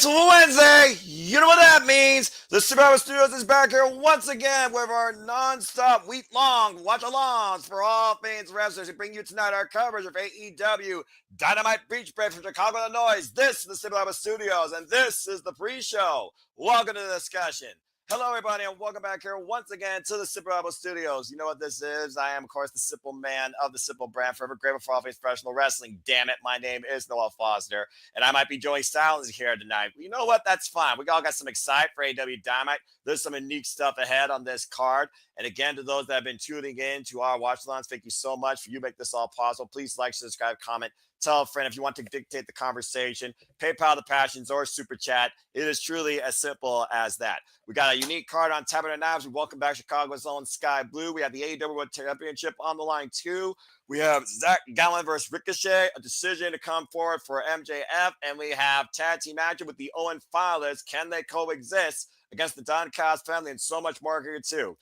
It's Wednesday. You know what that means. The Subaru Studios is back here once again with our non-stop week-long watch-alongs for all things wrestlers. We bring you tonight our coverage of AEW Dynamite Beach Break from Chicago, Illinois. This is the Subaru Studios, and this is the pre-show. Welcome to the discussion. Hello, everybody, and welcome back here once again to the Simple Rebel Studios. You know what this is? I am, of course, the simple man of the simple brand, forever grateful for all things professional wrestling. Damn it, my name is Noah Foster, and I might be joining Styles here tonight. You know what? That's fine. We all got some excitement for AEW Dynamite. There's some unique stuff ahead on this card. And again, to those that have been tuning in to our watch-alongs, thank you so much for you make this all possible. Please like, subscribe, comment. Tell a friend if you want to dictate the conversation, PayPal the passions, or super chat. It is truly as simple as that. We got a unique card on tap of the knives. We welcome back Chicago's own Skye Blue. We have the AEW World Championship on the line too. We have Zack Gowen versus Ricochet, a decision to come forward for MJF, and we have tag team action with the Owen Filers. Can they coexist against the Don Callis family, and so much more here too.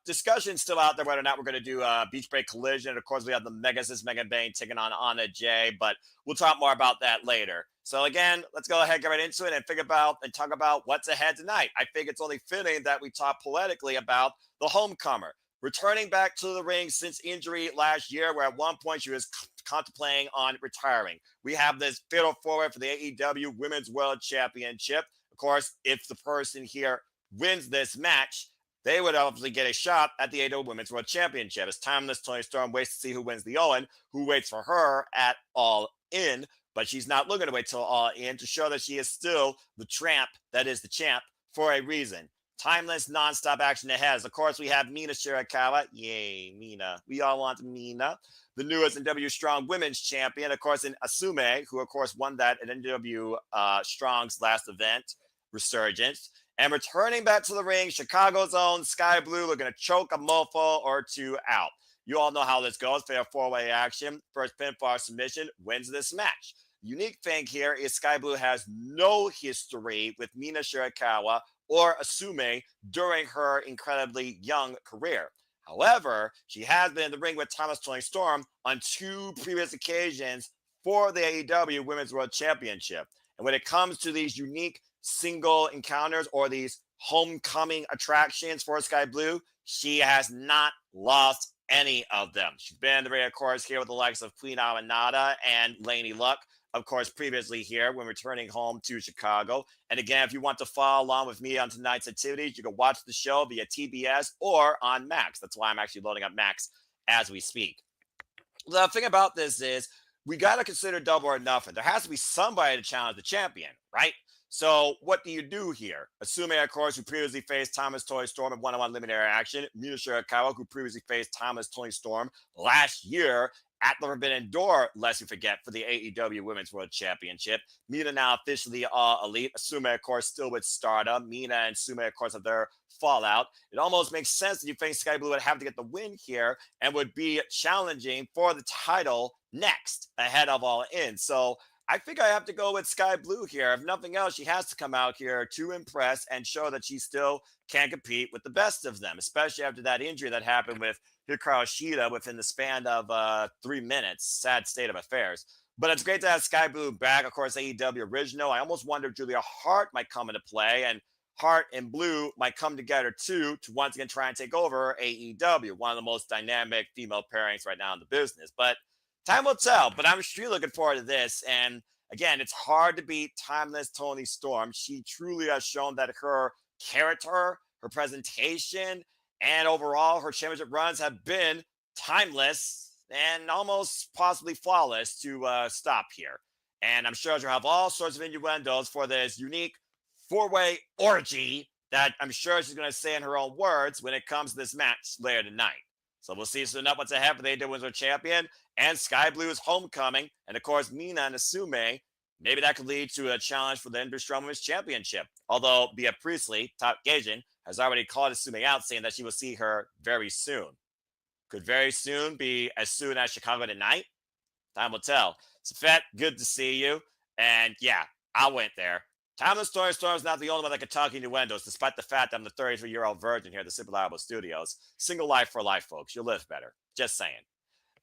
Discussion still out there whether or not we're going to do a Beach Break Collision. And of course, we have the Megan Bane taking on Anna Jay, but we'll talk more about that later. So again, let's go ahead and get right into it and talk about what's ahead tonight. I think it's only fitting that we talk poetically about the homecomer. Returning back to the ring since injury last year, where at one point she was contemplating on retiring. We have this fatal forward for the AEW Women's World Championship. Of course, if the person here wins this match, they would obviously get a shot at the AEW Women's World Championship. It's timeless. Toni Storm waits to see who wins the Owen, who waits for her at All In, but she's not looking to wait till All In to show that she is still the tramp that is the champ for a reason. Timeless, non-stop action ahead. Of course, we have Mina Shirakawa. Yay, Mina. We all want Mina. The newest NW Strong Women's Champion. Of course, in Asume, who, of course, won that at NW Strong's last event, Resurgence. And returning back to the ring, Chicago's own Skye Blue looking to choke a mofo or two out. You all know how this goes. Fair four-way action. First pinfall submission wins this match. Unique thing here is Skye Blue has no history with Mina Shirakawa or Asume during her incredibly young career. However, she has been in the ring with Toni Storm on two previous occasions for the AEW Women's World Championship. And when it comes to these unique single encounters or these homecoming attractions for Skye Blue, she has not lost any of them. She's been in the ring, of course, here with the likes of Queen Amanada and Laney Luck, of course, previously here when returning home to Chicago. And again, if you want to follow along with me on tonight's activities, you can watch the show via TBS or on Max. That's why I'm actually loading up Max as we speak. The thing about this is we got to consider double or nothing. There has to be somebody to challenge the champion, right? So what do you do here? Assuming, of course, who previously faced Toni Storm in one-on-one eliminator action, Mina Shirakawa, who previously faced Toni Storm last year at the Forbidden Door, lest you forget, for the AEW Women's World Championship. Mina now officially All Elite. Asume, of course, still with Stardom. Mina and Sume, of course, have their fallout. It almost makes sense that you think Skye Blue would have to get the win here and would be challenging for the title next ahead of All In. So I think I have to go with Skye Blue here. If nothing else, she has to come out here to impress and show that she still can compete with the best of them, especially after that injury that happened with Hikaru Shida within the span of 3 minutes. Sad state of affairs. But it's great to have Skye Blue back. Of course, AEW original. I almost wonder if Julia Hart might come into play, and Hart and Blue might come together too to once again try and take over AEW, one of the most dynamic female pairings right now in the business. But time will tell, but I'm really looking forward to this. And again, it's hard to beat timeless Toni Storm. She truly has shown that her character, her presentation, and overall her championship runs have been timeless and almost possibly flawless to stop here. And I'm sure she'll have all sorts of innuendos for this unique four-way orgy that I'm sure she's going to say in her own words when it comes to this match later tonight. So we'll see soon enough what's ahead for the AEW Women's World Champion and Skye Blue's homecoming. And of course, Mina and Asume, maybe that could lead to a challenge for the NW Strong Women's Championship. Although Bea Priestley, Top Gaijin, has already called Asume out, saying that she will see her very soon. Could very soon be as soon as Chicago tonight. Time will tell. So, Fett, good to see you. And yeah, I went there. Timeless Toni Storm is not the only one that can talk innuendos, despite the fact that I'm the 33-year-old virgin here at the Super Liable Studios. Single life for life, folks. You'll live better. Just saying.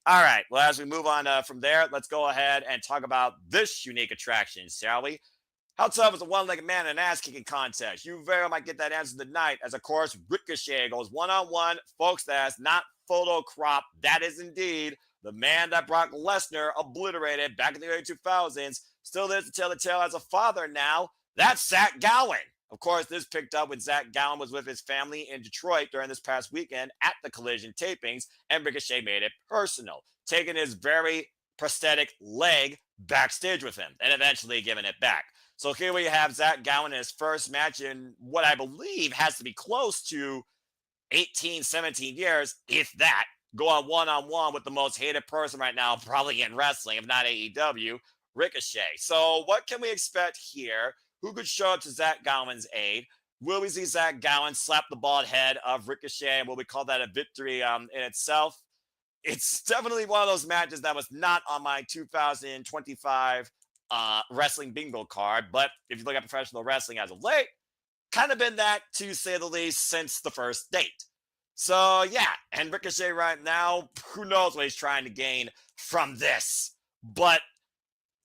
All right. Well, as we move on from there, let's go ahead and talk about this unique attraction, shall we? How tough is a one-legged man in an ass-kicking contest? You very might get that answer tonight, as of course Ricochet goes one-on-one. Folks, that's not photo crop. That is indeed the man that Brock Lesnar obliterated back in the early 2000s. Still lives to tell the tale as a father now. That's Zack Gowen. Of course, this picked up when Zack Gowen was with his family in Detroit during this past weekend at the Collision tapings, and Ricochet made it personal, taking his very prosthetic leg backstage with him and eventually giving it back. So here we have Zack Gowen in his first match in what I believe has to be close to 18, 17 years, if that, going one-on-one with the most hated person right now, probably in wrestling, if not AEW, Ricochet. So what can we expect here? Who could show up to Zack Gowen's aid? Will we see Zack Gowen slap the bald head of Ricochet? And will we call that a victory in itself? It's definitely one of those matches that was not on my 2025 wrestling bingo card. But if you look at professional wrestling as of late, kind of been that, to say the least, since the first date. So yeah, and Ricochet right now, who knows what he's trying to gain from this. But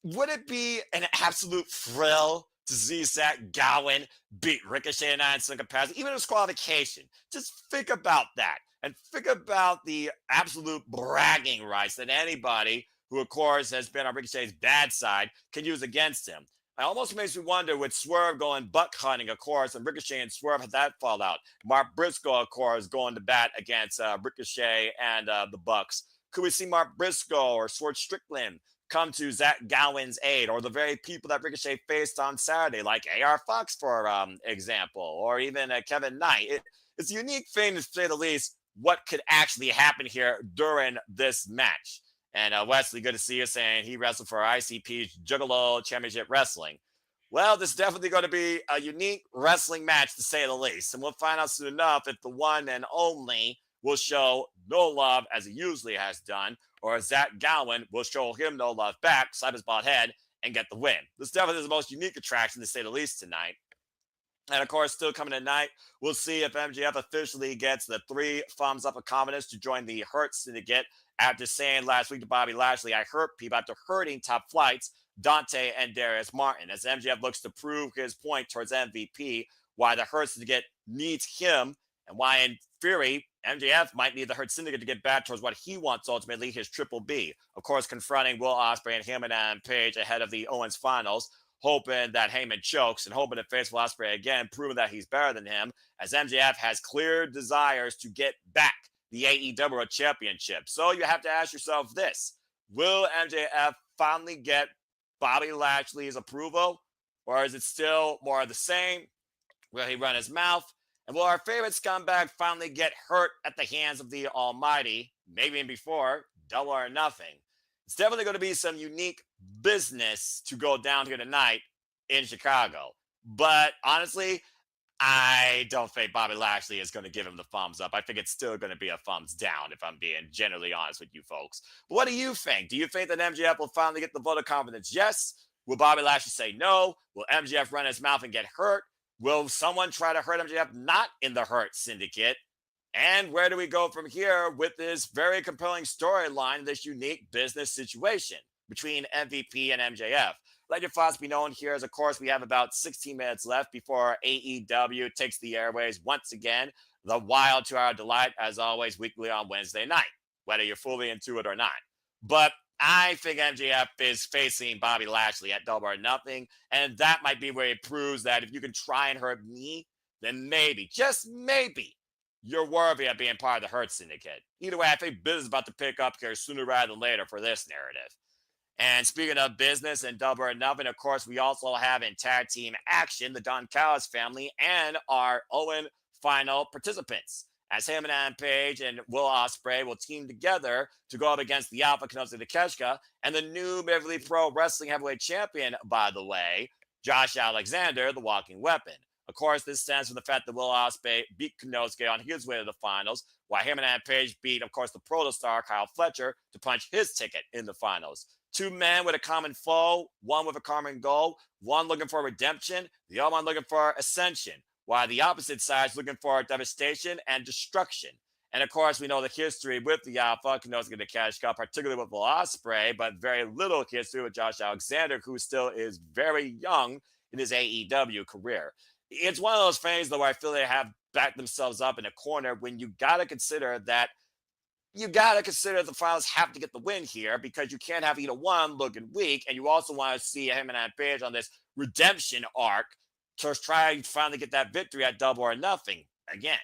would it be an absolute thrill to see Zack Gowen beat Ricochet in some capacity, even in disqualification? Just think about that. And think about the absolute bragging rights that anybody who, of course, has been on Ricochet's bad side can use against him. It almost makes me wonder, with Swerve going buck hunting, of course, and Ricochet and Swerve had that fallout. Mark Briscoe, of course, going to bat against Ricochet and the Bucks. Could we see Mark Briscoe or Swerve Strickland come to Zack Gowen's aid, or the very people that Ricochet faced on Saturday, like AR Fox, for example, or even Kevin Knight? It's a unique thing, to say the least, what could actually happen here during this match. And Wesley, good to see you, saying he wrestled for ICP Juggalo Championship Wrestling. Well, this is definitely going to be a unique wrestling match, to say the least. And we'll find out soon enough if the one and only will show no love, as he usually has done, or Zack Gowen will show him no love back, slap his bald head, and get the win. This definitely is the most unique attraction, to say the least, tonight. And of course, still coming tonight, we'll see if MJF officially gets the 3 thumbs up of confidence to join the Hurt Syndicate, after saying last week to Bobby Lashley, I hurt people after hurting top flights, Dante and Darius Martin, as MJF looks to prove his point towards MVP, why the Hurt Syndicate needs him, and why, in theory, MJF might need the Hurt Syndicate to get back towards what he wants, ultimately, his Triple B. Of course, confronting Will Ospreay and him and Adam Page ahead of the Owens finals, hoping that Heyman chokes and hoping to face Will Ospreay again, proving that he's better than him, as MJF has clear desires to get back the AEW Championship. So you have to ask yourself this: will MJF finally get Bobby Lashley's approval, or is it still more of the same? Will he run his mouth? And will our favorite scumbag finally get hurt at the hands of the Almighty, maybe even before Double or Nothing? It's definitely going to be some unique business to go down here tonight in Chicago. But honestly, I don't think Bobby Lashley is going to give him the thumbs up. I think it's still going to be a thumbs down, if I'm being generally honest with you folks. But what do you think? Do you think that MJF will finally get the vote of confidence? Yes. Will Bobby Lashley say no? Will MJF run his mouth and get hurt? Will someone try to hurt MJF not in the Hurt Syndicate? And where do we go from here with this very compelling storyline, this unique business situation between MVP and MJF? Let your thoughts be known here, as of course we have about 16 minutes left before AEW takes the airways once again. The Wild 2-hour delight, as always, weekly on Wednesday night, whether you're fully into it or not. But I think MJF is facing Bobby Lashley at Double or Nothing, and that might be where he proves that if you can try and hurt me, then maybe, just maybe, you're worthy of being part of the Hurt Syndicate. Either way, I think business is about to pick up here sooner rather than later for this narrative. And speaking of business and Double or Nothing, of course, we also have in tag team action the Don Callis family and our Owen final participants, as him and Adam Page and Will Ospreay will team together to go up against the Alpha Konosuke Takeshita and the new Beverly Pro Wrestling Heavyweight Champion, by the way, Josh Alexander, the Walking Weapon. Of course, this stems from the fact that Will Ospreay beat Konosuke on his way to the finals, while him and Adam Page beat, of course, the Protostar, Kyle Fletcher, to punch his ticket in the finals. 2 men with a common foe, one with a common goal, one looking for redemption, the other one looking for ascension, while the opposite side is looking for devastation and destruction. And of course, we know the history with the Alpha, Konosuke Takeshita, particularly with Will Ospreay, but very little history with Josh Alexander, who still is very young in his AEW career. It's one of those things, though, where I feel they have backed themselves up in a corner when you got to consider that the finals have to get the win here because you can't have either one looking weak. And you also want to see him and Page on this redemption arc to try and finally get that victory at Double or Nothing again.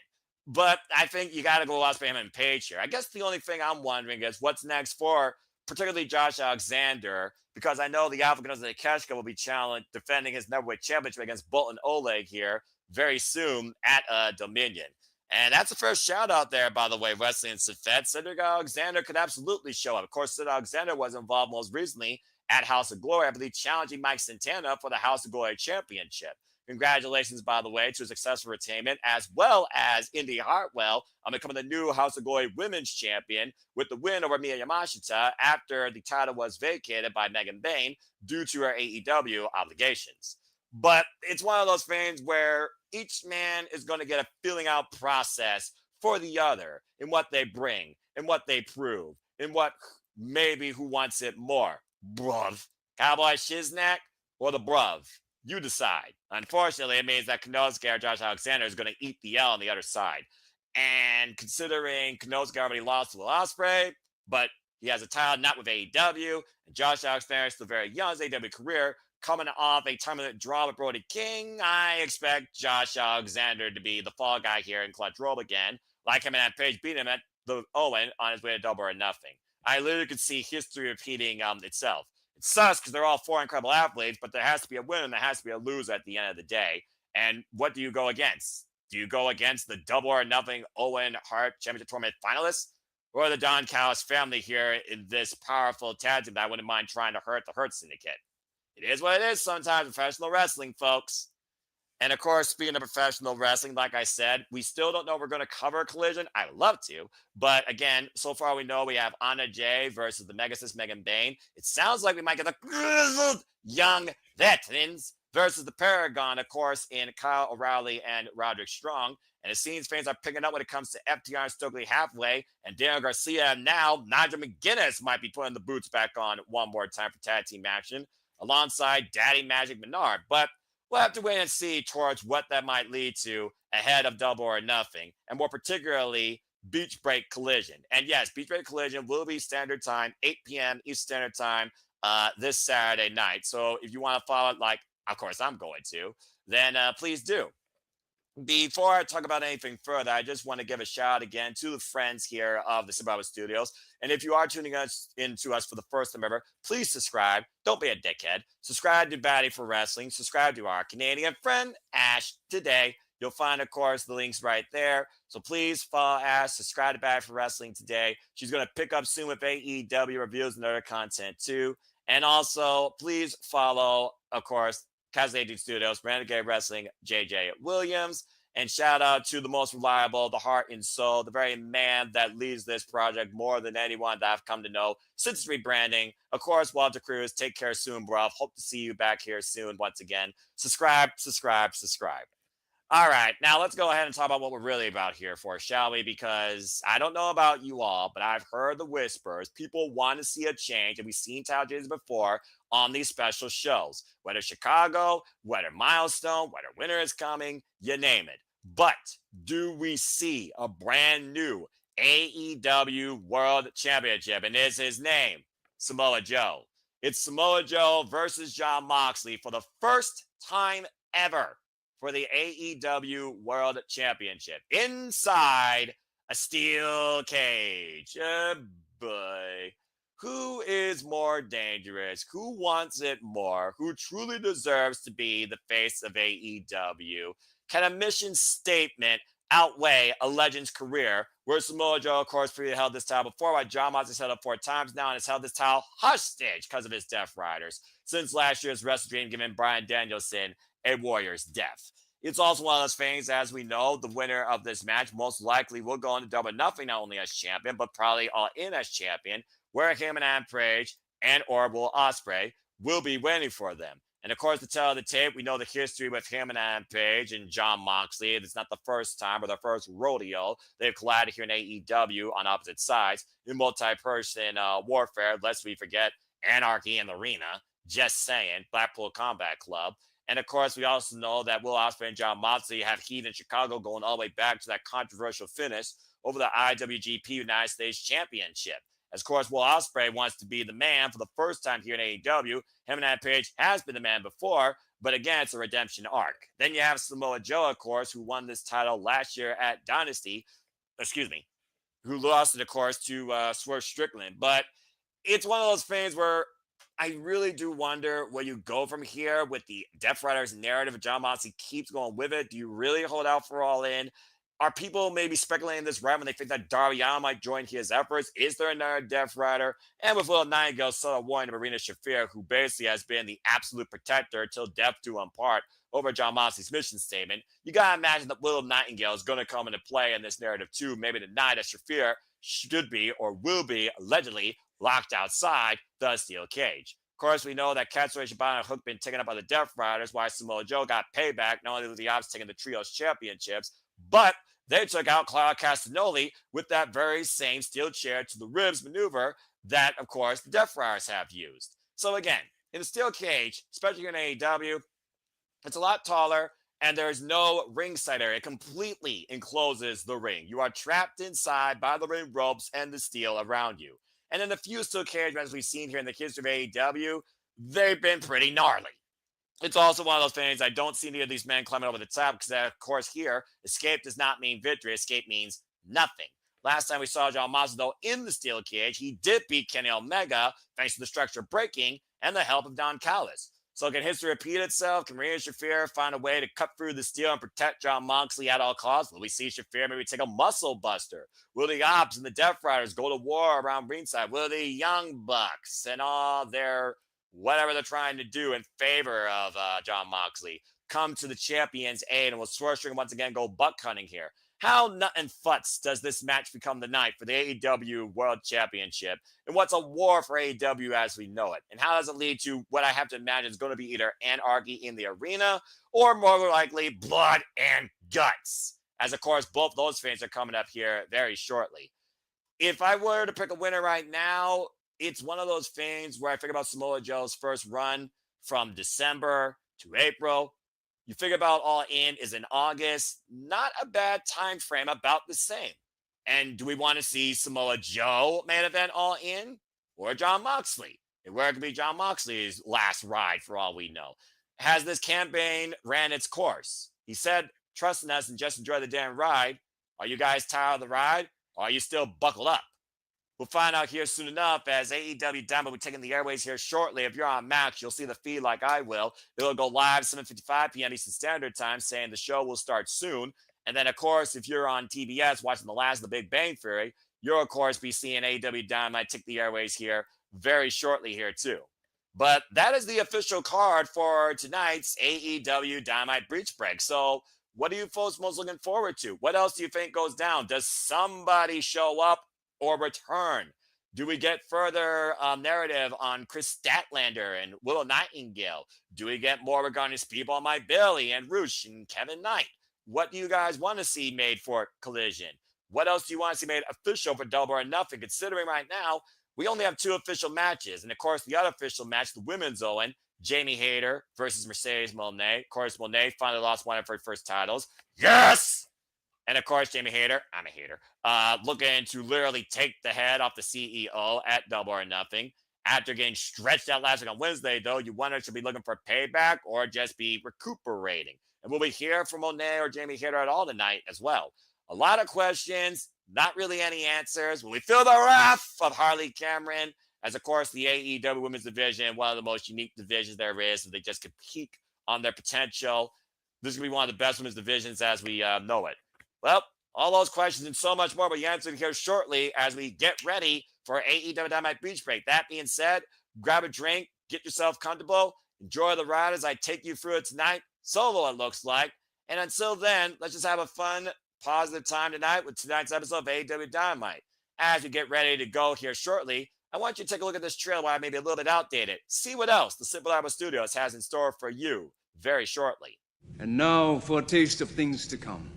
But I think you got to go Ospreay and Page here. I guess the only thing I'm wondering is what's next for particularly Josh Alexander, because I know the Alpha Konosuke Takeshita will be challenged defending his numberweight championship against Boltin Oleg here very soon at Dominion. And that's a first shout out there, by the way, Wesley and Safed. Cedric Alexander could absolutely show up. Of course, Cedric Alexander was involved most recently at House of Glory, I believe, challenging Mike Santana for the House of Glory Championship. Congratulations, by the way, to a successful retainment, as well as Indy Hartwell becoming the new House of Glory Women's Champion with the win over Miya Yamashita after the title was vacated by Megan Bayne due to her AEW obligations. But it's one of those things where each man is going to get a filling out process for the other in what they bring, in what they prove, in what maybe who wants it more. Bruv. Cowboy Shiznak or the bruv? You decide. Unfortunately, it means that Konosuke or Josh Alexander is going to eat the L on the other side. And considering Konosuke already lost to Ospreay, but he has a title not with AEW, and Josh Alexander is still very young in his AEW career, coming off a tournament draw with Brody King, I expect Josh Alexander to be the fall guy here in clutch roll again, like him and Page beat him at the Owen on his way to Double or Nothing. I literally could see history repeating itself. It sucks because they're all four incredible athletes, but there has to be a winner and there has to be a loser at the end of the day. And what do you go against? Do you go against the Double or Nothing Owen Hart Championship Tournament finalists? Or the Don Callis family here in this powerful tag team that I wouldn't mind trying to hurt the Hurt Syndicate? It is what it is sometimes, professional wrestling, folks. And of course, speaking of professional wrestling, like I said, we still don't know if we're going to cover Collision. I would love to. But again, so far we know we have Anna Jay versus the Megasis Megan Bayne. It sounds like we might get the grizzled young veterans versus the Paragon, of course, in Kyle O'Reilly and Roderick Strong. And it seems fans are picking up when it comes to FTR and Stokely Halfway. And Daniel Garcia and now Nigel McGuinness might be putting the boots back on one more time for tag team action, alongside Daddy Magic Menard. But we'll have to wait and see towards what that might lead to ahead of Double or Nothing, and more particularly Beach Break Collision. And yes, Beach Break Collision will be standard time, 8 p.m. Eastern Standard Time this Saturday night. So if you want to follow it, like, of course I'm going to, then please do. Before I talk about anything further, I just want to give a shout out again to the friends here of the Survivor Studios. And if you are tuning us into us for the first time ever, please subscribe. Don't be a dickhead. Subscribe to Batty for Wrestling. Subscribe to our Canadian friend, Ash, today. You'll find, of course, the links right there. So please follow Ash. Subscribe to Batty for Wrestling today. She's going to pick up soon with AEW reviews and other content, too. And also, please follow, of course, Kazadi Studios, Renegade of Wrestling, JJ Williams. And shout out to the most reliable, the heart and soul, the very man that leads this project more than anyone that I've come to know since rebranding. Of course, Walter Cruz. Take care soon, bro. Hope to see you back here soon once again. Subscribe, subscribe, subscribe. All right, now let's go ahead and talk about what we're really about here for, shall we? Because I don't know about you all, but I've heard the whispers. People want to see a change, and we've seen title changes before on these special shows. Whether Chicago, whether Milestone, whether Winter is coming, you name it. But do we see a brand new AEW World Championship? And is his name Samoa Joe? It's Samoa Joe versus Jon Moxley for the first time ever for the AEW World Championship inside a steel cage. Boy. Who is more dangerous? Who wants it more? Who truly deserves to be the face of AEW? Can a mission statement outweigh a legend's career? Where Samoa Joe, of course, freely held this title before, while Jon Moxley's held it 4 times now and has held this title hostage because of his Death Riders since last year's Wrestle Dream giving Bryan Danielson a Warrior's death. It's also one of those things, as we know, the winner of this match most likely will go into Double or Nothing, not only as champion, but probably all in as champion, where him and Rampage and or Will Ospreay will be waiting for them. And of course, to tell the tape, we know the history with him and Rampage and Jon Moxley. It's not the first time or the first rodeo they've collided here in AEW on opposite sides in multi-person warfare. Lest we forget Anarchy in the Arena. Just saying, Blackpool Combat Club. And of course, we also know that Will Ospreay and Jon Moxley have heat in Chicago going all the way back to that controversial finish over the IWGP United States Championship. As of course, Will Ospreay wants to be the man for the first time here in AEW. Him and Adam Page has been the man before, but again, it's a redemption arc. Then you have Samoa Joe, of course, who won this title last year at Dynasty. Who lost it, of course, to Swerve Strickland. But it's one of those things where I really do wonder where you go from here with the Death Riders narrative. If Jon Moxley keeps going with it, do you really hold out for All In? Are people maybe speculating this right when they think that Darby Allin might join his efforts? Is there another Death Rider? And with Little Nightingale, subtle warning of Marina Shafir, who basically has been the absolute protector till death do them part over Jon Moxley's mission statement, you got to imagine that Little Nightingale is going to come into play in this narrative too. Maybe tonight that Shafir should be or will be allegedly locked outside the steel cage. Of course, we know that Katsuyori Shibata and Hook been taken up by the Death Riders, while Samoa Joe got payback, not only with the Ops taking the Trios Championships, but they took out Claudio Castagnoli with that very same steel chair to the ribs maneuver that, of course, the Death Riders have used. So again, in the steel cage, especially here in AEW, it's a lot taller, and there's no ringside area. It completely encloses the ring. You are trapped inside by the ring ropes and the steel around you. And in the few steel cage matches we've seen here in the history of AEW, they've been pretty gnarly. It's also one of those things I don't see any of these men climbing over the top because, of course, here, escape does not mean victory. Escape means nothing. Last time we saw Jon Moxley, though, in the steel cage, he did beat Kenny Omega thanks to the structure breaking and the help of Don Callis. So can history repeat itself? Can Marina Shafir find a way to cut through the steel and protect Jon Moxley at all costs? Will we see Shafir maybe take a muscle buster? Will the Ops and the Death Riders go to war around ringside? Will the Young Bucks and all their whatever they're trying to do in favor of Jon Moxley come to the champion's aid, and will Swerve Strickland once again go buck hunting here? How nut and futz does this match become the night for the AEW World Championship? And what's a war for AEW as we know it? And how does it lead to what I have to imagine is going to be either anarchy in the arena or more likely blood and guts? As, of course, both those things are coming up here very shortly. If I were to pick a winner right now, it's one of those things where I think about Samoa Joe's first run from December to April. You figure about All In is in August. Not a bad time frame, about the same. And do we want to see Samoa Joe main event All In or Jon Moxley? And where it could be Jon Moxley's last ride for all we know. Has this campaign ran its course? He said, trust in us and just enjoy the damn ride. Are you guys tired of the ride? Or are you still buckled up? We'll find out here soon enough as AEW Dynamite will be taking the airways here shortly. If you're on Max, you'll see the feed like I will. It'll go live 7:55 p.m. Eastern Standard Time, saying the show will start soon. And then, of course, if you're on TBS watching the last of the Big Bang Theory, you'll, of course, be seeing AEW Dynamite take the airways here very shortly here, too. But that is the official card for tonight's AEW Dynamite Breach Break. So what are you folks most looking forward to? What else do you think goes down? Does somebody show up or return? Do we get further narrative on Chris Statlander and Willow Nightingale? Do we get more regarding Speedball Mike Bailey and Roosh and Kevin Knight? What do you guys want to see made for Collision? What else do you want to see made official for Double or Nothing? Considering right now, we only have 2 official matches. And of course, the other official match, the women's Owen, Jamie Hayter versus Mercedes Moné. Of course, Moné finally lost one of her first titles. Yes! And of course, Jamie Hayter, I'm a hater, looking to literally take the head off the CEO at Double or Nothing. After getting stretched out last week on Wednesday, though, you wonder should be looking for payback or just be recuperating. And will we hear from Monet or Jamie Hayter at all tonight as well? A lot of questions, not really any answers. Will we feel the wrath of Harley Cameron? As, of course, the AEW Women's Division, one of the most unique divisions there is, so they just can peak on their potential. This is going to be one of the best women's divisions as we know it. Well, all those questions and so much more will be answered here shortly as we get ready for AEW Dynamite Beach Break. That being said, grab a drink, get yourself comfortable, enjoy the ride as I take you through it tonight, solo it looks like. And until then, let's just have a fun, positive time tonight with tonight's episode of AEW Dynamite. As we get ready to go here shortly, I want you to take a look at this trailer while I may be a little bit outdated. See what else the Simple Album Studios has in store for you very shortly. And now for a taste of things to come.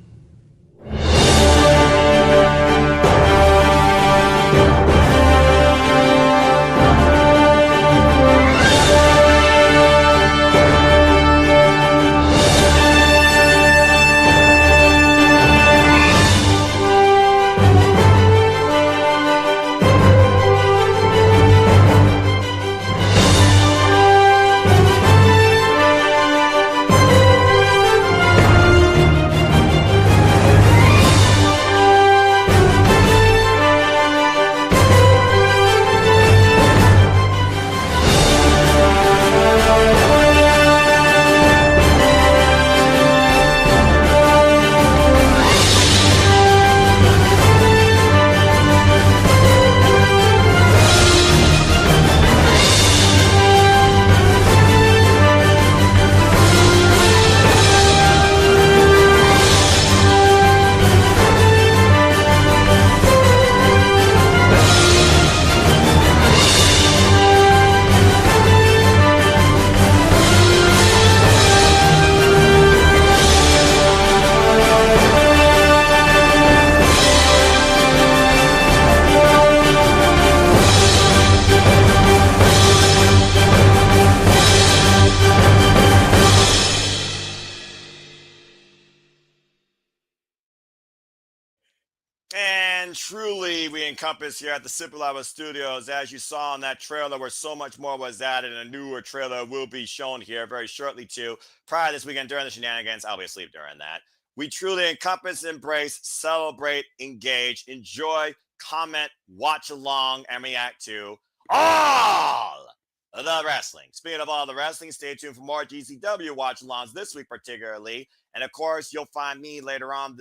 truly we encompass here at the Super Level Studios. As you saw in that trailer, where so much more was added, and a newer trailer will be shown here very shortly too. Prior to this weekend during the shenanigans, I'll be asleep during that. We truly encompass, embrace, celebrate, engage, enjoy, comment, watch along, and react to all the wrestling. Speaking of all the wrestling, stay tuned for more GCW watch alongs this week, particularly. And of course, you'll find me later on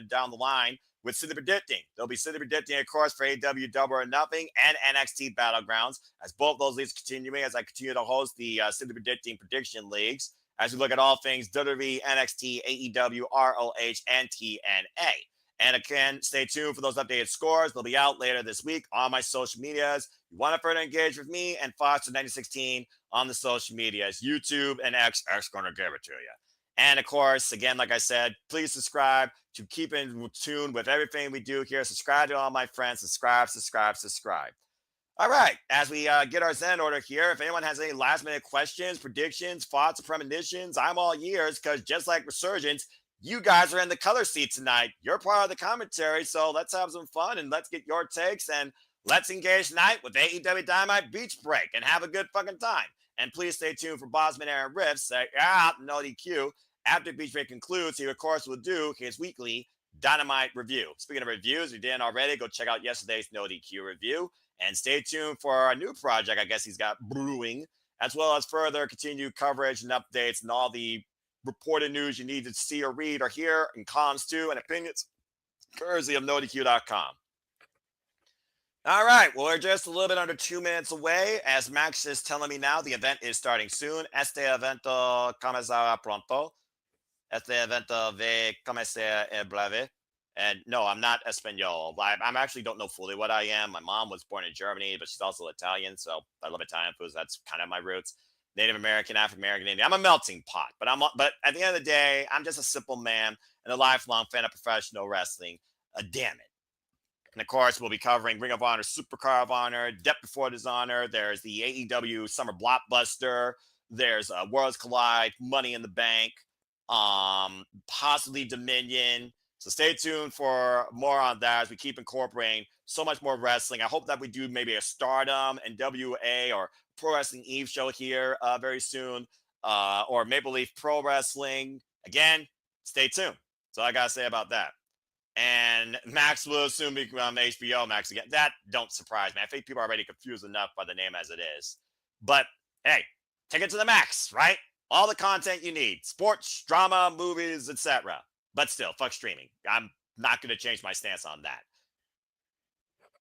down the line with City Predicting. There'll be City Predicting, of course, for AEW Double or Nothing and NXT Battlegrounds, as both those leagues continuing as I continue to host the City Predicting Prediction Leagues, as we look at all things WWE, NXT, AEW, ROH, and TNA. And again, stay tuned for those updated scores. They'll be out later this week on my social medias. You want to further engage with me and Foster9016 on the social medias, YouTube and X. X going to give it to you. And of course, again, like I said, please subscribe to keep in tune with everything we do here. Subscribe to all my friends. Subscribe. All right, as we get our Zen order here, if anyone has any last-minute questions, predictions, thoughts, or premonitions, I'm all ears, because just like Resurgence, you guys are in the color seat tonight. You're part of the commentary, so let's have some fun, and let's get your takes, and let's engage tonight with AEW Dynamite Beach Break, and have a good fucking time. And please stay tuned for Bosman Aaron Riffs, no DQ. After Beach Break concludes, he, of course, will do his weekly Dynamite review. Speaking of reviews, if you didn't already, go check out yesterday's No DQ review. And stay tuned for a new project I guess he's got brewing, as well as further continued coverage and updates and all the reported news you need to see or read or hear, and columns too, and opinions, courtesy of NoDQ.com. All right, well, we're just a little bit under 2 minutes away. As Max is telling me now, the event is starting soon. Este evento comenzará pronto. Este evento va comenzar en breve. And no, I'm not Espanol. I'm actually don't know fully what I am. My mom was born in Germany, but she's also Italian, so I love Italian foods. That's kind of my roots. Native American, African American, Indian. I'm a melting pot, but at the end of the day, I'm just a simple man and a lifelong fan of professional wrestling. Damn it. And of course, we'll be covering Ring of Honor, Supercard of Honor, Depth Before Dishonor. There's the AEW Summer Blockbuster. There's Worlds Collide, Money in the Bank, possibly Dominion. So stay tuned for more on that as we keep incorporating so much more wrestling. I hope that we do maybe a Stardom and WA or Pro Wrestling Eve show here very soon, or Maple Leaf Pro Wrestling. Again, stay tuned. That's all I got to say about that. And Max will soon be HBO Max again. That don't surprise me. I think people are already confused enough by the name as it is. But hey, take it to the max, right? All the content you need. Sports, drama, movies, etc. But still, fuck streaming. I'm not going to change my stance on that.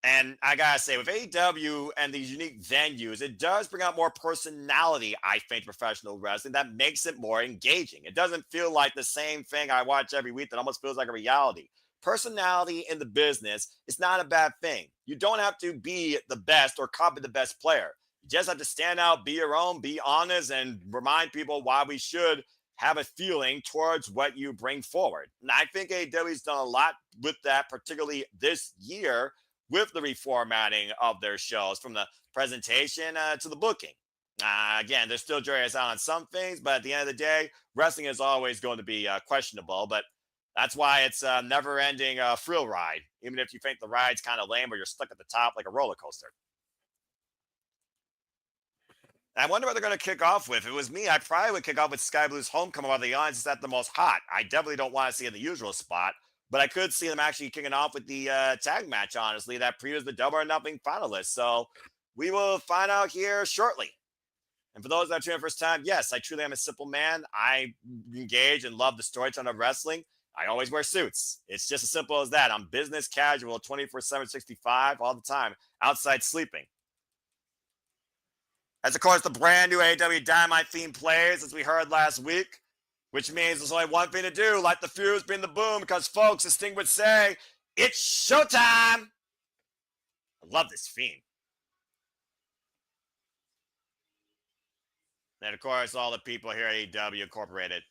And I got to say, with AEW and these unique venues, it does bring out more personality, I think, to professional wrestling. That makes it more engaging. It doesn't feel like the same thing I watch every week that almost feels like a reality. Personality in the business is not a bad thing. You don't have to be the best or copy the best player. You just have to stand out, be your own, be honest, and remind people why we should have a feeling towards what you bring forward. And I think AEW's done a lot with that, particularly this year with the reformatting of their shows, from the presentation to the booking. Again, they're still jury's out on some things, but at the end of the day, wrestling is always going to be questionable. But that's why it's a never-ending thrill ride, even if you think the ride's kind of lame or you're stuck at the top like a roller coaster. I wonder what they're going to kick off with. If it was me, I probably would kick off with Sky Blue's Homecoming, while the audience is at the most hot. I definitely don't want to see it in the usual spot, but I could see them actually kicking off with the tag match, honestly, that previews the Double or Nothing finalists. So we will find out here shortly. And for those that are tuning in for the first time, yes, I truly am a simple man. I engage and love the storytelling of wrestling. I always wear suits. It's just as simple as that. I'm business casual, 24/7, 65 all the time, outside sleeping. As, of course, the brand new AEW Dynamite theme plays, as we heard last week, which means there's only one thing to do, let the fuse be in the boom, because, folks, as Sting would say, it's showtime. I love this theme. And, of course, all the people here at AEW Incorporated.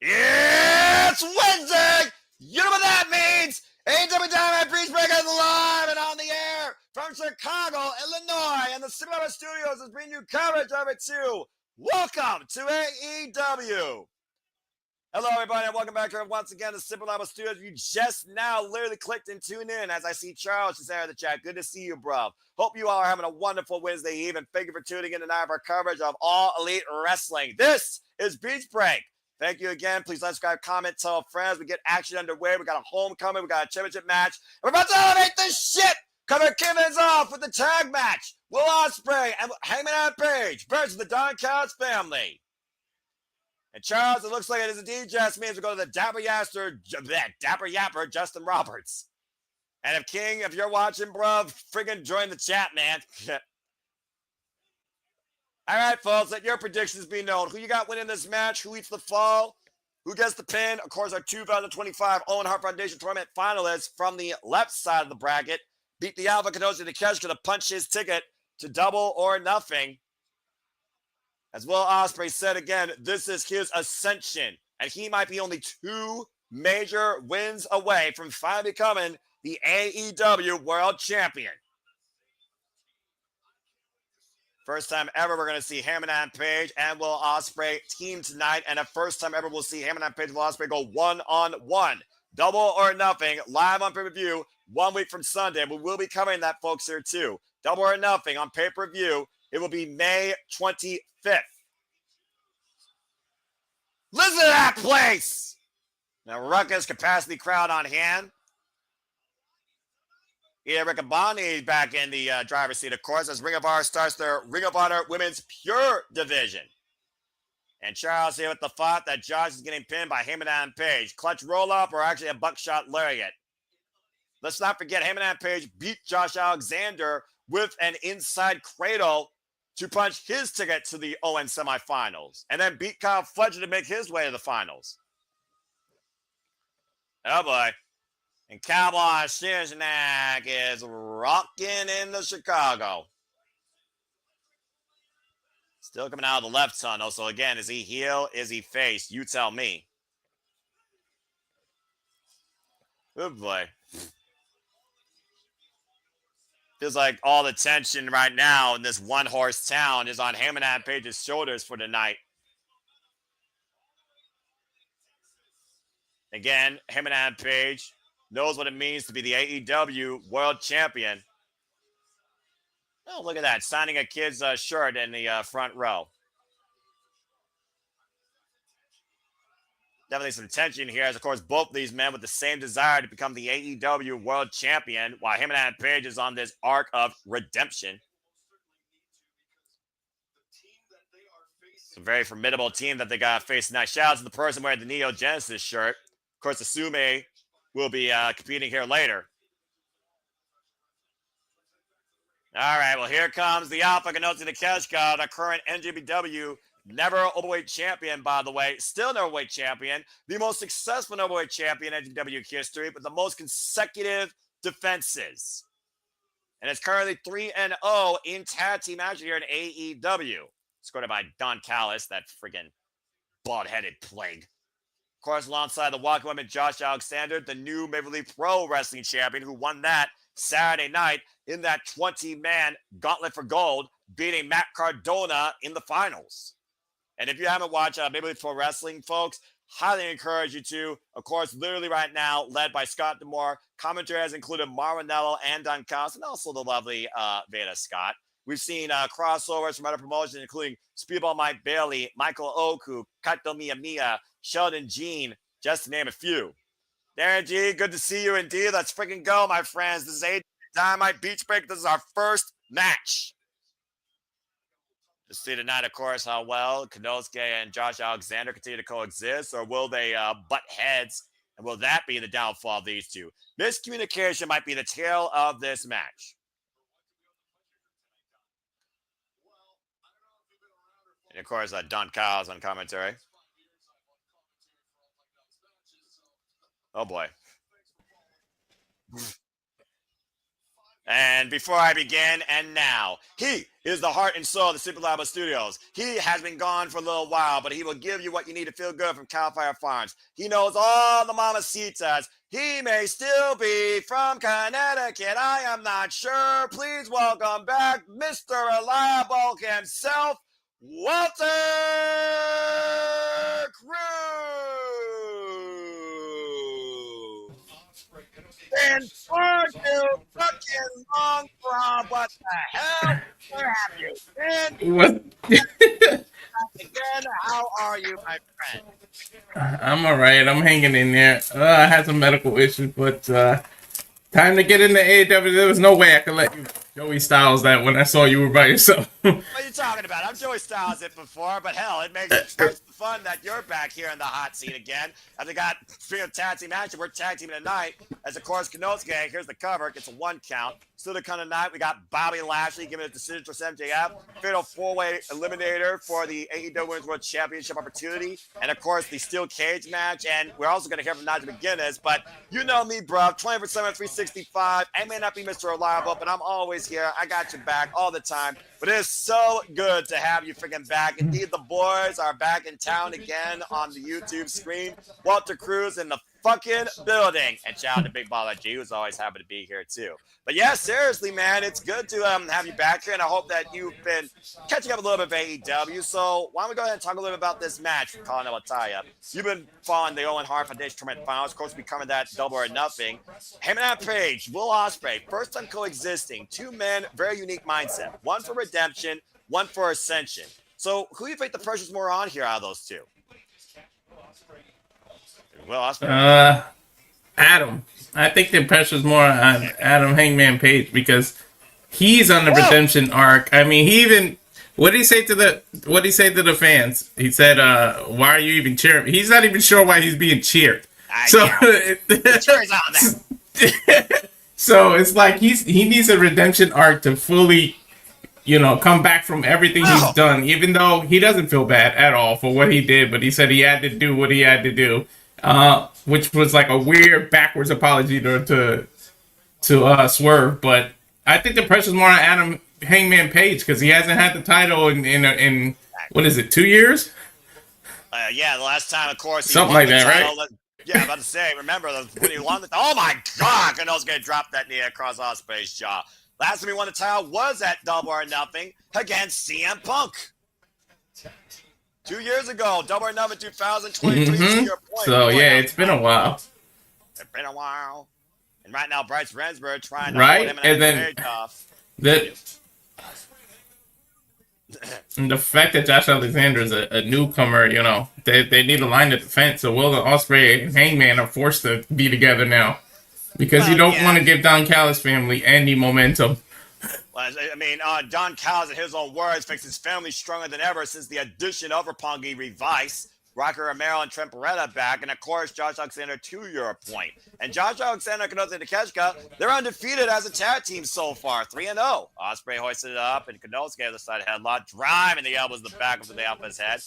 It's Wednesday! You know what that means! AEW Dynamite Beach Break is live and on the air from Chicago, Illinois, and the Cinema Studios is bringing you coverage of it too. Welcome to AEW. Hello, everybody, and welcome back here once again to Super Level Studios. You just now literally clicked and tuned in as I see Charles just there in the chat. Good to see you, bro. Hope you all are having a wonderful Wednesday Eve, and thank you for tuning in tonight for our coverage of All Elite Wrestling. This is Beach Break. Thank you again. Please like, subscribe, comment, tell friends. We get action underway. We got a homecoming. We got a championship match. And we're about to elevate this shit. Cover Kivens off with the tag match. Will Ospreay and Hangman Adam Page versus the Don Callis family. And Charles, it looks like it is indeed just means we go to the Dapper Yapper, Justin Roberts. And if King, if you're watching, bro, friggin' join the chat, man. All right, folks, let your predictions be known. Who you got winning this match? Who eats the fall? Who gets the pin? Of course, our 2025 Owen Hart Foundation Tournament finalists from the left side of the bracket beat the Alpha Konosuke Takeshita to punch his ticket to Double or Nothing. As Will Ospreay said again, this is his ascension, and he might be only 2 major wins away from finally becoming the AEW World Champion. First time ever we're going to see Hangman Adam Page and Will Ospreay team tonight, and the first time ever we'll see Hangman Adam Page and Will Ospreay go one-on-one. Double or Nothing, live on pay-per-view 1 week from Sunday. We will be covering that, folks, here too. Double or Nothing on pay-per-view. It will be May 25th. Listen to that place! Now, ruckus capacity crowd on hand. Yeah, Riccaboni back in the driver's seat, of course, as Ring of Honor starts their Ring of Honor Women's Pure Division. And Charles here with the thought that Josh is getting pinned by Hangman Adam Page. Clutch roll-up or actually a buckshot lariat. Let's not forget, Hangman Adam Page beat Josh Alexander with an inside cradle to punch his ticket to the ON semifinals, and then beat Kyle Fletcher to make his way to the finals. Oh boy. And Cowboy Shiznak is rocking into Chicago. Still coming out of the left tunnel. So again, is he heel? Is he face? You tell me. Oh boy. Feels like all the tension right now in this one-horse town is on Hangman Adam Page's shoulders for tonight. Again, Hangman Adam Page knows what it means to be the AEW World Champion. Oh, look at that. Signing a kid's shirt in the front row. Definitely some tension here, as of course both these men with the same desire to become the AEW World Champion, while Hangman Adam Page is on this arc of redemption. It's a very formidable team that they got to face tonight. Shout out to the person wearing the Neo Genesis shirt. Of course, Asume will be competing here later. All right, well, here comes the Alpha Konosuke Takeshita, the current NJPW never overweight champion, by the way. Still never overweight champion. The most successful overweight champion in NJPW history, but the most consecutive defenses. And it's currently 3-0 in tag team action here in AEW. Scored by Don Callis, that friggin' bald-headed plague. Of course, alongside the Walking Women, Josh Alexander, the new Maple Leaf Pro Wrestling champion, who won that Saturday night in that 20-man gauntlet for gold, beating Matt Cardona in the finals. And if you haven't watched Maple Leaf Pro Wrestling, folks, highly encourage you to. Of course, literally right now, led by Scott D'Amore. Commentary has included Marinello and Don Callis, and also the lovely Veda Scott. We've seen crossovers from other promotions, including Speedball Mike Bailey, Michael Oku, Kato Miyamiya, Sheldon Jean, just to name a few. Darren G, good to see you indeed. Let's freaking go, my friends. This is AEW Dynamite Beach Break. This is our first match. To see tonight, of course, how well Konosuke and Josh Alexander continue to coexist, or will they butt heads, and will that be the downfall of these two? Miscommunication might be the tail of this match. And, of course, Don Callis on commentary. Oh, boy. And before I begin, and now, he is the heart and soul of the Super Labo Studios. He has been gone for a little while, but he will give you what you need to feel good from Cal Fire Farms. He knows all the mamacitas. He may still be from Connecticut. I am not sure. Please welcome back Mr. Reliable himself, Walter Cruz. And far too fucking long from what the hell where have you been? What? Again, how are you, my friend? I'm all right. I'm hanging in there. I had some medical issues, but time to get into AEW. There was no way I could let you Joey Styles that when I saw you were by yourself. What are you talking about? I'm Joey Styles it before, but hell, it makes it twice the fun that you're back here in the hot seat again. And they got three of tag team action. We're tag teaming tonight. As of course, Konosuke, here's the cover. Gets a 1 count. Still to come tonight, we got Bobby Lashley giving a decision for MJF. Fatal 4-way eliminator for the AEW Women's World Championship opportunity. And of course, the steel cage match. And we're also going to hear from Nigel McGuinness. But you know me, bro. 24/7, 365. I may not be Mr. Reliable, but I'm always here. I got your back all the time. But it is so good to have you freaking back. Indeed, the boys are back in town again on the YouTube screen. Walter Cruz in the fucking building. And shout out to Big Baller G, who's always happy to be here too. But yeah, seriously, man, it's good to have you back here, and I hope that you've been catching up a little bit of AEW. So why don't we go ahead and talk a little bit about this match from Colin Elataya. You've been following the Owen Hart Foundation Tournament Finals. Of course, we covered that Double or Nothing. Heb Man Page, Will Ospreay, first time coexisting. Two men, very unique mindset. One for redemption, one for ascension. So who do you think the pressure's more on here out of those two? Will Ospreay. Adam. I think the pressure's more on Adam Hangman Page because he's on the redemption arc. I mean, he even what did he say to the fans? He said, "Why are you even cheering?" He's not even sure why he's being cheered. So so it's like he needs a redemption arc to fully, come back from everything he's done. Even though he doesn't feel bad at all for what he did, but he said he had to do what he had to do. Which was like a weird backwards apology to Swerve, but I think the pressure's more on Adam Hangman Page because he hasn't had the title in what is it, 2 years? Yeah, the last time, of course, something like that, right? Yeah, I'm about to say, remember when he won the oh my God, Kano's gonna drop that knee across Ospreay's jaw. Last time he won the title was at Double or Nothing against CM Punk. 2 years ago, Double or Nothing 2023. To your point, so yeah, it's been a while. It's been a while. And right now, Bryce Rensburg trying to hold him and then off. The fact that Josh Alexander is a newcomer, they need a line of defense. So Will Ospreay and Hangman are forced to be together now because you don't want to give Don Callis' family any momentum. I mean, Don Callis, in his own words, thinks his family's stronger than ever since the addition of Roppongi Revice, Rocky Romero and Trent Beretta back, and of course, Josh Alexander to your point. And Josh Alexander and Konosuke Takeshita, they're undefeated as a tag team so far, 3-0. Ospreay hoisted it up, and Konosuke on the side headlock, driving the elbows to the back of the Alpha's head.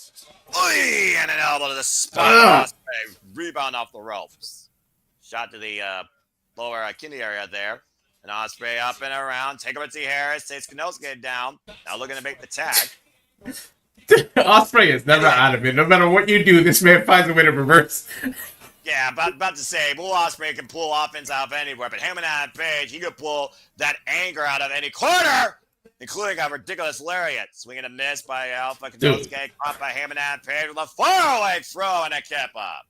Oy! And an elbow to the spine. Ospreay rebound off the ropes. Shot to the lower kidney area there. And Ospreay up and around. Take over to Harris. Takes Konosuke down. Now looking to make the tag. Ospreay is never out of it. No matter what you do, this man finds a way to reverse. Yeah, about to say, Will Ospreay can pull offense out of anywhere, but him and Adam Page, he could pull that anger out of any corner, including a ridiculous lariat. Swinging a miss by Alpha Konosuke, caught by him and Adam Page with a faraway throw, and it kept up.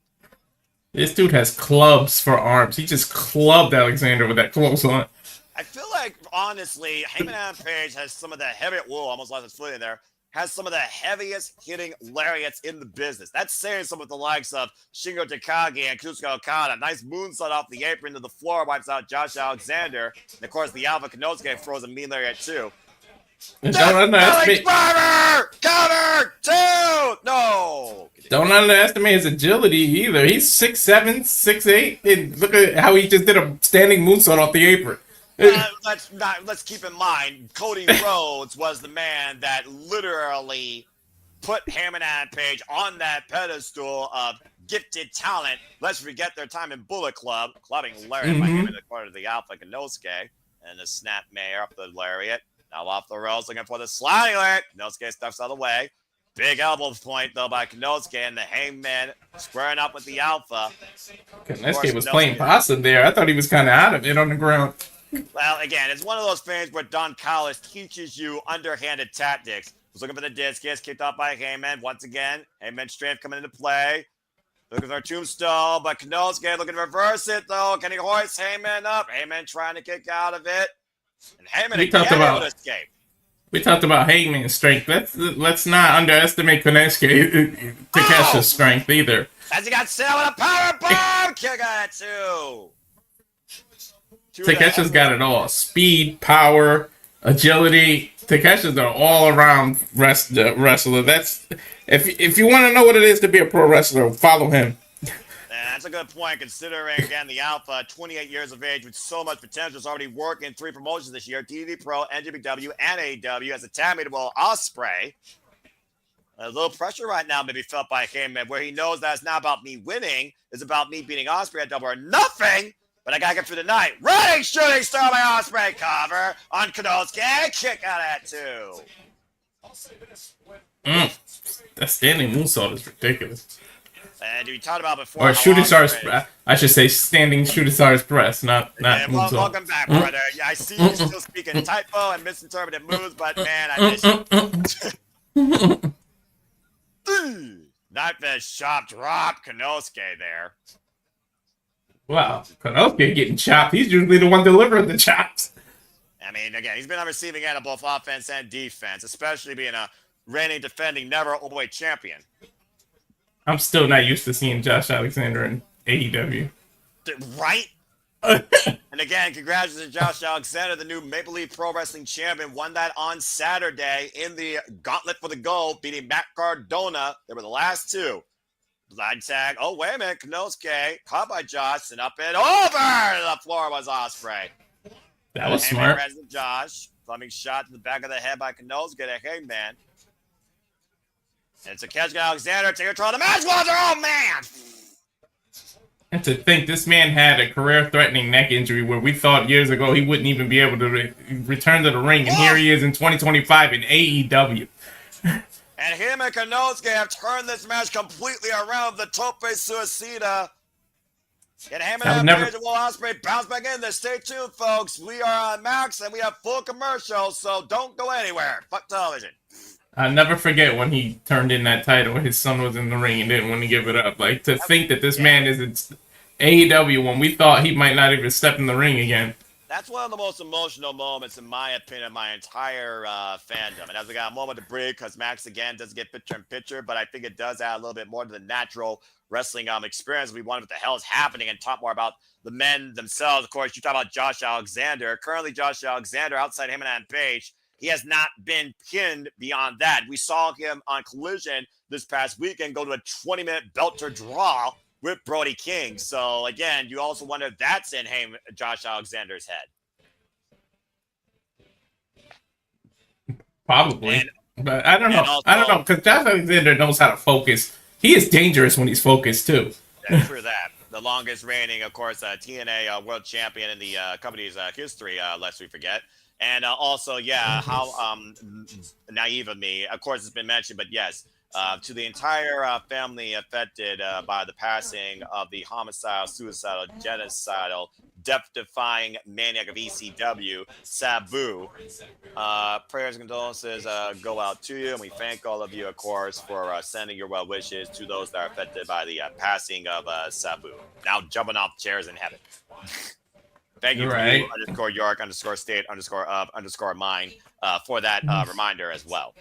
This dude has clubs for arms. He just clubbed Alexander with that clothesline. I feel like, honestly, Heyman Adam Page has some of the heaviest, almost lost his foot in there, has some of the heaviest hitting lariats in the business. That's saying some of the likes of Shingo Takagi and Kazuchika Okada. Nice moonsault off the apron to the floor, wipes out Josh Alexander. And, of course, the Alpha Konosuke throws a mean lariat, too. Don't underestimate. Cover! Two! No! Don't underestimate his agility either. He's 6'7", 6'8", and look at how he just did a standing moonsault off the apron. Let's keep in mind, Cody Rhodes was the man that literally put Heyman and Page on that pedestal of gifted talent. Let's forget their time in Bullet Club, clubbing lariat by him in the corner of the Alpha Konosuke, and the snap mayor up the lariat. Now off the rails, looking for the sliding lariat. Konosuke stuffs out of the way. Big elbow point, though, by Konosuke, and the Hangman squaring up with the Alpha. Konosuke was playing possum there. I thought he was kind of out of it on the ground. Well, again, it's one of those things where Don Callis teaches you underhanded tactics. Was looking for the discus, kicked off by Heyman once again. Heyman's strength coming into play. Looking for a tombstone, but Konosuke looking to reverse it though. Can he hoist Heyman up? Heyman trying to kick out of it. And Heyman again able to escape. We talked about Heyman's strength. Let's not underestimate Takeshi's strength either. As he got set with a power bomb, kick out at two. Takeshi's got it all: speed, power, agility. Takeshi's an all-around wrestler. That's if you want to know what it is to be a pro wrestler, follow him. That's a good point, considering, again, the Alpha, 28 years of age with so much potential, is already working 3 promotions this year, TV Pro, NJPW, and AEW, as a tag mate with Osperay. A little pressure right now maybe felt by Heyman, where he knows that it's not about me winning, it's about me beating Ospreay at Double or Nothing, but I gotta get through the night. Running shooting star by Ospreay, cover on Konosuke, kick out at 2. That standing moonsault is ridiculous. And we talked about before. Or shooting stars, I should say standing shooting stars press, not moonsault. Welcome back, brother. I see you still speaking typo and misinterpreted moves, but man, I miss you. Not the sharp drop, Konosuke there. Wow, Konosuke getting chopped. He's usually the one delivering the chops. I mean, again, he's been on receiving end of both offense and defense, especially being a reigning, defending, never openweight champion. I'm still not used to seeing Josh Alexander in AEW. Right? And again, congratulations to Josh Alexander, the new Maple Leaf Pro Wrestling champion. Won that on Saturday in the Gauntlet for the Gold, beating Matt Cardona. They were the last two. Blind tag. Oh, wait a minute. Konosuke caught by Josh and up and over the floor was Ospreay. That was smart. Josh. Plumbing shot to the back of the head by Konosuke to Heyman. And it's a catch by Alexander. Take control of the match. Oh, man. And to think this man had a career-threatening neck injury where we thought years ago he wouldn't even be able to return to the ring. And here he is in 2025 in AEW. And him and Konosuke have turned this match completely around. The Tope Suicida. And Heyman and Will Ospreay bounce back in there. Stay tuned, folks. We are on Max and we have full commercials, so don't go anywhere. Fuck television. I'll never forget when he turned in that title when his son was in the ring and didn't want to give it up. Like, to think that this man is in AEW when we thought he might not even step in the ring again. That's one of the most emotional moments, in my opinion, of my entire fandom. And as we got a moment to breathe, because Max, again, doesn't get picture-in-picture, but I think it does add a little bit more to the natural wrestling experience. We wonder what the hell is happening and talk more about the men themselves. Of course, you talk about Josh Alexander. Currently, Josh Alexander, outside him and Adam Page, he has not been pinned beyond that. We saw him on Collision this past weekend go to a 20-minute belter draw with Brody King. So, again, you also wonder if that's in Josh Alexander's head. Probably. But I don't know. I don't know, because Josh Alexander knows how to focus. He is dangerous when he's focused, too. Yeah, true that. The longest reigning, of course, TNA world champion in the company's history, lest we forget. And also, yeah, how naive of me. Of course, it's been mentioned, but yes, to the entire family affected by the passing of the homicidal, suicidal, genocidal, death-defying maniac of ECW, Sabu. Prayers and condolences go out to you, and we thank all of you, of course, for sending your well wishes to those that are affected by the passing of Sabu. Now jumping off chairs in heaven. Thank you to you, _York, _state, _of, _mine, for that reminder as well.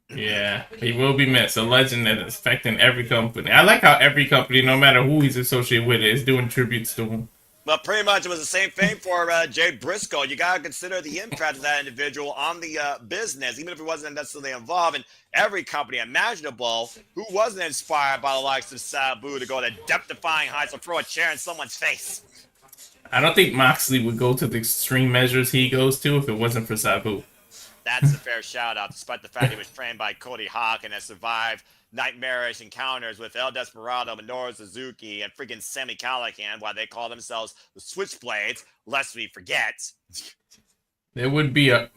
Yeah, he will be missed. A legend that is affecting every company. I like how every company, no matter who he's associated with, is doing tributes to him. Well, pretty much it was the same thing for Jay Briscoe. You got to consider the impact of that individual on the business, even if he wasn't necessarily involved in every company imaginable. Who wasn't inspired by the likes of Sabu to go to death-defying heights or throw a chair in someone's face? I don't think Moxley would go to the extreme measures he goes to if it wasn't for Sabu. That's a fair shout-out, despite the fact he was trained by Cody Hawk and has survived nightmarish encounters with El Desperado, Minoru Suzuki, and freaking Sami Callihan, while they call themselves the Switchblades, lest we forget. There would be no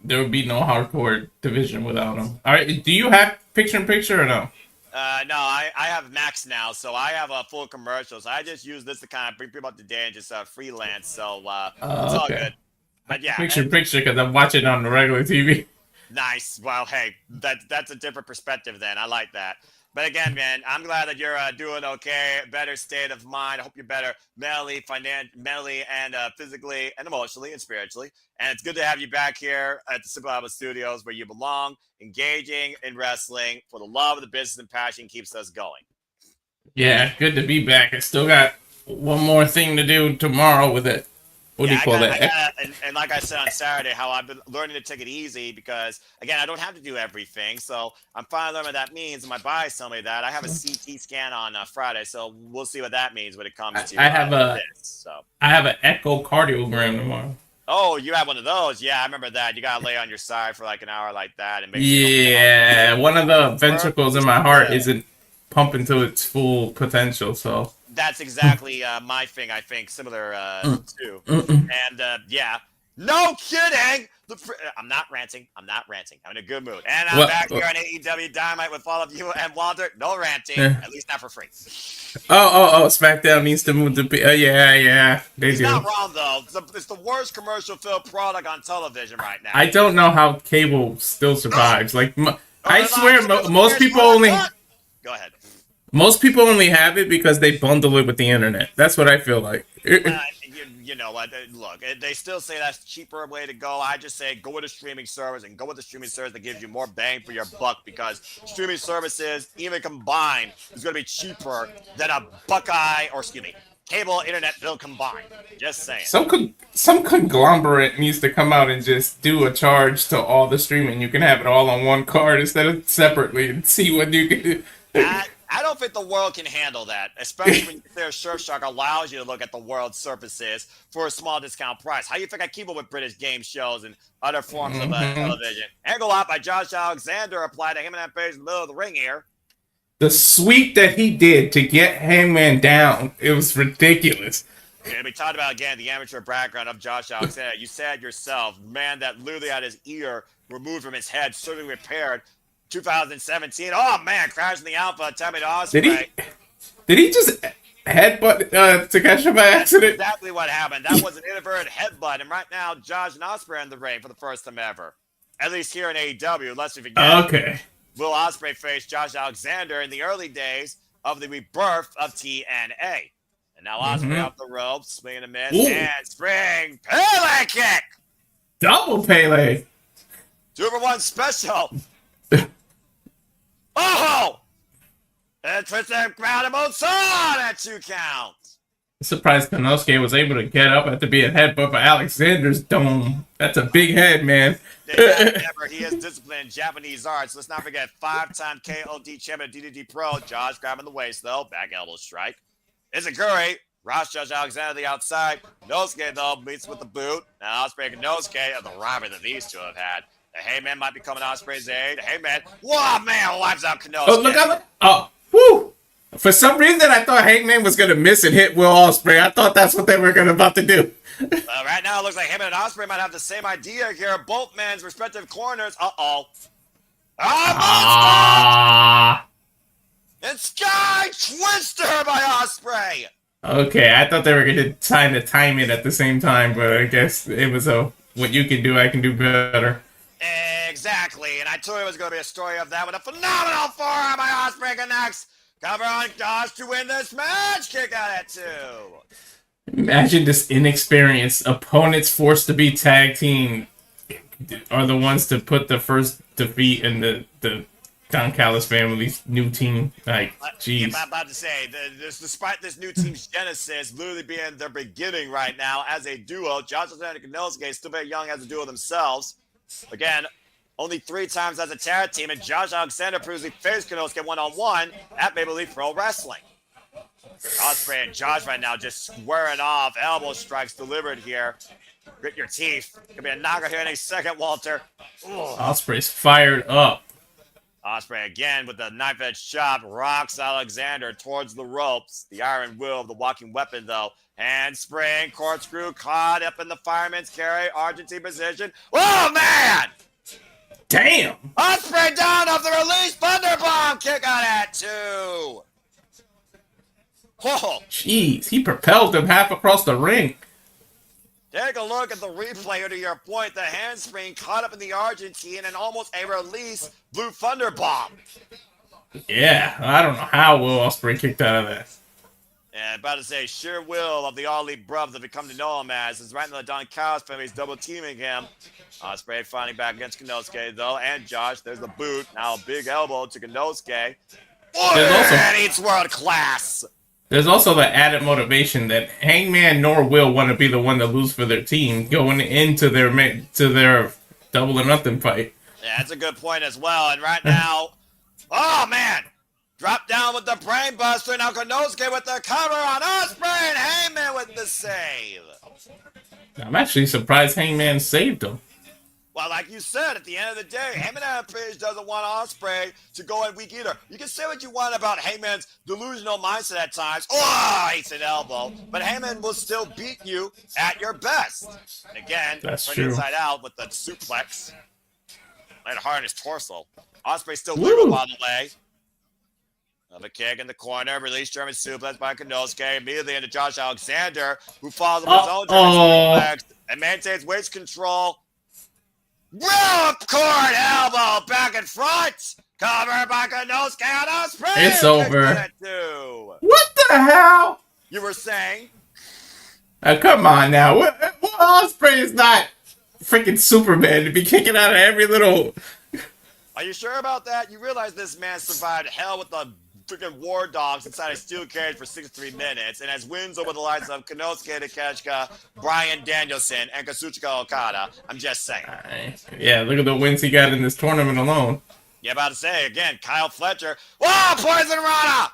hardcore division without him. All right, do you have picture-in-picture or no? No, I have Max now, so I have a full commercials. I just use this to kind of bring people up to date and just freelance, so it's all good. But yeah, Picture because I'm watching on the regular TV. Nice. Well, hey, that's a different perspective then. I like that. But again, man, I'm glad that you're doing okay. Better state of mind. I hope you're better mentally, mentally, and physically, and emotionally, and spiritually. And it's good to have you back here at the Simple Alpha Studios, where you belong, engaging in wrestling for the love of the business and passion keeps us going. Yeah, good to be back. I still got one more thing to do tomorrow with it. What do you call that? And like I said on Saturday, how I've been learning to take it easy because, again, I don't have to do everything. So I'm finally learning what that means. And my body's telling me that. I have a CT scan on Friday, so we'll see what that means when it comes to I have I have an echocardiogram tomorrow. Oh, you have one of those? Yeah, I remember that. You gotta lay on your side for like an hour like that and make sure one of the ventricles in my heart isn't pumping to its full potential, so that's exactly my thing. I think similar too. And yeah, no kidding. I'm not ranting. I'm in a good mood. And I'm back here on AEW Dynamite with all of you and Walter. No ranting, at least not for free. Oh! SmackDown needs to move to yeah. He's not wrong though. It's the worst commercial filled product on television right now. I don't know how cable still survives. Like I swear, most people only. Go ahead. Most people only have it because they bundle it with the internet. That's what I feel like. You know what? Look, they still say that's a cheaper way to go. I just say go with a streaming service and go with the streaming service that gives you more bang for your buck because streaming services, even combined, is going to be cheaper than a cable internet bill combined. Just saying. Some conglomerate needs to come out and just do a charge to all the streaming. You can have it all on one card instead of separately and see what you can do. I don't think the world can handle that, especially when their Surfshark allows you to look at the world's surfaces for a small discount price. How do you think I keep up with British game shows and other forms of television? Angle Out by Josh Alexander applied to Hangman Page in the middle of the ring here. The sweep that he did to get Hangman down, it was ridiculous. And we talked about, again, the amateur background of Josh Alexander. You said yourself, man that literally had his ear removed from his head, surgically repaired. 2017. Oh man, crashing the Alpha, Tommy Osperay. Did he just headbutt Takeshita by accident? That's exactly what happened. That was an inadvertent headbutt, and right now Josh and Ospreay in the ring for the first time ever. At least here in AEW, lest we forget. Okay. Will Ospreay face Josh Alexander in the early days of the rebirth of TNA? And now Ospreay off the ropes, swinging a miss, and spring Pele kick. Double Pele. 2-for-1 special. Oh! And twisted ground and both on at 2 counts. I'm surprised Konosuke was able to get up after being headbutt by Alexander's dome. That's a big head, man. He is disciplined in Japanese arts. Let's not forget 5-time KOD champion DDT Pro. Josh grabbing the waist, though. Back elbow strike. Izaguri. Ross Josh Alexander to the outside. Konosuke, though, meets with the boot. Now Ospreay and Konosuke of the rivalry that these two have had. The Hey Man might be coming Ospreay's aid. The Hey Man, wow, man, wipes out Konosuke. Oh, look out. Oh, whoo. For some reason, I thought Hangman was going to miss and hit Will Ospreay. I thought that's what they were about to do. Right now, it looks like Heyman and Ospreay might have the same idea here. Both men's respective corners. Uh-oh. And Skye Twister by Ospreay. Okay, I thought they were going to time it at the same time, but I guess it was what you can do, I can do better. Exactly, and I told you it was going to be a story of that with a phenomenal forearm by Ospreay connects. Cover on Josh to win this match. Kick out at 2. Imagine this inexperienced opponents forced to be tag team are the ones to put the first defeat in the Don Callis family's new team. Like, jeez. I'm about to say, despite this new team's genesis literally being their beginning right now as a duo, Josh Alexander and Konosuke still very young as a duo themselves. Again, only 3 times as a tag team, and Josh Alexander previously faced Konosuke one-on-one at Maple Leaf Pro Wrestling. Ospreay and Josh right now just squaring off. Elbow strikes delivered here. Grit your teeth. Could be a knockout here in a second, Walter. Ooh. Ospreay's fired up. Ospreay again with the knife edge chop rocks Alexander towards the ropes. The iron will of the walking weapon, though. Handspring, corkscrew, caught up in the fireman's carry, Argentine position. Oh, man! Damn! Ospreay down off the release, Thunderbomb, kick out at 2. Whoa! Jeez, he propelled him half across the ring. Take a look at the replay to your point. The handspring caught up in the Argentine and almost a release Blue Thunder Bomb. Yeah, I don't know how Will Ospreay kicked out of that. And about to say, sheer will of the All Elite Bruv that we come to know him as is right in the Don Callis family. He's double teaming him. Ospreay finally back against Konosuke though, and Josh. There's the boot. Now a big elbow to Konosuke. And it's world class. There's also the added motivation that Hangman nor Will want to be the one to lose for their team going into their Double or Nothing fight. Yeah, that's a good point as well. And right now, oh man, drop down with the brain buster. Now Konosuke with the cover on Ospreay and Hangman with the save. I'm actually surprised Hangman saved him. Well, like you said, at the end of the day, Heyman Page doesn't want Ospreay to go in weak either. You can say what you want about Heyman's delusional mindset at times. Oh, it's an elbow. But Heyman will still beat you at your best. And again, that's turn true. Inside out with the suplex. Right hard on his torso. Ospreay still legal, by the way. Another kick in the corner. Release German suplex by Konosuke. Immediately into Josh Alexander, who follows up his own German suplex and maintains waist control. Ripcord elbow back in front. Covered by Konosuke on Ospreay. It's over. What the hell? You were saying? Come on now. Ospreay is not freaking Superman to be kicking out of every little... Are you sure about that? You realize this man survived hell with the freaking war dogs inside a steel cage for 63 minutes and has wins over the likes of Konosuke Takeshita, Bryan Danielson, and Kazuchika Okada. I'm just saying. Yeah, look at the wins he got in this tournament alone. Yeah, about to say, again, Kyle Fletcher. Whoa, Poison Rana!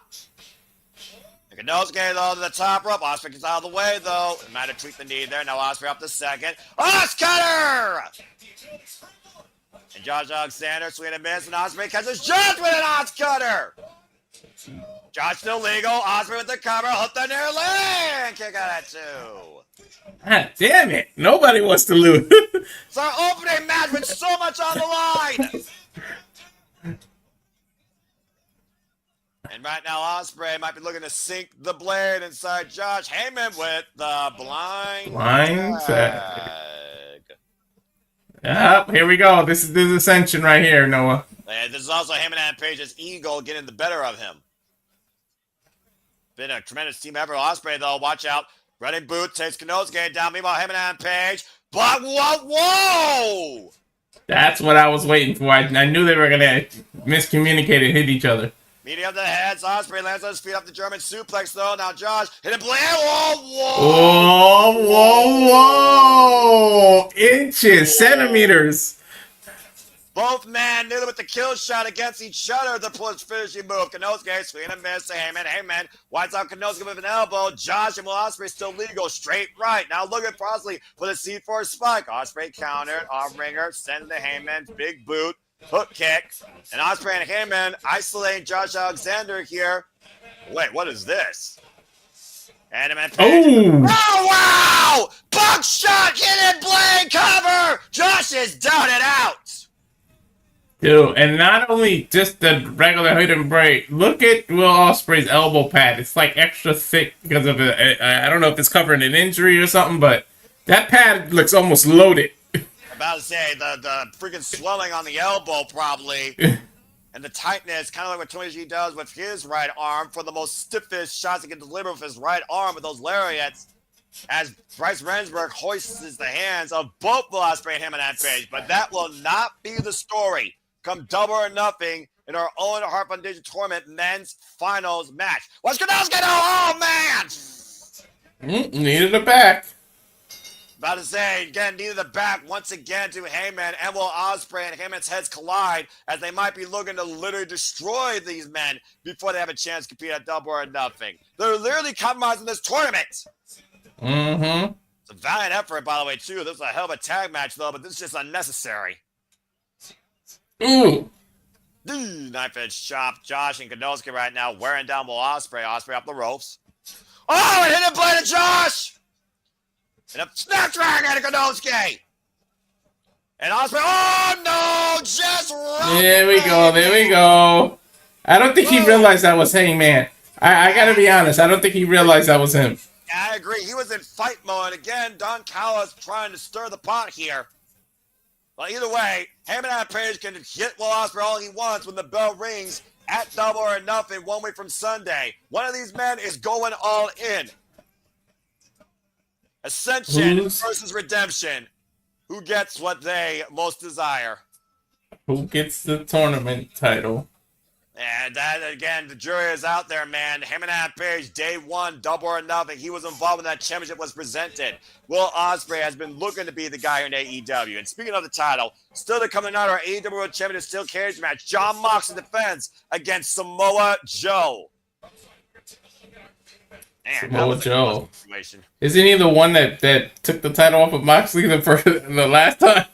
Konosuke, though, to the top rope. Ospreay gets out of the way, though. Might have tweaked the knee there. Now Ospreay up the second. Oscutter! And Josh Alexander, swing and miss, and Ospreay catches Josh with an Oscutter! Josh still legal. Ospreay with the cover. Hook the near leg. Kick out at 2. God damn it. Nobody wants to lose. It's our opening match with so much on the line. And right now, Ospreay might be looking to sink the blade inside Josh Heyman with the blind tag. Yep, here we go. This is the ascension right here, Noah. And this is also Heyman and Page's ego getting the better of him. Been a tremendous team effort. Ospreay, though, watch out. Running boot takes Konosuke down. Meanwhile, Heyman and Page. But whoa! That's what I was waiting for. I knew they were going to miscommunicate and hit each other. Meeting of the heads. Ospreay lands on his feet up the German suplex, though. Now Josh hit a blade. Whoa! Whoa! Inches, centimeters. Both men nearly with the kill shot against each other. The push finishing move. Konosuke swinging and miss to Heyman. Heyman winds out Konosuke with an elbow. Josh and Will Ospreay still legal. Straight right. Now looking possibly for the C4 spike. Ospreay countered. Arm ringer. Sending to Heyman. Big boot. Hook kick. And Ospreay and Heyman isolating Josh Alexander here. Wait, what is this? Page. Oh, wow! Buckshot hidden blade cover! Josh is done it out! Dude, and not only just the regular hidden blade. Look at Will Ospreay's elbow pad. It's like extra thick because of I don't know if it's covering an injury or something, but that pad looks almost loaded. About to say, the freaking swelling on the elbow probably, and the tightness, kind of like what Toni G does with his right arm for the most stiffest shots he can deliver with his right arm with those lariats, as Bryce Remsburg hoists the hands of both Will Ospreay and Heyman Page. But that will not be the story come Double or Nothing in our own Heart Foundation Tournament men's finals match. What's Konosuke? Oh, man! Needed a back. About to say, again, needed the back once again to Heyman and Will Ospreay, and Heyman's heads collide as they might be looking to literally destroy these men before they have a chance to compete at Double or Nothing. They're literally compromising this tournament. Mm-hmm. It's a valiant effort, by the way, too. This is a hell of a tag match, though, but this is just unnecessary. Ooh. Knife edge chop. Josh and Konosuke right now wearing down Will Ospreay. Ospreay up the ropes. Oh, and hit him blade to Josh! And a snap dragon to Konosuke! And Ospreay, oh no! Just right. There we go, there we go. I don't think he realized that was Hangman. I gotta be honest, I don't think he realized that was him. I agree. He was in fight mode. And again, Don Callis trying to stir the pot here. Well, either way, Heyman and Page can hit Will Ospreay all he wants when the bell rings at Double or Nothing 1 week from Sunday. One of these men is going all in. Ascension versus Redemption. Who gets what they most desire? Who gets the tournament title? And that, again, the jury is out there, man. Him and Adam Page, day one, Double or Nothing. He was involved when that championship was presented. Will Ospreay has been looking to be the guy in AEW. And speaking of the title, still to come tonight, our AEW World Champion Steel Cage match. Jon Moxley defends against Samoa Joe. Man, Samoa Joe. Situation. Isn't he the one that took the title off of Moxley the last time?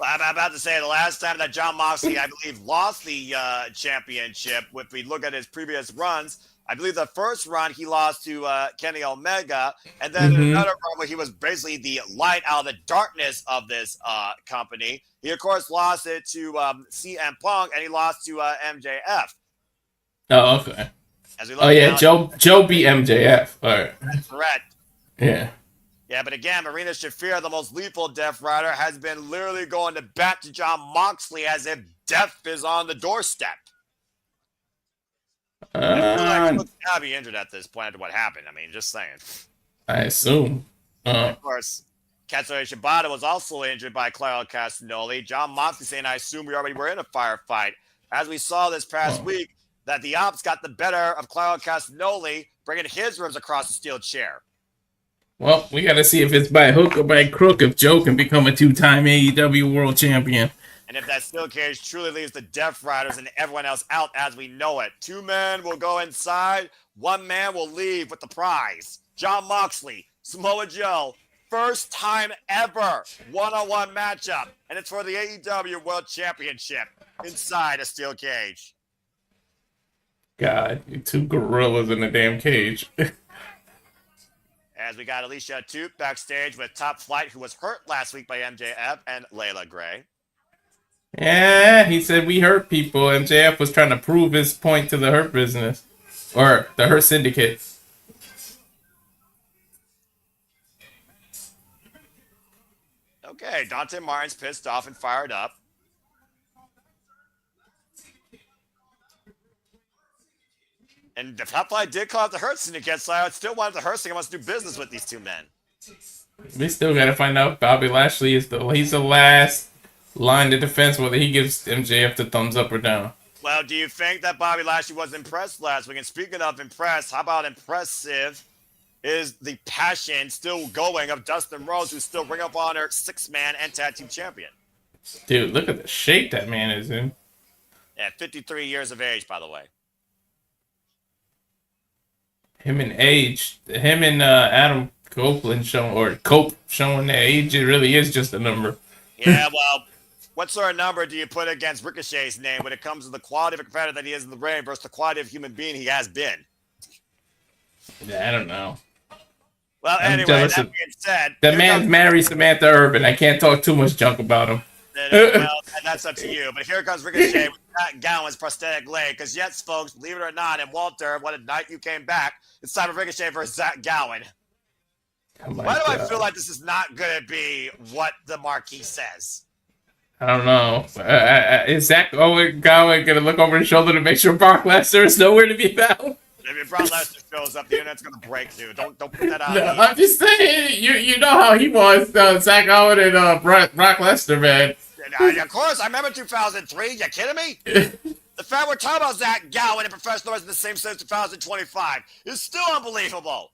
I'm about to say the last time that Jon Moxley, I believe, lost the championship, if we look at his previous runs, I believe the first run he lost to Kenny Omega, and then another run where he was basically the light out of the darkness of this company. He, of course, lost it to CM Punk, and he lost to MJF. Oh, okay. As we look Joe beat MJF. All right. That's correct. Yeah. Yeah, but again, Marina Shafir, the most lethal Death Rider, has been literally going to bat to Jon Moxley as if death is on the doorstep. I feel like he's gotta be injured at this point after what happened. I mean, just saying. I assume. Of course, Katsuyori Shibata was also injured by Claudio Castagnoli. Jon Moxley saying, I assume we already were in a firefight. As we saw this past week, that the Ops got the better of Claudio Castagnoli, bringing his ribs across the steel chair. Well, we got to see if it's by hook or by crook if Joe can become a 2-time AEW World Champion. And if that steel cage truly leaves the Death Riders and everyone else out as we know it, 2 men will go inside, 1 man will leave with the prize. Jon Moxley, Samoa Joe, first time ever one-on-one matchup. And it's for the AEW World Championship inside a steel cage. God, 2 gorillas in a damn cage. As we got Alicia Toot backstage with Top Flight, who was hurt last week by MJF, and Layla Gray. Yeah, he said we hurt people. MJF was trying to prove his point to the Hurt Business. Or the Hurt Syndicate. Okay, Dante Martin's pissed off and fired up. And the Top Flight did call out the Hurt Syndicate, so I still wanted the Hurt Syndicate wants to do business with these 2 men. We still got to find out Bobby Lashley he's the last line of defense, whether he gives MJF the thumbs up or down. Well, do you think that Bobby Lashley was impressed last week? And speaking of impressed, how about impressive is the passion still going of Dustin Rhodes, who's still Ring of Honor 6-man and tag team champion. Dude, look at the shape that man is in. At 53 years of age, by the way. Him and Adam Copeland showing that age, it really is just a number. Yeah, well, what sort of number do you put against Ricochet's name when it comes to the quality of a competitor that he is in the ring versus the quality of human being he has been? Yeah, I don't know. Well, anyway, that being said... The man's married Samantha Irvin. I can't talk too much junk about him. Well, that's up to you. But here comes Ricochet with Zack Gowen's prosthetic leg. Because yes, folks, believe it or not, and Walter, what a night you came back. It's time for Ricochet versus Zack Gowen. Why do I feel like this is not going to be what the marquee says? I don't know. Is Zack Gowen going to look over his shoulder to make sure Brock Lesnar is nowhere to be found? If Brock Lesnar shows up, the internet's going to break, dude. Don't put that out. No, I'm just saying, you know how he was, Zack Gowen and Brock Lesnar, man. Of course, I remember 2003. You kidding me? The fact we're talking about Zack Gowen and professional wrestling the same since 2025 is still unbelievable.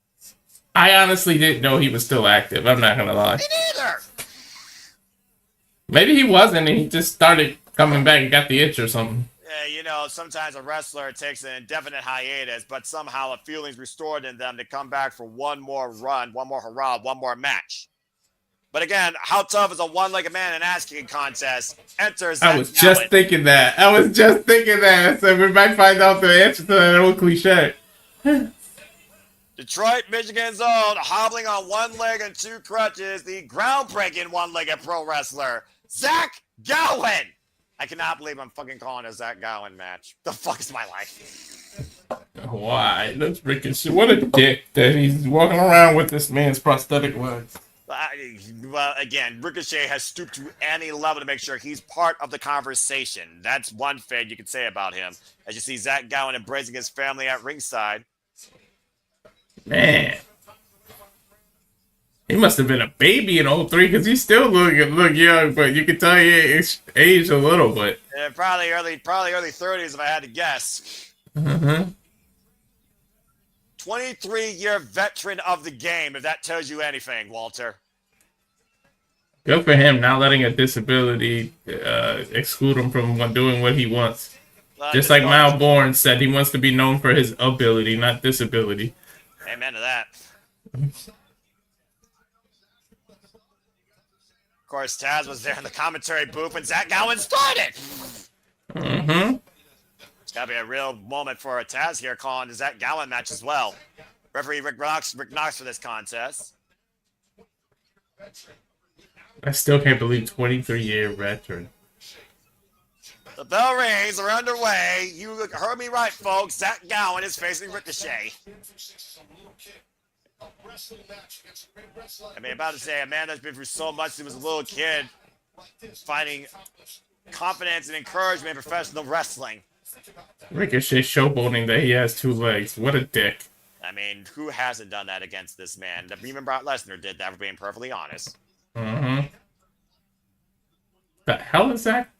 I honestly didn't know he was still active. I'm not going to lie. Me neither. Maybe he wasn't and he just started coming back and got the itch or something. You know, sometimes a wrestler takes an indefinite hiatus, but somehow a feeling's restored in them to come back for one more run, one more hurrah, one more match. But again, how tough is a one-legged man in an ass-kicking contest? Enters Zack I was just thinking that. So we might find out the answer to that old cliche. Detroit, Michigan's own, hobbling on one leg and 2 crutches, the groundbreaking one-legged pro wrestler, Zack Gowen. I cannot believe I'm fucking calling a Zack Gowen match. The fuck is my life? Why? That's Ricochet. What a dick that he's walking around with this man's prosthetic legs. Well, again, Ricochet has stooped to any level to make sure he's part of the conversation. That's one thing you can say about him. As you see Zack Gowen embracing his family at ringside. Man. He must have been a baby in 03 because he still look young, but you can tell he aged a little bit. Yeah, probably early 30s if I had to guess. Mm-hmm. 23-year veteran of the game, if that tells you anything, Walter. Good for him, not letting a disability exclude him from doing what he wants. Just like Mal Bourne said, he wants to be known for his ability, not disability. Amen to that. Of course, Taz was there in the commentary booth when Zack Gowen started. Mm-hmm. It's got to be a real moment for Taz here calling the Zack Gowen match as well. Referee Rick Knox for this contest. I still can't believe 23-year veteran. The bell rings, are underway. You heard me right, folks. Zack Gowen is facing Ricochet. I mean, about to say, a man that's been through so much since he was a little kid, finding confidence and encouragement in professional wrestling. Ricochet showboating that he has 2 legs. What a dick. I mean, who hasn't done that against this man? Even Brock Lesnar did that, for being perfectly honest. Mm-hmm. The hell is that?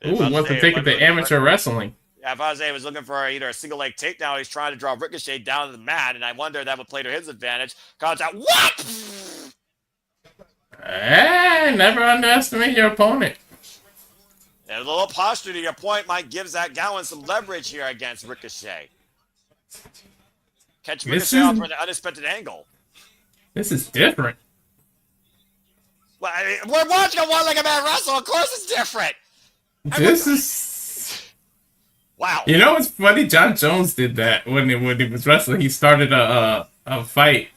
Ooh, wants to take it to amateur wrestling. Yeah, if I was looking for either a single leg takedown, he's trying to draw Ricochet down to the mat, and I wonder if that would play to his advantage. Comes out, what? Hey, never underestimate your opponent. And a little posture to your point might give Zack Gowen some leverage here against Ricochet. Catch Ricochet off for an unexpected angle. This is different. Well, I mean, we're watching a one-legged man wrestle. Of course it's different. This is... Wow. You know what's funny? John Jones did that when he was wrestling. He started a fight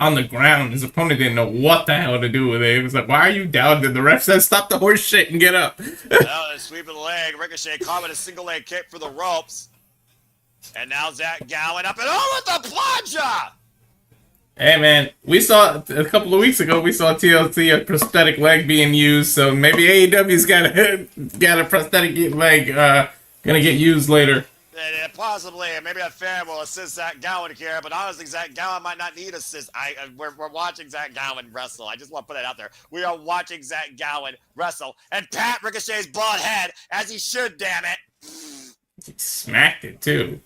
on the ground. His opponent didn't know what the hell to do with it. He was like, why are you down? And the ref said, stop the horse shit and get up. Now a sweep of the leg. Ricochet caught with a single leg kick for the ropes. And now Zack Gowen up and over with the plancha. Hey man, we saw a couple of weeks ago. We saw TLC a prosthetic leg being used, so maybe AEW's got a prosthetic leg gonna get used later. Possibly, maybe a fan will assist Zack Gowen here, but honestly, Zack Gowen might not need assist. We're watching Zack Gowen wrestle. I just want to put that out there. We are watching Zack Gowen wrestle and pat Ricochet's bald head as he should. Damn it! He smacked it too.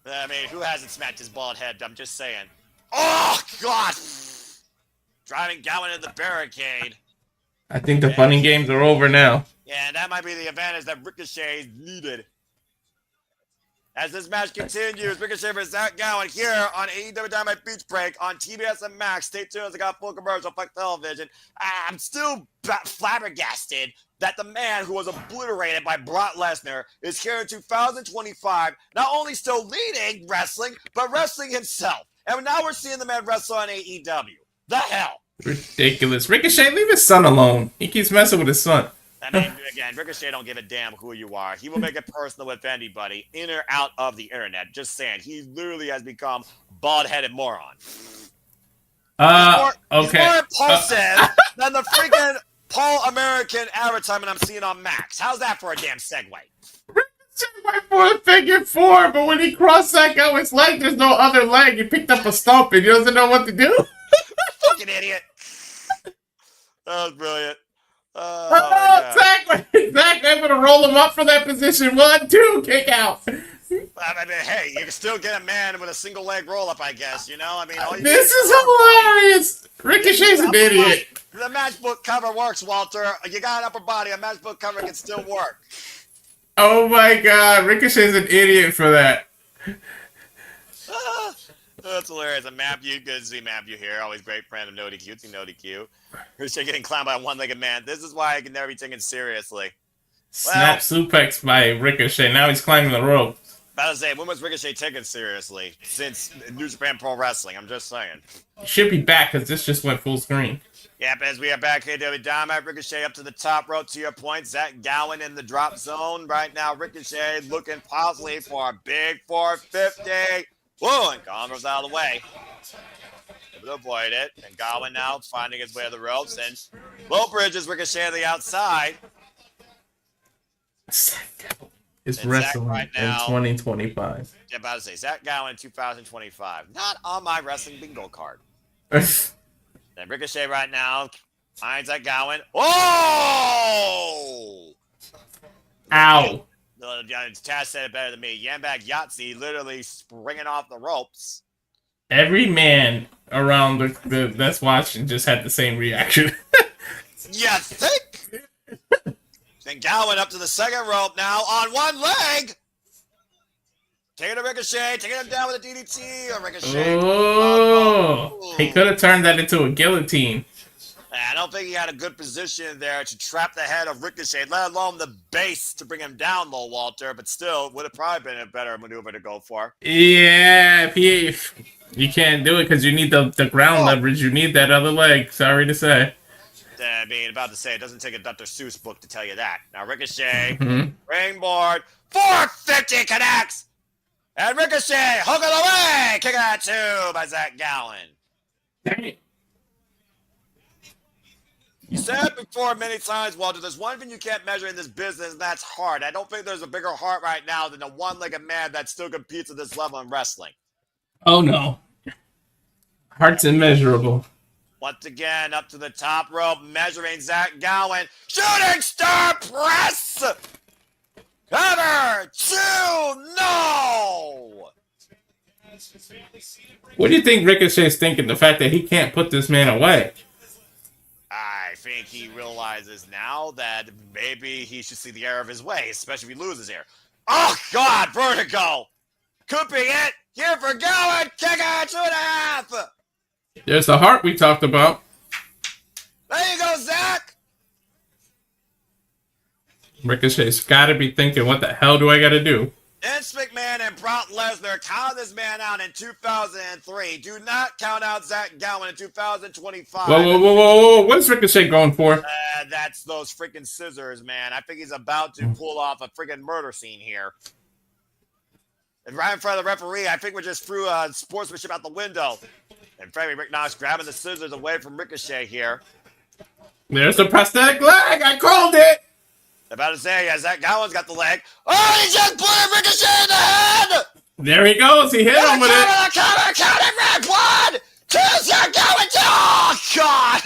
I mean, who hasn't smacked his bald head? I'm just saying. Oh, God! Driving Gowen into the barricade. I think the fun and games are over now. Yeah, that might be the advantage that Ricochet needed. As this match continues, Ricochet versus Zack Gowen here on AEW Dynamite Beach Break on TBS and Max. Stay tuned as I got full commercial, fuck television. I'm still flabbergasted that the man who was obliterated by Brock Lesnar is here in 2025, not only still leading wrestling, but wrestling himself. And now we're seeing the man wrestle on AEW. The hell? Ridiculous. Ricochet, leave his son alone. He keeps messing with his son. I mean, again, Ricochet don't give a damn who you are. He will make it personal with anybody, in or out of the internet. Just saying, he literally has become bald-headed moron. Okay. He's more impulsive than the freaking All-American advertisement I'm seeing on Max. How's that for a damn segue? Ricochet went for a figure 4, but when he crossed that guy's leg, there's no other leg. He picked up a stump and he doesn't know what to do. Fucking idiot. That was brilliant. Zack able to roll him up for that position. 1, 2, kick out. I mean, hey, you can still get a man with a single leg roll up, I guess. You know, I mean, this is hilarious. Ricochet's an idiot. The matchbook cover works, Walter. You got an upper body. A matchbook cover can still work. Oh my God, Ricochet's an idiot for that. That's hilarious. And Matthew, good to see Matthew here. Always great friend of No DQ. Team No DQ. Ricochet getting clowned by a one-legged man. This is why I can never be taken seriously. Snap suplex by Ricochet. Now he's climbing the rope. About to say, when was Ricochet taken seriously? Since New Japan Pro Wrestling, I'm just saying. He should be back because this just went full screen. Yep, as we are back here to Dynamite, Ricochet up to the top rope to your point. Zack Gowen in the drop zone. Right now, Ricochet looking possibly for a big 450. Whoa, and Gowen goes out of the way. Able to avoid it. And Gowen now finding his way to the ropes. And low bridges Ricochet on the outside. It's and wrestling right in now, 2025. I'm about to say, Zack Gowen in 2025. Not on my wrestling bingo card. And Ricochet right now finds Zack Gowen. Oh! Ow! Taz said it better than me. Yambag Yahtzee literally springing off the ropes. Every man around the that's watching just had the same reaction. You think? And Gowen up to the second rope now on one leg. Taking a Ricochet, taking him down with a DDT. Or Ricochet. Oh, he could have turned that into a guillotine. I don't think he had a good position there to trap the head of Ricochet, let alone the base to bring him down, though, Walter. But still, would have probably been a better maneuver to go for. Yeah, you can't do it because you need the ground leverage. You need that other leg. Sorry to say. I mean, about to say, it doesn't take a Dr. Seuss book to tell you that. Now, Ricochet, ringboard, 450 connects! And Ricochet, hook of the way! Kick out two by Zack Gowen. Dang it. You said before many times, Walter, there's one thing you can't measure in this business, and that's heart. I don't think there's a bigger heart right now than a one-legged man that still competes at this level in wrestling. Oh, no. Heart's immeasurable. Once again, up to the top rope, measuring Zack Gowen. Shooting star press! Cover! Two! No! What do you think Ricochet's thinking? The fact that he can't put this man away? I think he realizes now that maybe he should see the error of his way, especially if he loses here. Oh, God, vertigo! Could be it! Here for Gowen! Kick out 2.5! There's the heart we talked about. There you go, Zack! Ricochet's got to be thinking, what the hell do I got to do? Vince McMahon and Brock Lesnar counted this man out in 2003. Do not count out Zack Gowen in 2025. Whoa. What is Ricochet going for? That's those freaking scissors, man. I think he's about to pull off a freaking murder scene here. And right in front of the referee, I think we just threw sportsmanship out the window. And Freddie McNox grabbing the scissors away from Ricochet here. There's the prosthetic leg. I called it. About to say, Zack Gowen's got the leg. Oh, he just put Ricochet in the head! There he goes. He hit him with it. Count it, 1, 2, Zack Gowen, 2! Oh, God!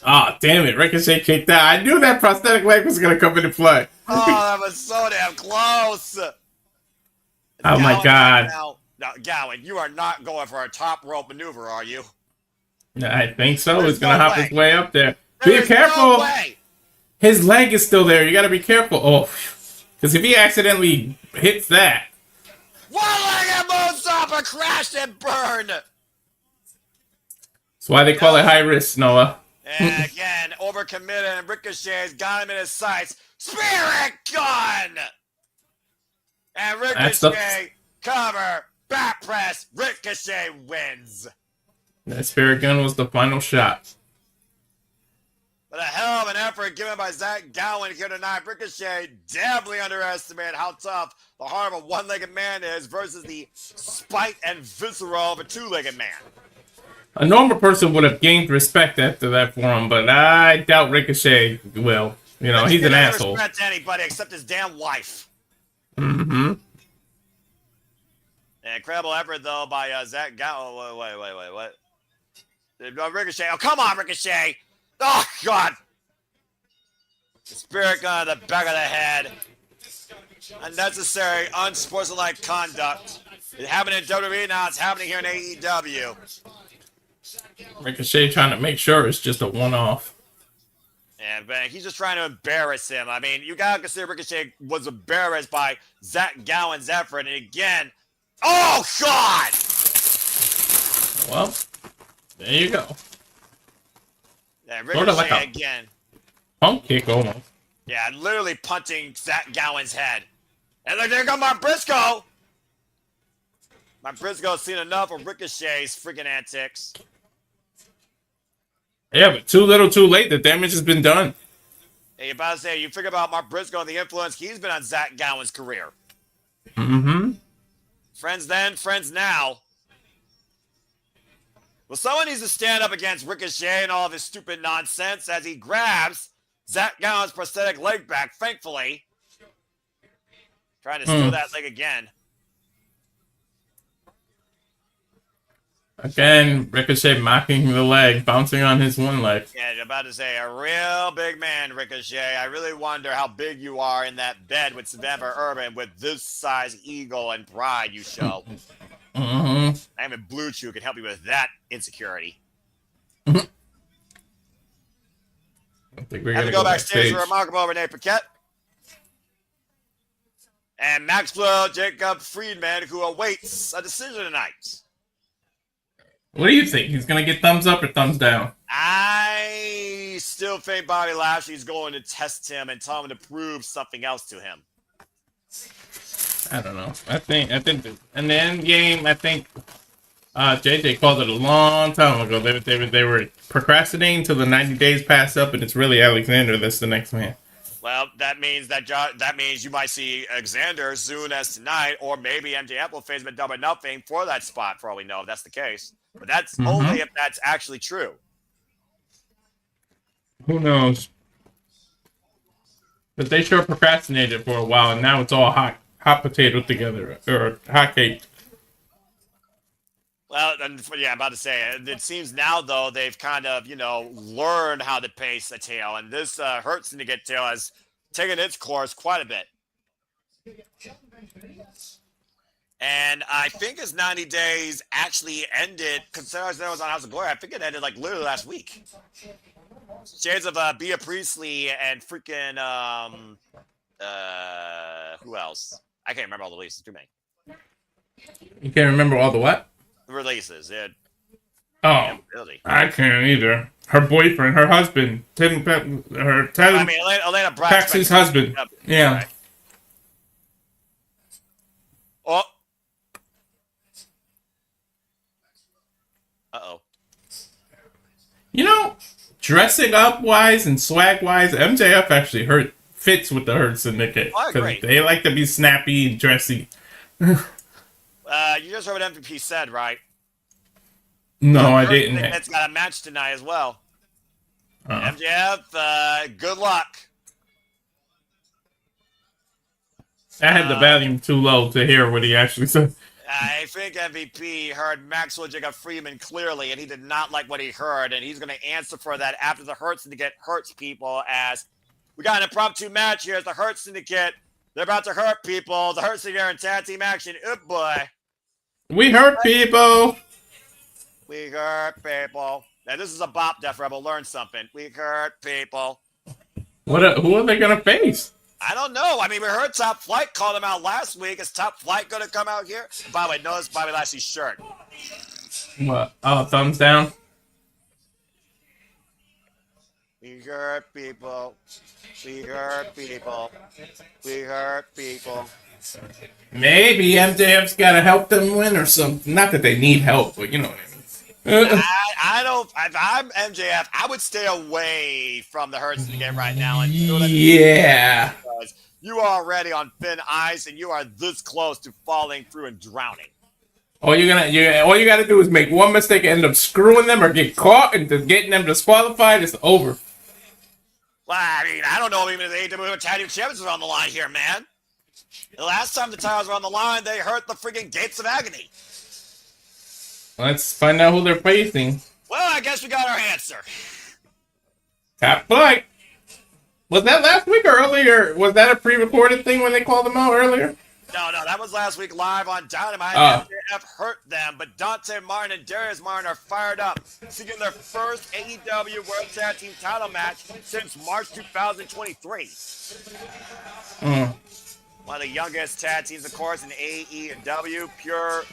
Oh, damn it. Ricochet kicked out. I knew that prosthetic leg was going to come into play. Oh, that was so damn close. Oh, my God. Now, Gowen, you are not going for a top rope maneuver, are you? I think so. There's He's going to no hop way. his way up there. There's Be careful. No way. His leg is still there. You got to be careful. Oh, because if he accidentally hits that. One-legged moonsault, crashed and burned. That's why they call it high risk, Noah. And again, overcommitted, and Ricochet's got him in his sights. Spirit gun! And Ricochet, cover, back press, Ricochet wins. That spirit gun was the final shot. But a hell of an effort given by Zack Gowen here tonight. Ricochet definitely underestimated how tough the heart of a one-legged man is versus the spite and visceral of a two-legged man. A normal person would have gained respect after that for him, but I doubt Ricochet will. You know, he's an asshole. He doesn't respect anybody except his damn wife. Mm-hmm. An incredible effort, though, by Zack Gowen. Wait, what? Ricochet. Oh, come on, Ricochet. Oh, God. The spirit gun to the back of the head. Unnecessary, unsportsmanlike conduct. It happened in WWE, now it's happening here in AEW. Ricochet trying to make sure it's just a one-off. And he's just trying to embarrass him. I mean, you gotta consider Ricochet was embarrassed by Zack Gowen's effort. And again, oh, God! Well, there you go. And Sort of like Ricochet a again. pump kick almost. Yeah, literally punching Zack Gowen's head. And look, there goes Mark Briscoe! Mark Briscoe's seen enough of Ricochet's freaking antics. Yeah, but too little, too late. The damage has been done. Hey, you're about to say, you figure about Mark Briscoe and the influence he's been on Zack Gowen's career. Mm-hmm. Friends then, friends now. Well, someone needs to stand up against Ricochet and all of his stupid nonsense as he grabs Zack Gowen's prosthetic leg back, thankfully. Trying to steal that leg again. Again, Ricochet mocking the leg, bouncing on his one leg. Yeah, I'm about to say, a real big man, Ricochet. I really wonder how big you are in that bed with Savannah Urban with this size ego and pride you show. Mm-hmm. I am a Blue Chew can help you with that insecurity. I think we're Have to go backstage for remarkable Renee Paquette. And Maxwell Jacob Friedman, who awaits a decision tonight. What do you think? He's going to get thumbs up or thumbs down? I still think Bobby Lashley's going to test him and tell him to prove something else to him. I don't know. I think in the end game, I think JJ called it a long time ago. They were procrastinating until the 90 days passed up, and it's really Alexander that's the next man. Well, that means that means you might see Alexander as soon as tonight, or maybe MJF will face him at Double or Nothing for that spot, for all we know, if that's the case. But that's only if that's actually true. Who knows? But they sure procrastinated for a while, and now it's all hot potato together, or hot cake. Well, yeah, I'm about to say, it seems now, though, they've kind of, learned how to pace a tail, and this Hurt Syndicate tail has taken its course quite a bit. And I think his 90 days actually ended, considering I was on House of Glory, I think it ended like literally last week. Shades of Bea Priestley and freaking, who else? I can't remember all the releases, too many. You can't remember all the what? Releases, yeah. Oh, I can't either. Her boyfriend, her husband, Elena Pax's husband. Yeah. Right. Oh. Uh-oh. Dressing up wise and swag wise, MJF actually fits with the Hurt Syndicate. I agree. They like to be snappy and dressy. You just heard what MVP said, right? No, I didn't. It's got a match tonight as well. MJF, good luck. I had the volume too low to hear what he actually said. I think MVP heard Maxwell Jacob Freeman clearly, and he did not like what he heard, and he's going to answer for that after the Hurt Syndicate hurts people as we got an impromptu match here as the Hurt Syndicate. They're about to hurt people. The Hurt Syndicate are in tag team action. Oh, boy. We hurt people. We hurt people. Now, this is a bop, Def Rebel. Learn something. We hurt people. Who are they going to face? I don't know. I mean, we heard Top Flight call them out last week. Is Top Flight going to come out here? By the way, notice Bobby Lashley's shirt. What? Oh, thumbs down? We hurt people. We hurt people. We hurt people. Maybe MJF's got to help them win or something. Not that they need help, but you know what I mean. I don't. If I'm MJF, I would stay away from the Hurt Syndicate right now. And yeah. Because you are already on thin ice, and you are this close to falling through and drowning. All you gotta do is make one mistake and end up screwing them or get caught and just getting them disqualified. It's over. Well, I mean, I don't know even if the AEW Tag Team Champions are on the line here, man. The last time the titles were on the line, they hurt the freaking Gates of Agony. Let's find out who they're facing. Well, I guess we got our answer. Top Flight. Was that last week or earlier? Was that a pre-recorded thing when they called them out earlier? No, that was last week live on Dynamite. MJF hurt them, but Dante Martin and Darius Martin are fired up, seeking their first AEW World Tag Team title match since March 2023. One of the youngest tag teams, of course, in AEW, Pure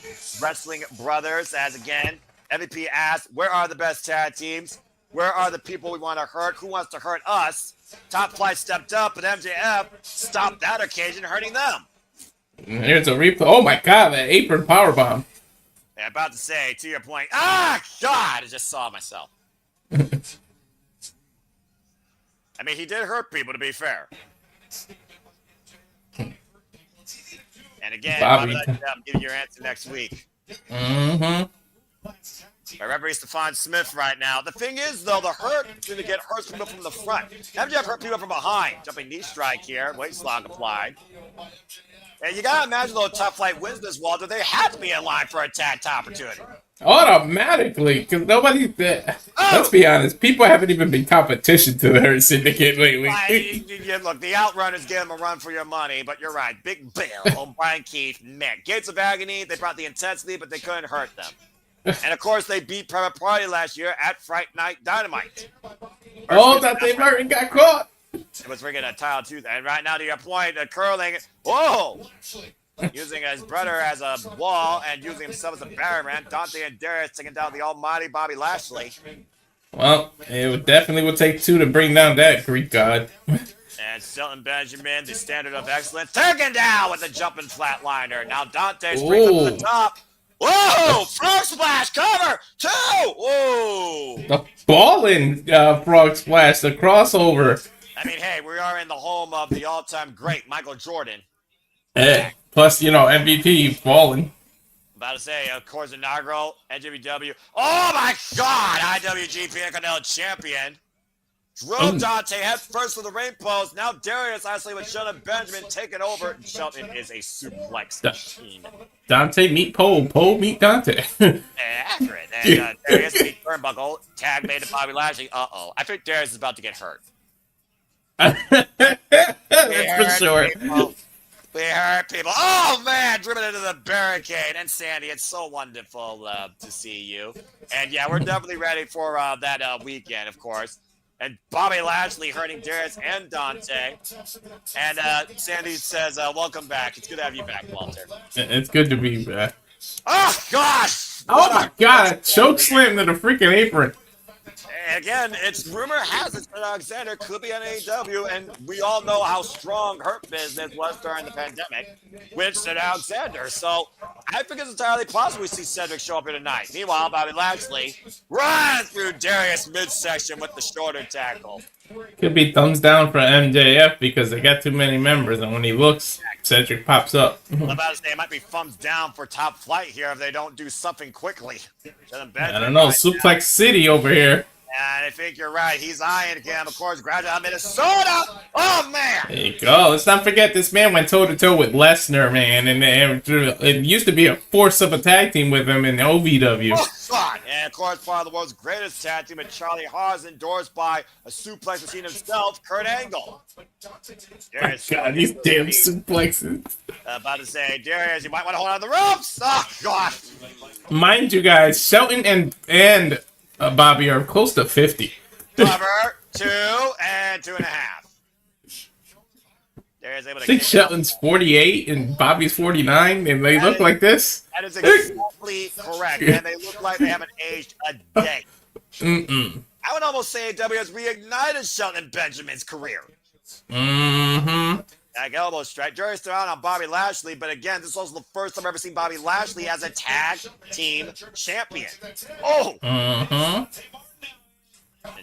Wrestling Brothers. As again, MVP asked, where are the best tag teams? Where are the people we want to hurt? Who wants to hurt us? Top Flight stepped up, but MJF stopped that occasion, hurting them. Here's a replay. Oh my God, that apron powerbomb. Yeah, about to say, to your point. Ah, God, I just saw myself. I mean, he did hurt people, to be fair. And again, Bobby. I'll give you your answer next week. Mm-hmm. My referee is Stephon Smith right now. The thing is, though, the hurt is going to get hurt people from the front. MJF hurt people from behind. Jumping knee strike here. Waist lock applied. And you got to imagine, though, Top Flight wins this, Walter. They have to be in line for a tag team opportunity. Automatically, because nobody. Let's be honest, people haven't even been competition to the Hurt Syndicate lately. Look, the Outrunners give them a run for your money, but you're right. Big Bill, O'Brien, Keith, Mick. Gates of Agony, they brought the intensity, but they couldn't hurt them. And, of course, they beat Private Party last year at Fright Night Dynamite. That they Martin got caught. It was ringing a tile, too. And right now, to your point, curling. Whoa! Using his brother as a wall and using himself as a barrier. Dante and Darius taking down the almighty Bobby Lashley. Well, it definitely would take two to bring down that Greek god. And Shelton Benjamin, the standard of excellence, taken down with a jumping flatliner. Now Dante springs up to the top. Whoa! Frog splash, cover, 2! Whoa! The ballin' frog splash, the crossover. I mean, hey, we are in the home of the all-time great Michael Jordan. Plus, MVP ballin'. About to say, of course, inaugural NWW. Oh my God! IWGP Intercontinental Champion. Drove Dante head first to the ring post. Now Darius isolated with Shelton Benjamin taking over. Shelton is a suplex machine. Dante meet Pole. Pole meet Dante. Accurate. And Darius meet Turnbuckle. Tag made to Bobby Lashley. Uh-oh. I think Darius is about to get hurt. That's for sure. We hurt people. Oh, man, driven into the barricade. And Sandy, it's so wonderful to see you. And, yeah, we're definitely ready for that weekend, of course. And Bobby Lashley hurting Darius and Dante. And Sandy says, welcome back. It's good to have you back, Walter. It's good to be back. Oh, gosh! Oh, my God. A choke slam to the freaking apron. And again, it's rumor has it that Alexander could be on AEW, and we all know how strong Hurt Business was during the pandemic, which said Alexander. So I think it's entirely possible we see Cedric show up here tonight. Meanwhile, Bobby Lashley runs through Darius' midsection with the shoulder tackle. Could be thumbs down for MJF because they got too many members, and when he looks, Cedric pops up. I'm about to say it might be thumbs down for Top Flight here if they don't do something quickly. I don't know, Suplex City over here. And I think you're right. He's eyeing him, of course, graduate out of Minnesota. Oh, man. There you go. Let's not forget this man went toe-to-toe with Lesnar, man. And it used to be a force of a tag team with him in OVW. Oh, God. And, of course, part of the world's greatest tag team with Charlie Haas, endorsed by a suplex machine himself, Kurt Angle. Darius, God, these damn suplexes. About to say, Darius, you might want to hold on to the ropes. Oh, God. Mind you guys, Shelton and Bobby are close to 50. Cover, 2 and 2.5. Darius able to. I think Shelton's 48 and Bobby's 49, and they look like this. That is exactly correct, and they look like they haven't aged a day. I would almost say AEW has reignited Shelton Benjamin's career. Like elbow strike. Darius thrown on Bobby Lashley, but again, this is also the first time I've ever seen Bobby Lashley as a tag team champion. Oh! And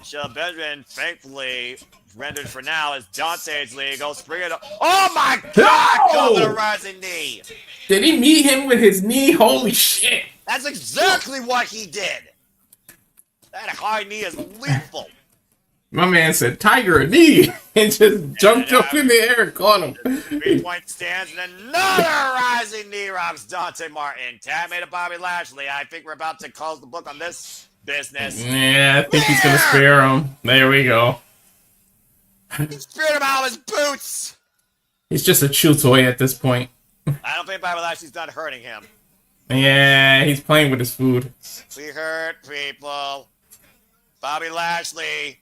Shelton Benjamin, thankfully, rendered for now as Dante's legal. Spring it up. Oh my God! Go with a rising knee. Did he meet him with his knee? Holy shit! That's exactly what he did. That high knee is lethal. My man said, "Tiger, a knee," and just jumped up in the air and caught him. 3-point stands and another rising knee rocks Dante Martin. Tag made of Bobby Lashley. I think we're about to close the book on this business. Yeah, I think he's gonna spare him. There we go. He speared him out of his boots. He's just a chew toy at this point. I don't think Bobby Lashley's done hurting him. Yeah, he's playing with his food. We hurt people. Bobby Lashley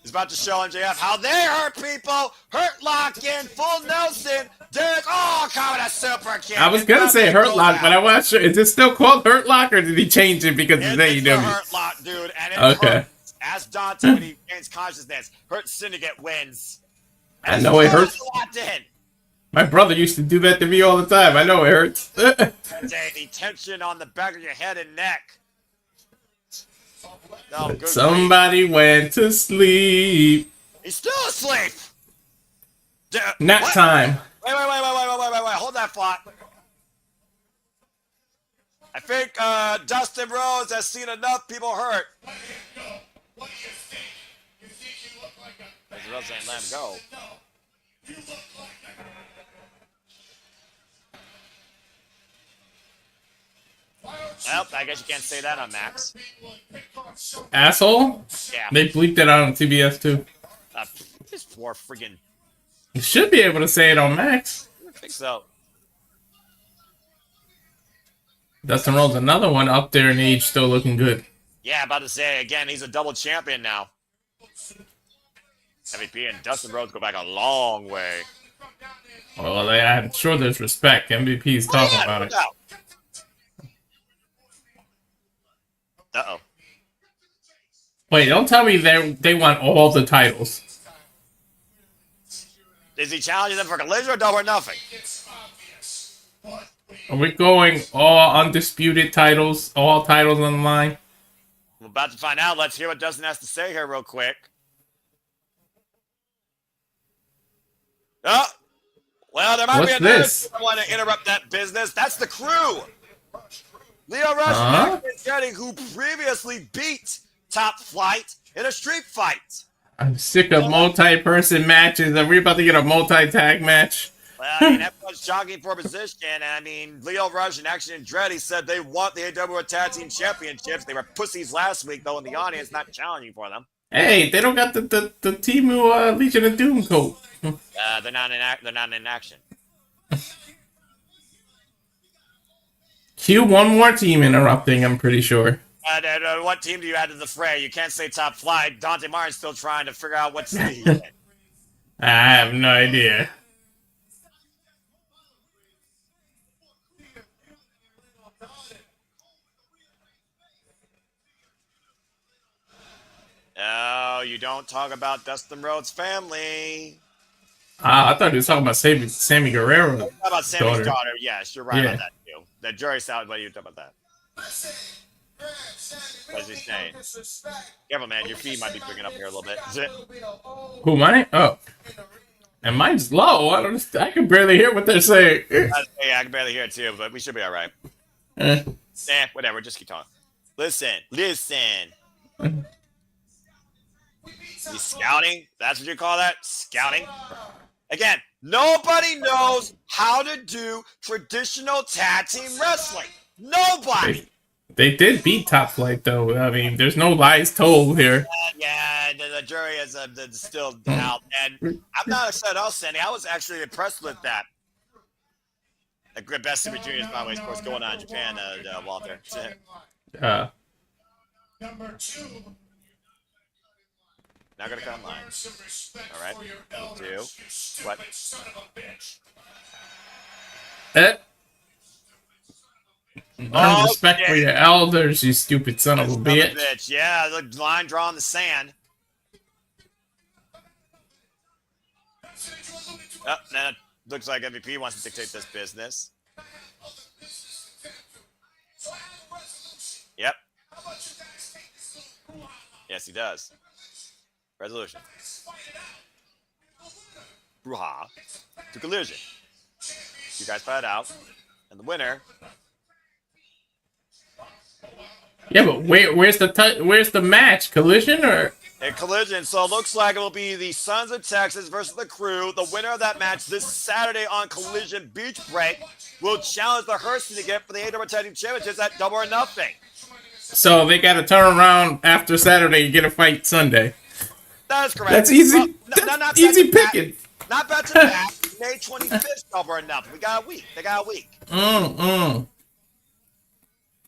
is about to show MJF how they hurt people. Hurt lock in, full Nelson. Derek, coming a super kick. I was gonna say Hurt Lock, but I'm not sure. Is it still called Hurt Lock, or did he change it because it's AEW? It's the Hurt Lock, dude. And it hurts. As Dante, when he gains consciousness, Hurt Syndicate wins. And I know it hurts. Locked in. My brother used to do that to me all the time. I know it hurts. The tension on the back of your head and neck. No, Somebody went to sleep. He's still asleep. Nap what? time. Wait. Hold that thought. I think Dustin Rhodes has seen enough people hurt. What do you think? You think you look like a... Dustin Rhodes ain't let him go. You look like Well, I guess you can't say that on Max. Asshole? Yeah. They bleeped it out on TBS too. This poor friggin'. You should be able to say it on Max. I think so. Dustin Rhodes, another one up there in age, still looking good. Yeah, about to say again, he's a double champion now. MVP and Dustin Rhodes go back a long way. Well, I'm sure there's respect. MVP's talking about it. Uh-oh. Wait, don't tell me they want all the titles. Is he challenging them for Collision or Double or Nothing? Are we going all undisputed titles, all titles on the line? We're about to find out. Let's hear what Dustin has to say here real quick. Oh, well, there might What's be another this? I want to interrupt that business. That's the Crew. Leo Rush and Getty, who previously beat Top Flight in a street fight. I'm sick of multi-person matches. Are we about to get a multi-tag match? Well, I mean, everyone's jogging for position. And I mean, Leo Rush and Action Andretti said they want the AEW Tag Team Championships. They were pussies last week, though, in the audience, not challenging for them. Hey, they don't got the Temu Legion of Doom coat. They're not in action. Cue one more team interrupting, I'm pretty sure. What team do you add to the fray? You can't say Top Flight. Dante Martin's still trying to figure out what's the. I have no idea. No, you don't talk about Dustin Rhodes' family. I thought he was talking about Sammy Guerrero. How about Sammy's daughter? Yes, you're right about that too. The jury's out about you talk about that. What's he saying? Careful, man. Your feed might be picking up here a little bit. Is it? Who, mine? Oh. And mine's low. I can barely hear what they're saying. Yeah, I can barely hear it too, but we should be all right. Whatever. Just keep talking. Listen. You scouting? That's what you call that? Scouting? Again, nobody knows how to do traditional tag team wrestling. Nobody. They did beat Top Flight, though. I mean, there's no lies told here. Yeah, the jury is still out. And I'm not upset at all, Sandy. I was actually impressed with that. A great best super juniors, by the way, of course, going on in Japan, Walter. Number 2. Not gonna come online. All right. We'll do what? None respect for your elders, you stupid son of a bitch. Yeah, the line drawn in the sand. Oh, now it looks like MVP wants to dictate this business. Yep. Yes, he does. Resolution. Bruha to Collision. You guys fight out, and the winner. Yeah, but where's the match? Collision or? A Collision. So it looks like it will be the Sons of Texas versus the Crew. The winner of that match this Saturday on Collision Beach Break will challenge the Hurst to get for the AEW Tag Team Championships at Double or Nothing. So they got to turn around after Saturday and get a fight Sunday. That is correct. That's easy. Well, that's easy picking. Not back to back. May 25th, Double or Nothing. We got a week. They got a week.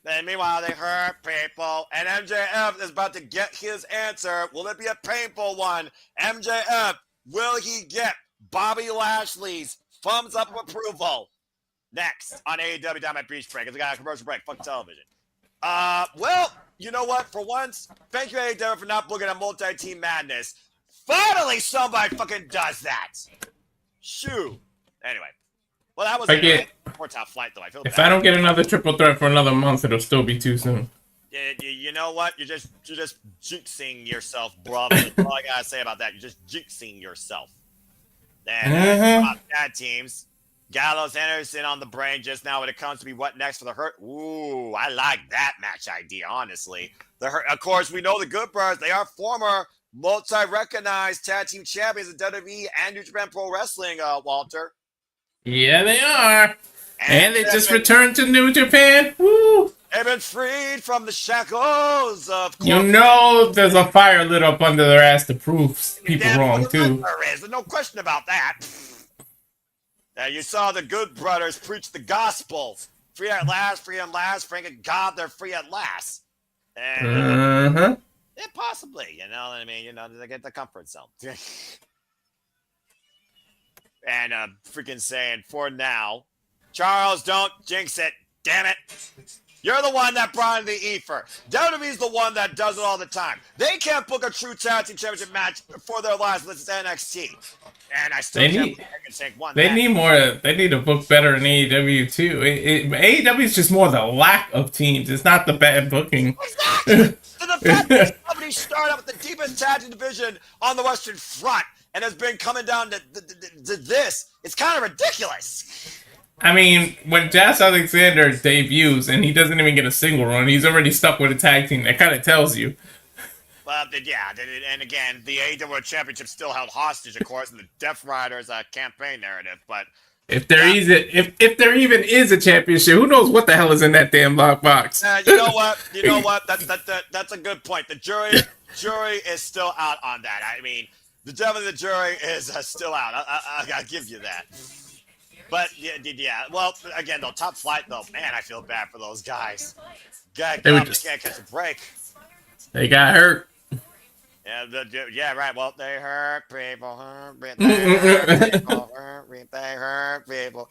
And meanwhile, they hurt people. And MJF is about to get his answer. Will it be a painful one? MJF, will he get Bobby Lashley's thumbs up of approval? Next on AEW Dynamite Beach Break. As we got a commercial break. Fuck television. Well, you know what? For once, thank you, AEW, for not booking a multi-team madness. Finally, somebody fucking does that. Shoo. Anyway. Well, that was Poor Top Flight, though. I feel bad. If I don't get another triple threat for another month, it'll still be too soon. You know what? You're just jinxing yourself, bro. That's all I gotta say about that. You're just jinxing yourself. And tag teams, Gallows Anderson on the brain just now when it comes to be what next for the Hurt. Ooh, I like that match idea, honestly. The Hurt, of course, we know the Good Brothers. They are former multi-recognized tag team champions of WWE and New Japan Pro Wrestling, Walter. Yeah, they are. And they just returned to New Japan. Woo! They've been freed from the shackles of... You know there's a fire lit up under their ass to prove people wrong, too. There's no question about that. Now, you saw the Good Brothers preach the gospel. Free at last, thank God they're free at last. And, yeah, possibly, you know what I mean? You know, they get the comfort zone. And freaking saying, for now, Charles, don't jinx it. Damn it. You're the one that brought in the ether. WWE's the one that does it all the time. They can't book a true tag team championship match for their lives unless it's NXT. And I still can't take one. They need more. They need to book better in AEW too. AEW is just more the lack of teams. It's not the bad booking. Exactly. So the fact that somebody started out with the deepest tag team division on the Western Front and has been coming down to this, it's kind of ridiculous. I mean, when Jazz Alexander debuts and he doesn't even get a single run, he's already stuck with a tag team. That kind of tells you. Well, yeah, and again, the AEW Championship still held hostage, of course, in the Death Riders campaign narrative. But if there if there even is a championship, who knows what the hell is in that damn lockbox? You know what? That's a good point. The jury is still out on that. I mean, the jury is still out. I'll give you that. But yeah. Well, again, though, Top Flight, though, man, I feel bad for those guys. God, they can't catch a break. They got hurt. Yeah, right. Well, they hurt people. They hurt people.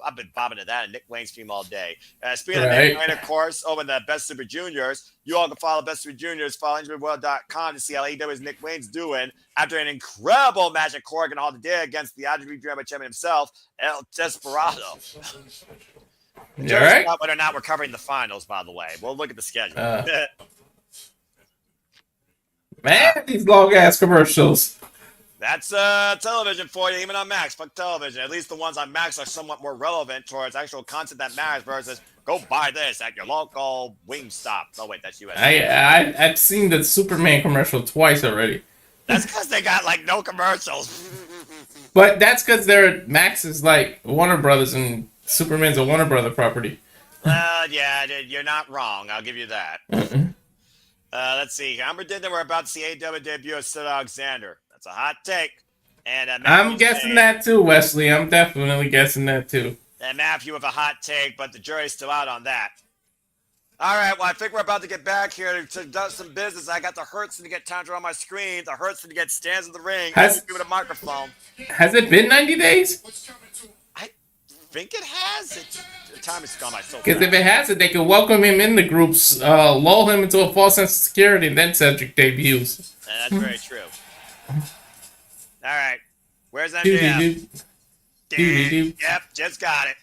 I've been bobbing to that and Nick Wayne's theme all day. Speaking of Nick Wayne, of course, over in the Best Super Juniors, you all can follow Best Super Juniors. Follow InjuredWorld.com to see how AEW's Nick Wayne's doing after an incredible match at Corrigan Hall today against the IWGP Champion himself, El Desperado. Right? Whether or not we're covering the finals, by the way. We'll look at the schedule. Man, these long-ass commercials. That's television for you, even on Max. Fuck television. At least the ones on Max are somewhat more relevant towards actual content that matters versus go buy this at your local Wingstop. Oh, wait, that's US. I've seen the Superman commercial twice already. That's because they got, like, no commercials. But that's because Max is like Warner Brothers and Superman's a Warner Brother property. Yeah, you're not wrong. I'll give you that. Let's see. I'm predicting we're about to see AEW debut of Sid Alexander. That's a hot take. And I'm guessing that too, Wesley. I'm definitely guessing that too. And Matthew with a hot take, but the jury's still out on that. All right, well, I think we're about to get back here to do some business. I got the Hertzen to get Tantra on my screen, the Hertzen to get stands in the ring, and give it a microphone. Has it been 90 days? I think it has. The time is gone by so fast. Because if it hasn't, they can welcome him in the groups, lull him into a false sense of security, and then Cedric debuts. That's very true. All right. Where's MJF? Yep, just got it.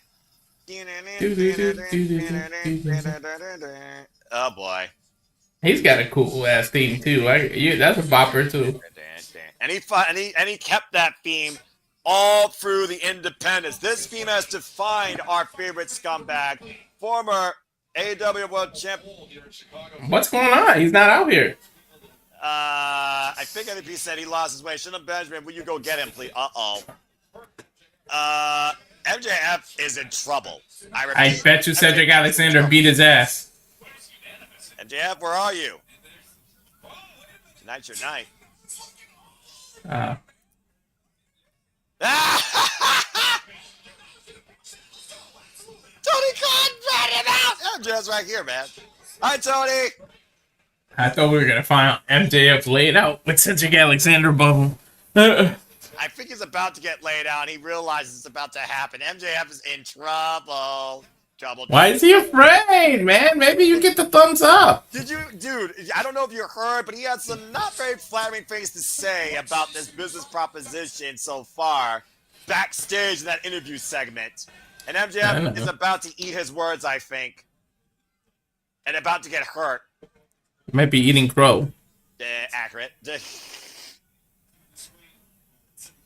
Oh, boy. He's got a cool ass theme, too. That's a bopper, too. And he kept that theme all through the independents. This theme has defined our favorite scumbag, former AEW World Champion. What's going on? He's not out here. I think MVP said he lost his way. Shouldn't Benjamin, will you go get him, please? MJF is in trouble. I bet you Cedric Alexander beat his ass. MJF, where are you? Tonight's your night. Tony Khan ran him out. MJF's right here, man. Hi, Tony. I thought we were gonna find MJF laid out with Cedric Alexander bubble. I think he's about to get laid out. He realizes it's about to happen. MJF is in trouble. Why is he afraid, man? Maybe you get the thumbs up. Dude, I don't know if you heard, but he had some not very flattering things to say about this business proposition so far backstage in that interview segment. And MJF is about to eat his words, I think, and about to get hurt. Might be eating crow. Accurate.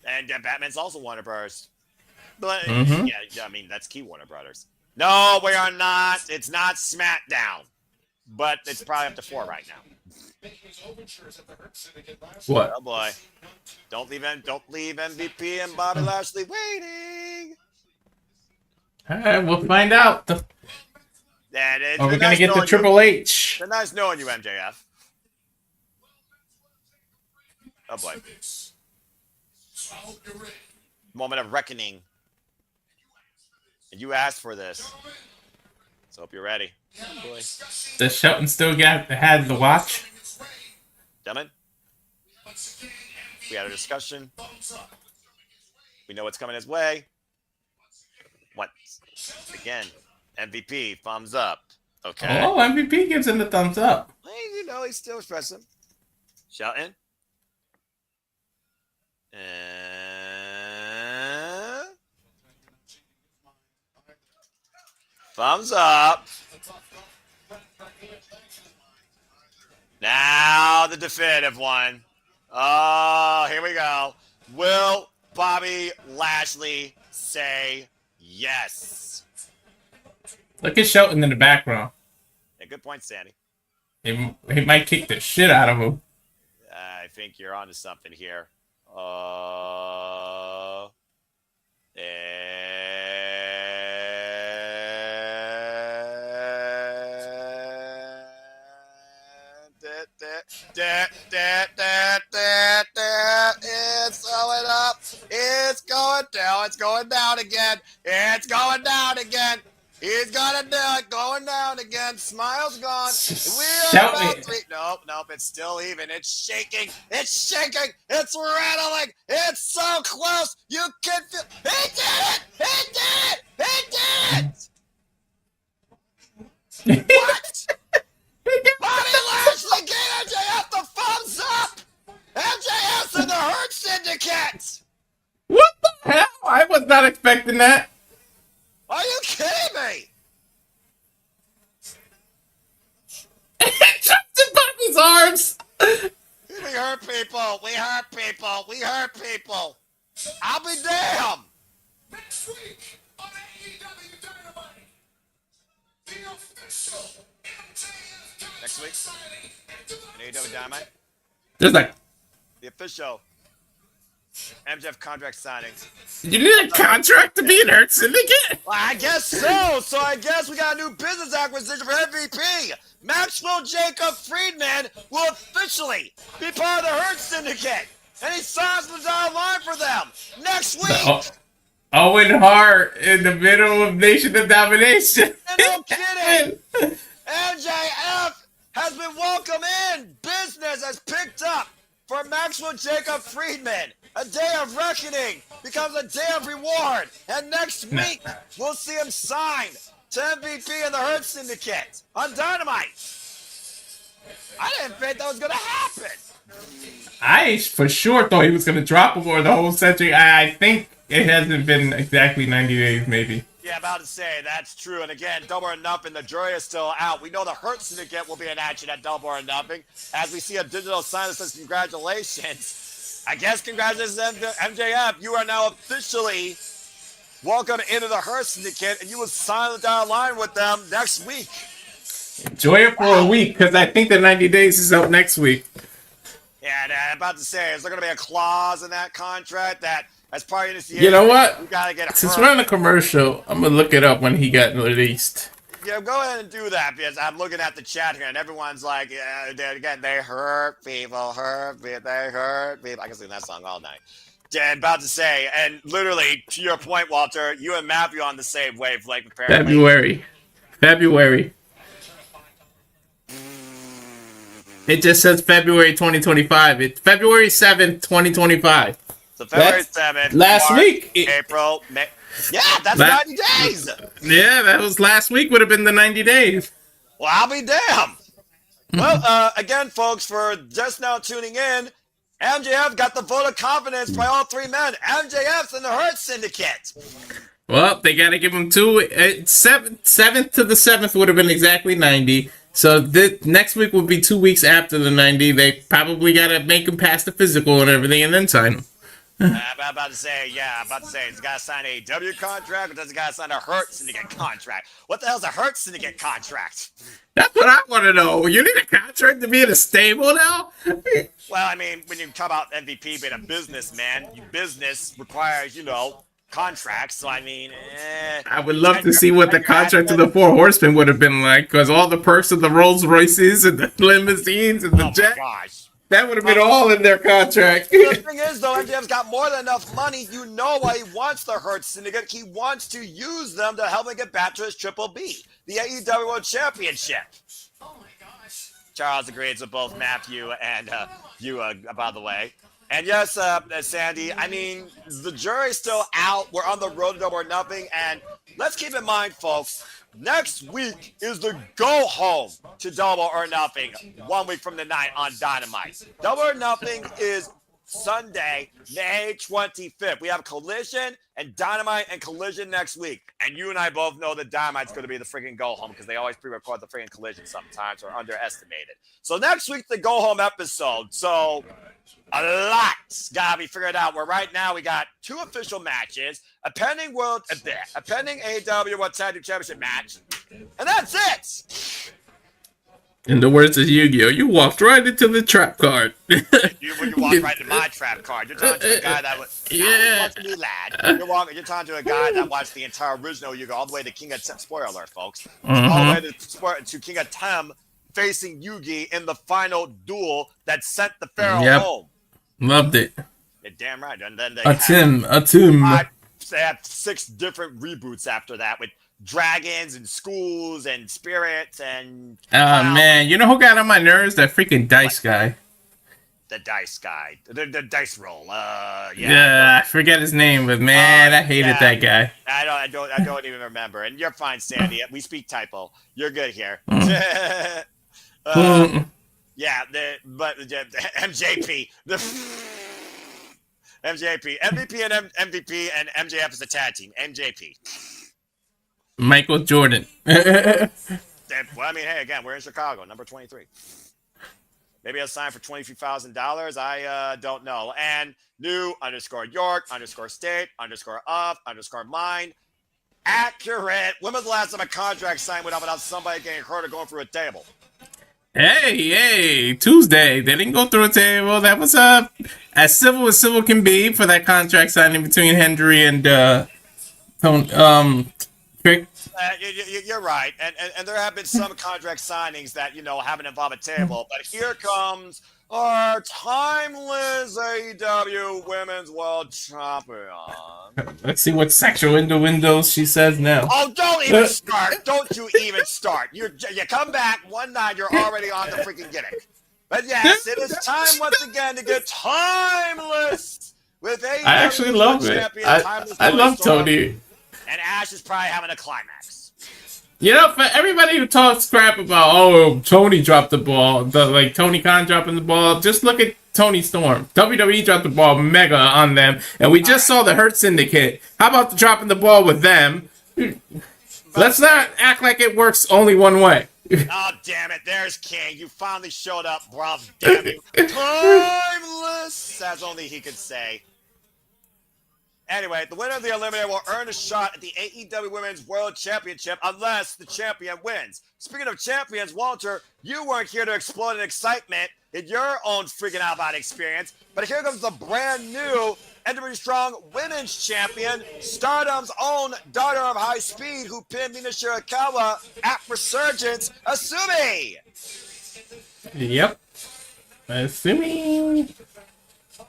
And Batman's also Warner Brothers. But, yeah, I mean, that's key Warner Brothers. No, we are not. It's not SmackDown. But it's probably up to 4 right now. What? Oh, boy. Don't leave MVP and Bobby Lashley waiting. All right, we'll find out. Or we're going to get the Triple H. It's nice knowing you, MJF. Oh, boy. Moment of reckoning. And you asked for this. So hope you're ready. Oh, boy. Does Shelton still had the watch? Gentlemen, we had a discussion. We know what's coming his way. What? Again, MVP, thumbs up. Okay. Oh, MVP gives him the thumbs up. Well, you know, he's still expressive. Shelton. Thumbs up. Now the definitive one. Oh, here we go. Will Bobby Lashley say yes? Look at Shelton in the background. Yeah, good point, Sandy. He might kick the shit out of him. I think you're onto something here. It's going up. It's going down. It's going down again. It's going down again. He's gonna do it. Going down again. Smile's gone. We are about 3. Nope. It's still even. It's shaking. It's shaking. It's rattling. It's so close. You can feel. He did it. He did it. He did it. What? Bobby Lashley gave MJF the thumbs up. MJF's in the Hurt Syndicate. What the hell? I was not expecting that. Are you kidding me? He jumped in Bobby's arms. We hurt people. We hurt people. We hurt people. I'll be damned. Next week on AEW Dynamite, the official MJF Next week signing in AEW Dynamite, There's like, the official MJF contract signing. you need a contract to be in Hurt Syndicate? Well, I guess so. So I guess we got a new business acquisition for MVP. Maxwell Jacob Friedman will officially be part of the Hurt Syndicate. And he signs the dotted line for them next week. Owen Hart in the middle of Nation of Domination. And no kidding. MJF has been welcome in. Business has picked up for Maxwell Jacob Friedman. A day of reckoning becomes a day of reward. And next week, we'll see him signed to MVP in the Hurt Syndicate on Dynamite. I didn't think that was going to happen. I for sure thought he was going to drop him for the whole century. I think it hasn't been exactly 90 days, maybe. Yeah, about to say, that's true. And again, Double or Nothing, the jury is still out. We know the Hurt Syndicate will be in action at Double or Nothing as we see a digital sign that says congratulations. I guess congratulations, MJF. You are now officially welcome into the Hurt Syndicate, and you will sign the dotted line with them next week. Enjoy it for a week, because I think the 90 days is up next week. Yeah, and I'm about to say, is there going to be a clause in that contract that, as part of this year, You know what? you got to get Since hurt? we're on the commercial, I'm going to look it up when he got released. Yeah, go ahead and do that because I'm looking at the chat here and everyone's like, yeah, they hurt people, they hurt people. I can sing that song all night. And about to say, and literally to your point, Walter, you and Matthew on the same wavelength apparently. February. It just says February 2025. It's February 7th, 2025. So February 7th, last March, week. April, May. Yeah, that's 90 days. Yeah, that was last week. Would have been the 90 days. Well, I'll be damned. Well, again, folks, for just now tuning in, MJF got the vote of confidence by all 3 men. MJF's in the Hurt Syndicate. Well, they got to give him 2. 7th to the 7th would have been exactly 90. So next week will be 2 weeks after the 90. They probably got to make him pass the physical and everything and then sign him. I'm about to say, he's got to sign a AEW contract, or does he got to sign a Hurt Syndicate contract? What the hell's a Hurt Syndicate contract? That's what I want to know. You need a contract to be in a stable now? Well, I mean, when you talk about MVP being a businessman, business requires, contracts. So, I mean, I would love to see what the contract of the Four Horsemen would have been like, because all the perks of the Rolls Royces and the limousines and the jet. Gosh. That would have been all in their contract. The thing is, though, MJF's got more than enough money. You know why he wants the Hurt Syndicate. He wants to use them to help him get back to his Triple B, the AEW World Championship. Oh my gosh. Charles agrees with both Matthew and you, by the way. And yes, Sandy, I mean, the jury's still out. We're on the road to Double or Nothing. And let's keep in mind, folks, next week is the go home to Double or Nothing 1 week from the night on Dynamite. Double or Nothing is Sunday, May 25th. We have Collision and Dynamite and Collision next week. And you and I both know that Dynamite's going to be the freaking go home because they always pre-record the freaking Collision sometimes or underestimate it. So next week, the go home episode. So a lot's got to be figured out. Where right now we got 2 official matches, a pending AEW World Tag Team Championship match, and that's it. In the words of Yu-Gi-Oh, you walked right into the trap card. You walked right into my trap card. You're talking to a guy that was me, lad. You're talking to a guy that watched the entire original Yu-Gi-Oh all the way to King of Tem. Spoiler alert, folks. All the way to King of Tem facing Yugi in the final duel that sent the Pharaoh home. Loved it. You're damn right. And then they had 6 different reboots after that with dragons and schools and spirits and man, you know who got on my nerves? That freaking dice guy. The dice guy. The dice roll. I forget his name, but man, I hated that guy. I don't even remember. And you're fine, Sandy. We speak typo. You're good here. MJP. MJP. MVP and MVP and MJF is a tag team. MJP. Michael Jordan. Well, I mean, hey, again, we're in Chicago, number 23. Maybe I'll sign for $23,000. I don't know. And new _York _state _of _mine. Accurate. When was the last time a contract signed without somebody getting hurt or going through a table? Hey, Tuesday. They didn't go through a table. That was as civil can be for that contract signing between Hendry and Trick. You're right, and there have been some contract signings that haven't involved a table. But here comes our timeless AEW Women's World Champion. Let's see what sexual innuendos she says now. Oh, don't even start! Don't you even start! You come back one night, you're already on the freaking gimmick. But yes, it is time once again to get timeless with AEW. I actually love it. I love Toni. And Ash is probably having a climax. For everybody who talks crap about, Toni dropped the ball, Tony Khan dropping the ball, just look at Toni Storm. WWE dropped the ball mega on them, and we just saw the Hurt Syndicate. How about dropping the ball with them? Let's not act like it works only one way. Oh, damn it. There's King. You finally showed up, bro. Damn you. Timeless, as only he could say. Anyway, the winner of the Eliminator will earn a shot at the AEW Women's World Championship unless the champion wins. Speaking of champions, Walter, you weren't here to explode in excitement in your own freaking out about experience, but here comes the brand new NWA Strong Women's Champion, Stardom's own daughter of high speed, who pinned Mina Shirakawa at Resurgence, Asumi. Yep. Asumi.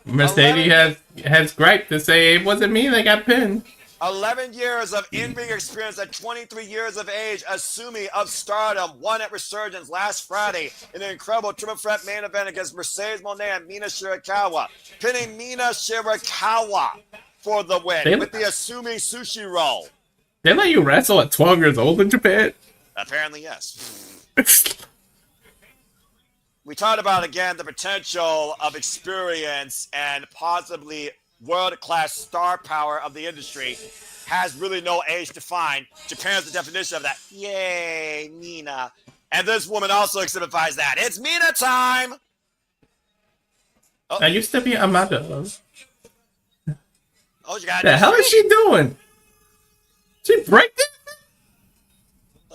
Mercedes has gripe to say it wasn't me that got pinned. 11 years of in-ring experience at 23 years of age, Asumi of Stardom won at Resurgence last Friday in an incredible triple threat main event against Mercedes Moné and Mina Shirakawa, pinning Mina Shirakawa for the win with the Asumi sushi roll. They let you wrestle at 12 years old in Japan? Apparently, yes. We talked about, again, the potential of experience and possibly world-class star power of the industry has really no age to find. Japan's the definition of that. Yay, Mina. And this woman also exemplifies that. It's Mina time. I used to be a mother. Oh, you got The hell is she doing? She break it?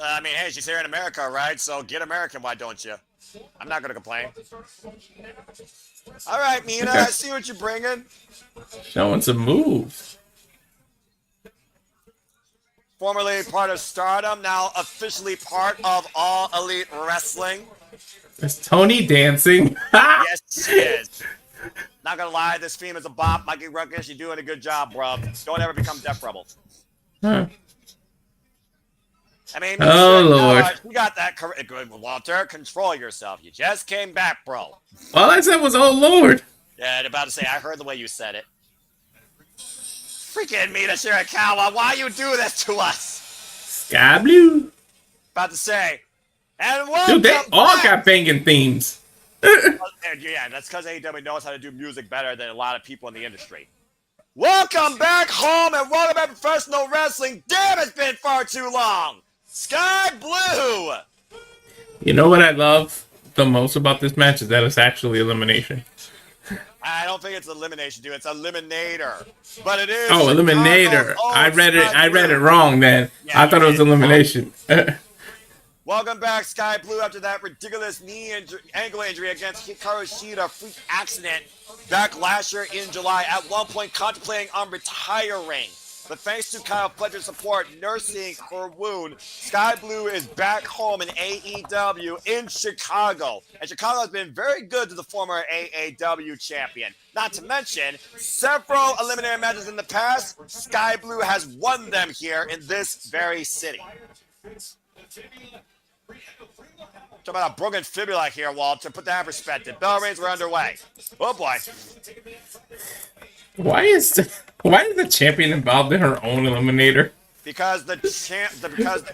I mean, hey, she's here in America, right? So get American, why don't you? I'm not going to complain. All right, Mina, Okay. I see what you're bringing. Showing some moves. Formerly part of Stardom, now officially part of All Elite Wrestling. Is Toni dancing? Yes, she is. Not gonna lie, this theme is a bop. Mikey Ruckus, you're doing a good job, bro. Don't ever become Death Rebel. Huh. I mean, Oh, Lord. You got that correct. Good, Walter. Control yourself. You just came back, bro. All I said was, oh, Lord. Yeah, I'm about to say, I heard the way you said it. Freaking Mina Shirakawa, why you do this to us? Sky Blue. About to say, and welcome Dude, they all back. got banging themes. Yeah, that's because AEW knows how to do music better than a lot of people in the industry. Welcome back home and welcome back to professional wrestling. Damn, it's been far too long. Sky Blue. You know what I love the most about this match is that it's actually elimination. I don't think it's elimination, dude. It's Eliminator, but it is. Oh, eliminator! Chicago's own I read Sky it Blue. wrong. Then Yeah, I thought it was you did. elimination. Welcome back, Sky Blue, after that ridiculous ankle injury against Hikaru Shida freak accident back last year in July. At one point, contemplating on retiring. But thanks to Kyle Fletcher's support, nursing her wound, Sky Blue is back home in AEW in Chicago. And Chicago has been very good to the former AEW champion. Not to mention, several eliminator matches in the past, Sky Blue has won them here in this very city. Talk about a broken fibula here, Walter. Put that in perspective. Bell rings were underway. Oh boy. Why is the champion involved in her own eliminator? Because the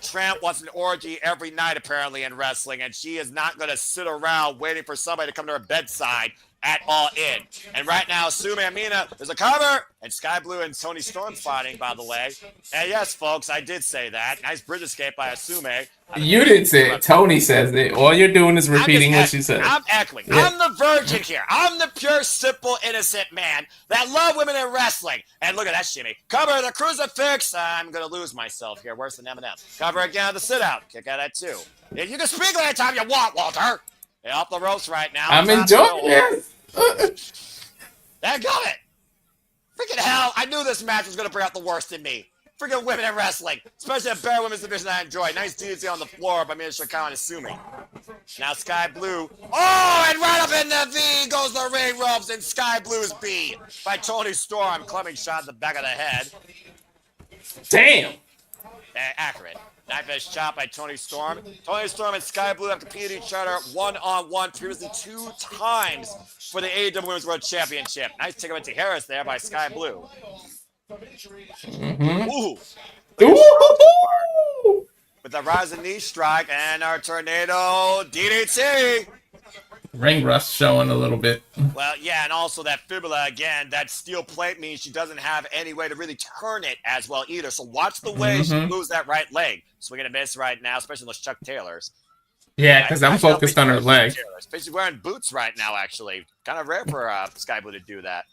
tramp wants an orgy every night apparently in wrestling, and she is not going to sit around waiting for somebody to come to her bedside at All In. And right now, Sume and Mina, there's a cover, and Sky Blue and Toni Storm fighting, by the way. And yes, folks, I did say that. Nice bridge escape by Asume. You didn't say it. Toni says it. All you're doing is repeating what she said. I'm echoing. Yeah. I'm the virgin here. I'm the pure, simple, innocent man that love women in wrestling. And look at that shimmy. Cover the crucifix. I'm going to lose myself here. Worse than Eminem. Cover again the sit-out. Kick out at 2. You can speak anytime you want, Walter. You're off the ropes right now. I'm enjoying it. That got it. Freaking hell. I knew this match was going to bring out the worst in me. Freaking women in wrestling, especially a bare women's division I enjoy. Nice DDT on the floor by Mina Shirakawa and Asumi. Now Sky Blue. Oh, and right up in the V goes the ring ropes and Sky Blue's B by Toni Storm. Clubbing shot in the back of the head. Damn. Accurate. Knife edge chop by Toni Storm. Toni Storm and Sky Blue have competed each other one-on-one previously 2 times for the AEW Women's World Championship. Nice takeaway to Harris there by Sky Blue. Mm-hmm. Ooh. Ooh. With the rising knee strike and our tornado DDT. Ring rust showing a little bit. Well, yeah, and also that fibula again. That steel plate means she doesn't have any way to really turn it as well either. So watch the way she moves that right leg. Swinging a miss right now, especially those Chuck Taylors. Yeah, because I'm focused on her leg. She's wearing boots right now, actually. Kind of rare for Sky Blue to do that.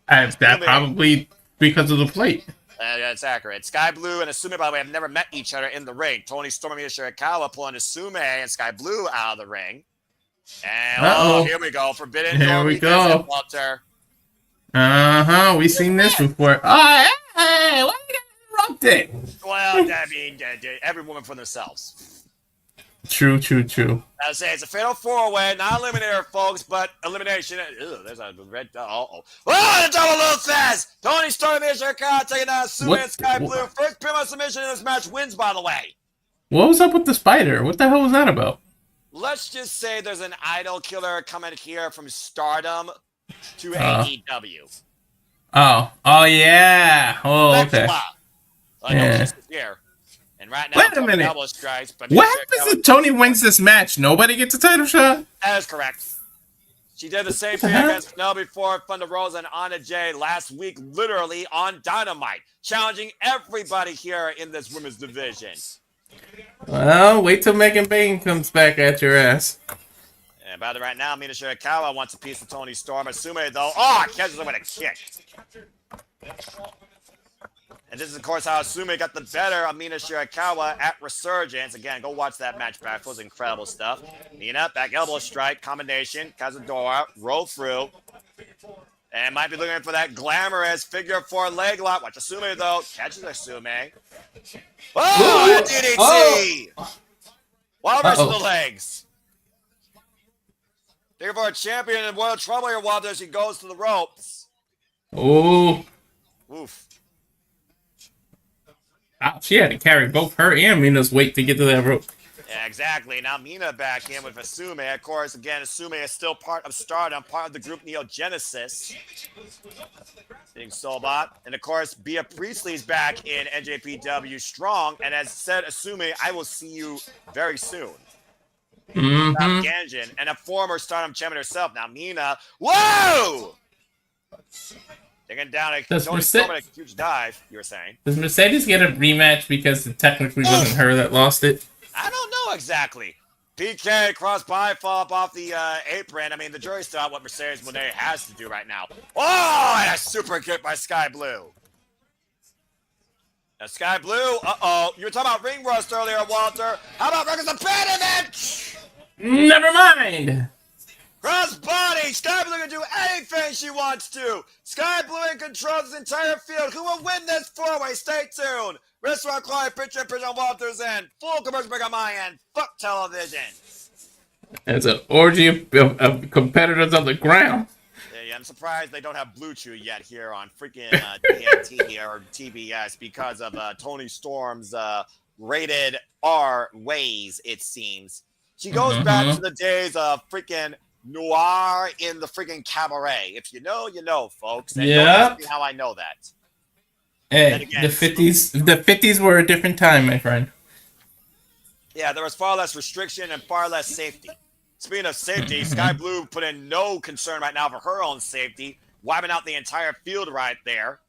That probably because of the plate. That's accurate. Sky Blue and Asume, by the way, have never met each other in the ring. Toni Storm and Mina Shirakawa pulling Asume and Sky Blue out of the ring. And here we go. Forbidden Here Door we go. Walter. We've seen this before. Oh, hey, why you interrupt it? Well, I mean, every woman for themselves. True. I would say it's a fatal 4-way, not eliminator, folks, but elimination. Ew, there's a red. Oh, the double Luthez! Toni Storm and Mina Shirakawa taking out Asume and Sky Blue. First primo submission in this match wins, by the way. What was up with the spider? What the hell was that about? Let's just say there's an idol killer coming here from Stardom to AEW. Oh, yeah. Oh, okay. Yeah. Here. And right now, wait a minute. Double strikes, but what happens if Toni wins this match? Nobody gets a title shot? That is correct. She did the same thing against Penelope Ford, Thunder Rosa, and Anna Jay last week, literally on Dynamite, challenging everybody here in this women's division. Well, wait till Megan Bain comes back at your ass. And about it right now, Mina Shirakawa wants a piece of Toni Storm. Asume, though, catches him with a kick. And this is, of course, how Asume got the better of Mina Shirakawa at Resurgence. Again, go watch that match back. It was incredible stuff. Mina, back elbow strike, combination, Kazadora, roll through. And might be looking for that glamorous figure 4 leg lock. Watch Asume, though. Catches Asume. Oh, a DDT! While versus the legs. Looking for a champion in World Trouble here, Walter. She goes to the ropes. Oh. Oof. She had to carry both her and Mina's weight to get to that rope. Yeah, exactly. Now Mina back in with Asume. Of course, again, Asume is still part of Stardom, part of the group Neo Genesis. Being Soulbot. And of course, Bea Priestley's back in NJPW Strong. And as said, Asume, I will see you very soon. Ganjin, and a former Stardom champion herself. Now Mina. Whoa! Taking down a huge dive, you were saying. Does Mercedes get a rematch because it technically wasn't her that lost it? I don't know exactly. PK cross by, fall up off the apron. I mean, the jury's still out what Mercedes Moné has to do right now. Oh, and a super kick by Skye Blue. Now, Skye Blue, you were talking about ring rust earlier, Walter. How about Records Abandonment? Never mind. Cross body. Skye Blue can do anything she wants to. Skye Blue in control of this entire field. Who will win this 4-way? Stay tuned. Restaurant Client, picture on Walter's end. Full commercial break on my end. Fuck television. It's an orgy of competitors on the ground. Yeah, I'm surprised they don't have Blue Chew yet here on freaking TNT or TBS because of Toni Storm's rated R ways, it seems. She goes back to the days of freaking noir in the freaking cabaret. If you know, you know, folks. And don't ask me how I know that. Hey, again, the 50s were a different time, my friend. Yeah, there was far less restriction and far less safety. Speaking of safety, Skye Blue put in no concern right now for her own safety, wiping out the entire field right there.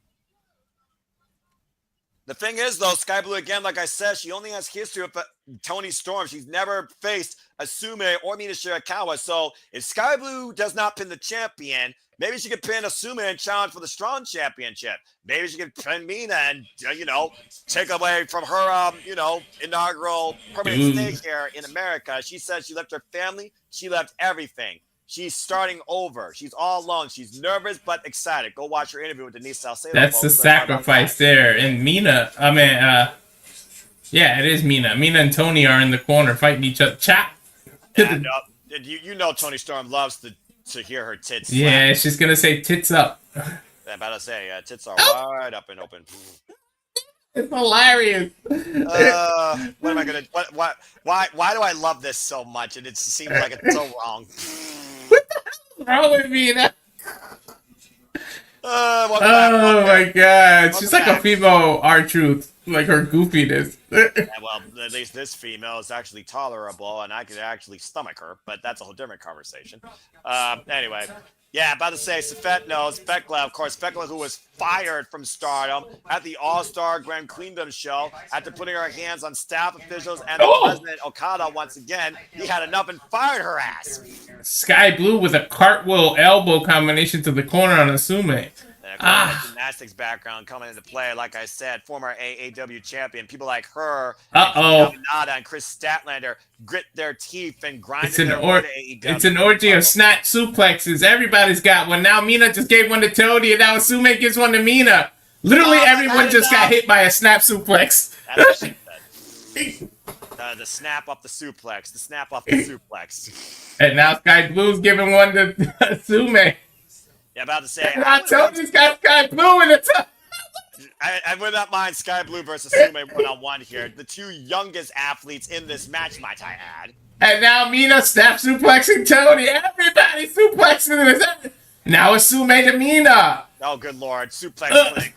The thing is, though, Skye Blue, again, like I said, she only has history with Toni Storm. She's never faced Asume or Mina Shirakawa. So if Skye Blue does not pin the champion, maybe she could pin Asume and challenge for the Strong Championship. Maybe she could pin Mina and, take away from her, inaugural permanent stay here in America. She said she left her family. She left everything. She's starting over. She's all alone. She's nervous but excited. Go watch her interview with Denise Salcedo. That's the sacrifice there. And Mina, yeah, it is Mina. Mina and Toni are in the corner fighting each other. Chop. Yeah, no, Toni Storm loves to hear her tits slap. Yeah, she's gonna say tits up. I'm about to say tits are wide up and open. It's hilarious. What am I gonna? Why do I love this so much? And it seems like it's so wrong. What's wrong with Mina? Oh my god, she's like a female R-Truth, like her goofiness. Yeah, well, at least this female is actually tolerable, and I could actually stomach her, but that's a whole different conversation. Anyway, yeah, about to say, Safet knows, Fekla, of course, Fekla, who was fired from Stardom at the All-Star Grand Queendom show after putting her hands on staff officials and the President Okada once again. He had enough and fired her ass. Skye Blue with a cartwheel elbow combination to the corner on Asume. Gymnastics background coming into play. Like I said, former AEW champion. People like her, Nada and Chris Statlander grit their teeth and grind their way to AEW. It's an orgy of snap suplexes. Everybody's got one. Now Mina just gave one to Toni, and now Asume gives one to Mina. Literally everyone just got hit by a snap suplex. That's what she said. The snap off the suplex. The snap off the suplex. And now Skye Blue's giving one to Asume. Yeah, about to say. I told you, got Skye Blue in the top. I would not mind Skye Blue versus Asume one-on-one here. The two youngest athletes in this match, might I add. And now Mina snap suplexing Toni. Everybody suplexing this. Now Asume to Mina. Oh, good lord. Suplex click.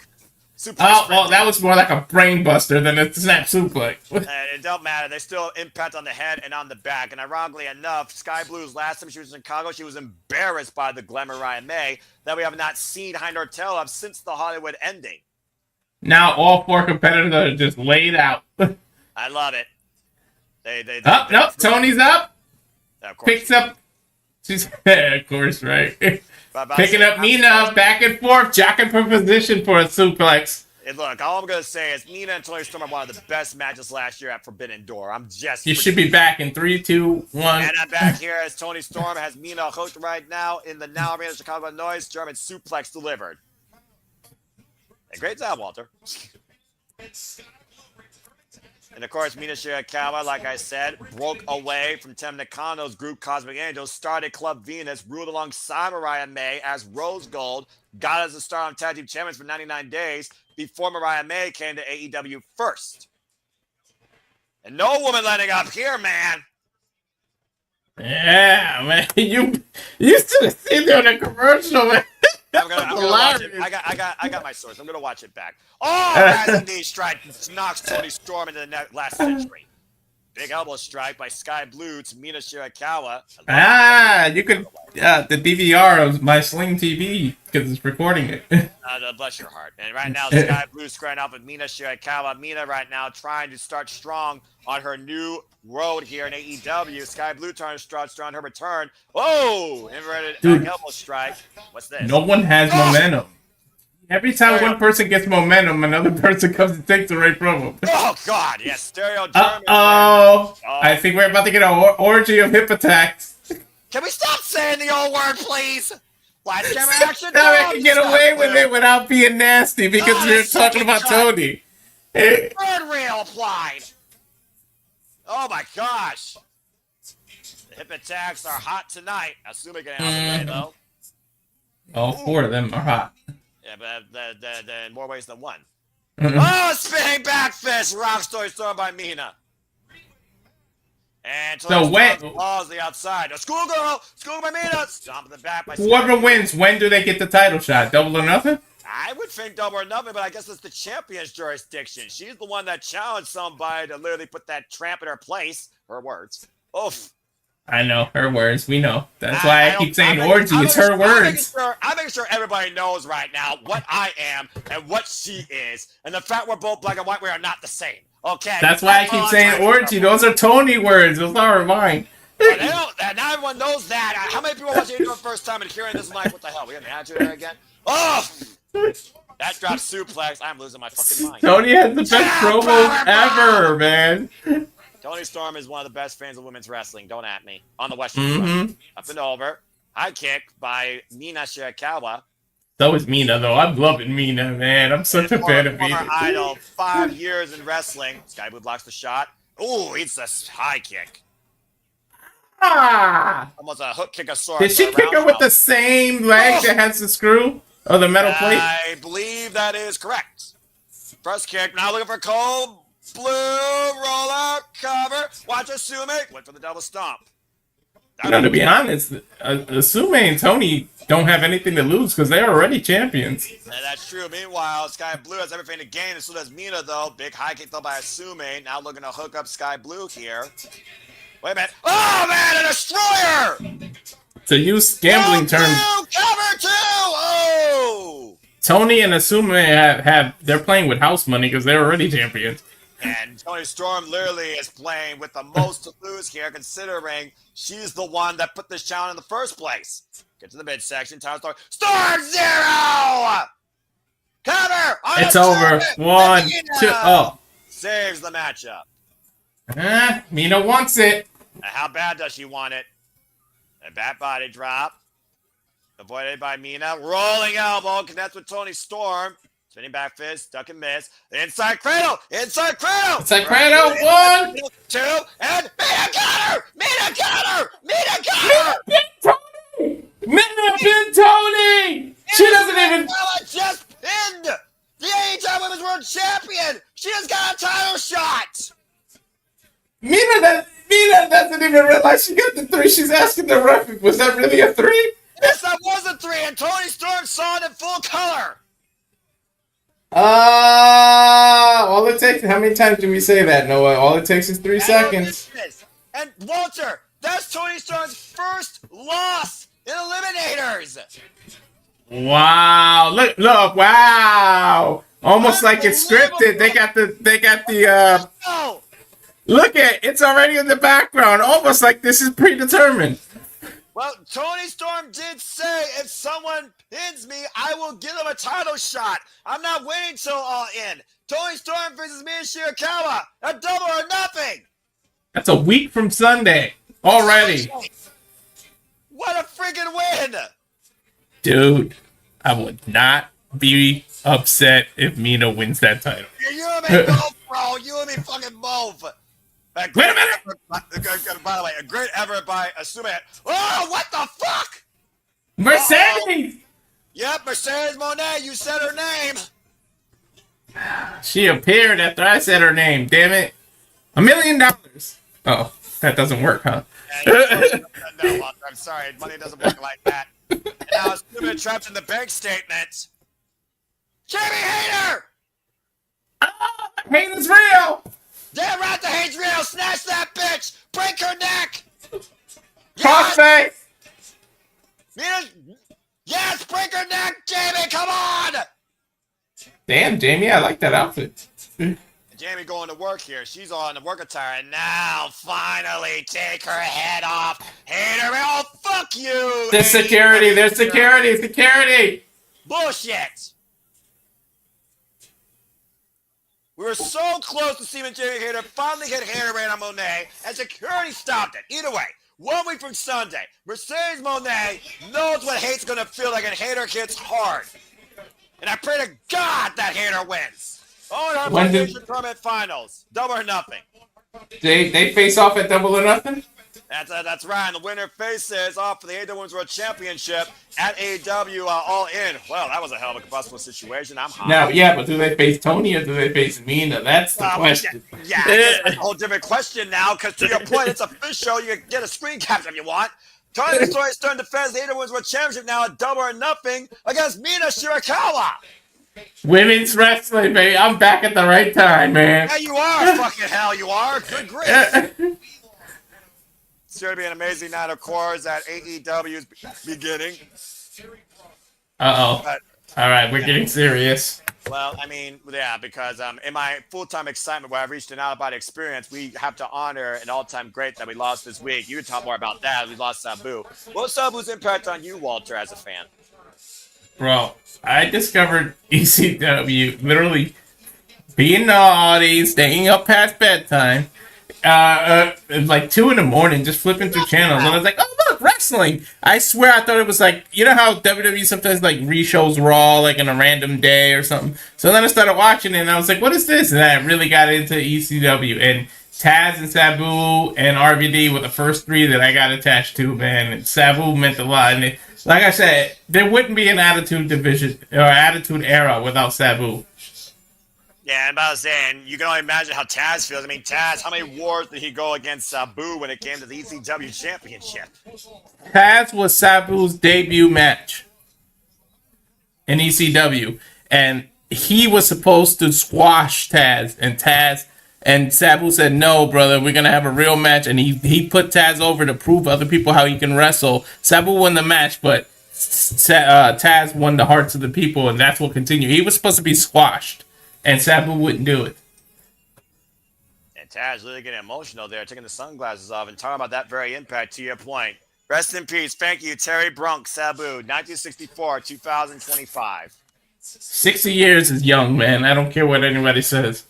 Well, that was more like a brain buster than a snap suplex. It don't matter. They still impact on the head and on the back. And ironically enough, Skye Blue's last time she was in Chicago, she was embarrassed by the Glamour Ryan May that we have not seen behind her tail of since the Hollywood ending. Now all four competitors are just laid out. I love it. Up, nope. Tony's up. Of course. Picks up. She's of course right. But Picking up Mina back and forth, jacking for position for a suplex. And look, all I'm gonna say is Mina and Toni Storm are one of the best matches last year at Forbidden Door. You should be back in 3, 2, 1. And I'm back here as Toni Storm has Mina hooked right now in the Now Arena Chicago, Illinois. German suplex delivered. And great job, Walter. And of course, Mina Shirakawa, like I said, broke away from Tem Nakano's group Cosmic Angels, started Club Venus, ruled alongside Mariah May as Rose Gold, got as a star on Tag Team Champions for 99 days before Mariah May came to AEW first. And no woman letting up here, man. Yeah, man. You should have seen that in a commercial, man. I'm gonna watch it. I got my source. I'm gonna watch it back. Oh, as indeed strike knocks Toni Storm into the last century. Big elbow strike by Skye Blue to Mina Shirakawa. You could the DVR of my Sling TV because it's recording it. Bless your heart. And right now, Skye Blue squaring off with Mina Shirakawa. Mina right now trying to start strong on her new road here in AEW. Skye Blue trying to start strong on her return. Whoa! Inverted back elbow strike. What's this? No one has momentum. Every time one person gets momentum, another person comes and takes it right from them. Oh, God. Yes, stereo German. I think we're about to get an orgy of hip attacks. Can we stop saying the old word, please? Last camera action. Now I can get away with it without being nasty because we're talking about Toni. Third rail applied. Oh, my gosh. The hip attacks are hot tonight. Assuming it out of the way, though. All 4 of them are hot. Yeah, but in more ways than one. Oh, spinning back fist. Rock Story Storm by Mina. And so when balls the outside. A schoolgirl by Mina. Stomp in the back by whoever wins, when do they get the title shot? Double or nothing? I would think double or nothing, but I guess it's the champion's jurisdiction. She's the one that challenged somebody to literally put that tramp in her place. Her words. Oof. I know, her words. We know. That's why I keep saying orgy. It's her words. I'm making sure everybody knows right now what I am and what she is. And the fact we're both black and white, we are not the same. Okay? That's why I keep saying orgy. Those are Toni words. Those aren't mine. But now everyone knows that. How many people watching it for the first time and hearing this mic? What the hell? We got an attitude there again? Oh! That drop suplex. I'm losing my fucking mind. Toni has the best promos ever, man. Toni Storm is one of the best fans of women's wrestling. Don't at me. On the Western Front. Up and over. High kick by Mina Shirakawa. So is Mina, though. I'm loving Mina, man. I'm such a fan of Mina. Former idol, 5 years in wrestling. Skye Blue blocks the shot. Ooh, it's a high kick. Almost a hook kick of sorts. Did she kick her with the same leg that has the screw? Or the metal plate? I believe that is correct. First kick. Now looking for Cole. Blue, roll out, cover, watch Asume, went for the double stomp. To be honest, Asume and Toni don't have anything to lose because they're already champions. And that's true. Meanwhile, Skye Blue has everything to gain, and so does Mina, though. Big high kick, though, by Asume. Now looking to hook up Skye Blue here. Wait a minute. Oh, man, a destroyer! To use gambling terms. Cover two! Oh! Toni and Asume they're playing with house money because they're already champions. And Toni Storm literally is playing with the most to lose here, considering she's the one that put this challenge in the first place. Get to the midsection. Toni Storm. Storm 0! Cover! It's over. 1, 2. Oh. Saves the matchup. Mina wants it. Now, how bad does she want it? A back body drop. Avoided by Mina. Rolling elbow. Connects with Toni Storm. Spinning back fist, duck and miss. Inside cradle! Inside cradle! Inside cradle! 1, 2, and Mina got her! Mina got her! Mina got her! Mina pinned Toni! She doesn't even... just pinned the AEW Women's World Champion! She just got a title shot! Mina doesn't even realize she got the 3. She's asking the ref, was that really a 3? Yes, that was a 3, and Toni Storm saw it in full color! All it takes. How many times do we say that, Noah? All it takes is 3 seconds. And Walter, that's Toni Storm's first loss in Eliminators. Wow! Look! Wow! Almost like it's scripted. They got the Look at it's already in the background, almost like this is predetermined. Well, Toni Storm did say if someone pins me, I will give them a title shot. I'm not waiting till All In. Toni Storm versus Mina Shirakawa. A double or nothing. That's a week from Sunday already. What a freaking win. Dude, I would not be upset if Mina wins that title. You and me both, bro. You and me fucking both. Wait a minute. By the way, a great effort by Asume. Oh, what the fuck? Mercedes! Yep, Mercedes Monet. You said her name. She appeared after I said her name, damn it. $1 million. Oh, that doesn't work, huh? No, I'm sorry. Money doesn't work like that. And now Asume trapped in the bank statement. Jamie Hayter! Oh, hate is real! Damn right, the hate's real. Snatch that bitch. Break her neck. Crossface! Yes, yes, break her neck, Jamie. Come on. Damn, Jamie, I like that outfit. Jamie going to work here. She's on the work attire. And now, finally, take her head off. Hater, oh, fuck you. There's security, there's security! Bullshit. We were so close to seeing Jamie Hayter finally hit Hater Ran on Monet, and security stopped it. Either way, 1 week from Sunday, Mercedes Monet knows what hate's gonna feel like, and Hater hits hard. And I pray to God that Hater wins. Oh, and our Foundation Tournament Finals. Double or nothing. They face off at Double or Nothing? That's right. And the winner faces off for the AEW Women's World Championship at AEW All In. Well, that was a hell of a combustible situation. I'm hot. Now, yeah, but do they face Toni or do they face Mina? That's the question. Yeah, that's a whole different question now, because to your point, it's official. You can get a screen capture if you want. Toni Storm defends the AEW Women's World Championship now at Double or Nothing against Mina Shirakawa. Women's wrestling, baby. I'm back at the right time, man. Yeah, you are. Fucking hell, you are. Good grief. It's going to be an amazing night, of course, at AEW's beginning. Uh-oh. But, all right, we're getting serious. well, I mean, yeah, because in my full-time excitement where I've reached an out-of-body experience, we have to honor an all-time great that we lost this week. You can talk more about that. We lost Sabu. What was Sabu's impact on you, Walter, as a fan? Bro, I discovered ECW literally being naughty, staying up past bedtime. Like 2 a.m, just flipping through channels, and I was like, "Oh look, wrestling!" I swear, I thought it was like, you know how WWE sometimes like re-shows Raw like on a random day or something. So then I started watching it, and I was like, "What is this?" And I really got into ECW, and Taz and Sabu and RVD were the first 3 that I got attached to. Man, and Sabu meant a lot, and like I said, there wouldn't be an Attitude Division or Attitude Era without Sabu. Yeah, and I was saying, you can only imagine how Taz feels. I mean, Taz, how many wars did he go against Sabu when it came to the ECW Championship? Taz was Sabu's debut match in ECW, and he was supposed to squash Taz, and Sabu said, "No, brother, we're gonna have a real match." And he put Taz over to prove other people how he can wrestle. Sabu won the match, but Taz won the hearts of the people, and that's what continued. He was supposed to be squashed, and Sabu wouldn't do it. And Taz really getting emotional there, taking the sunglasses off and talking about that very impact, to your point. Rest in peace. Thank you, Terry Brunk, Sabu, 1964, 2025. 60 years is young, man. I don't care what anybody says.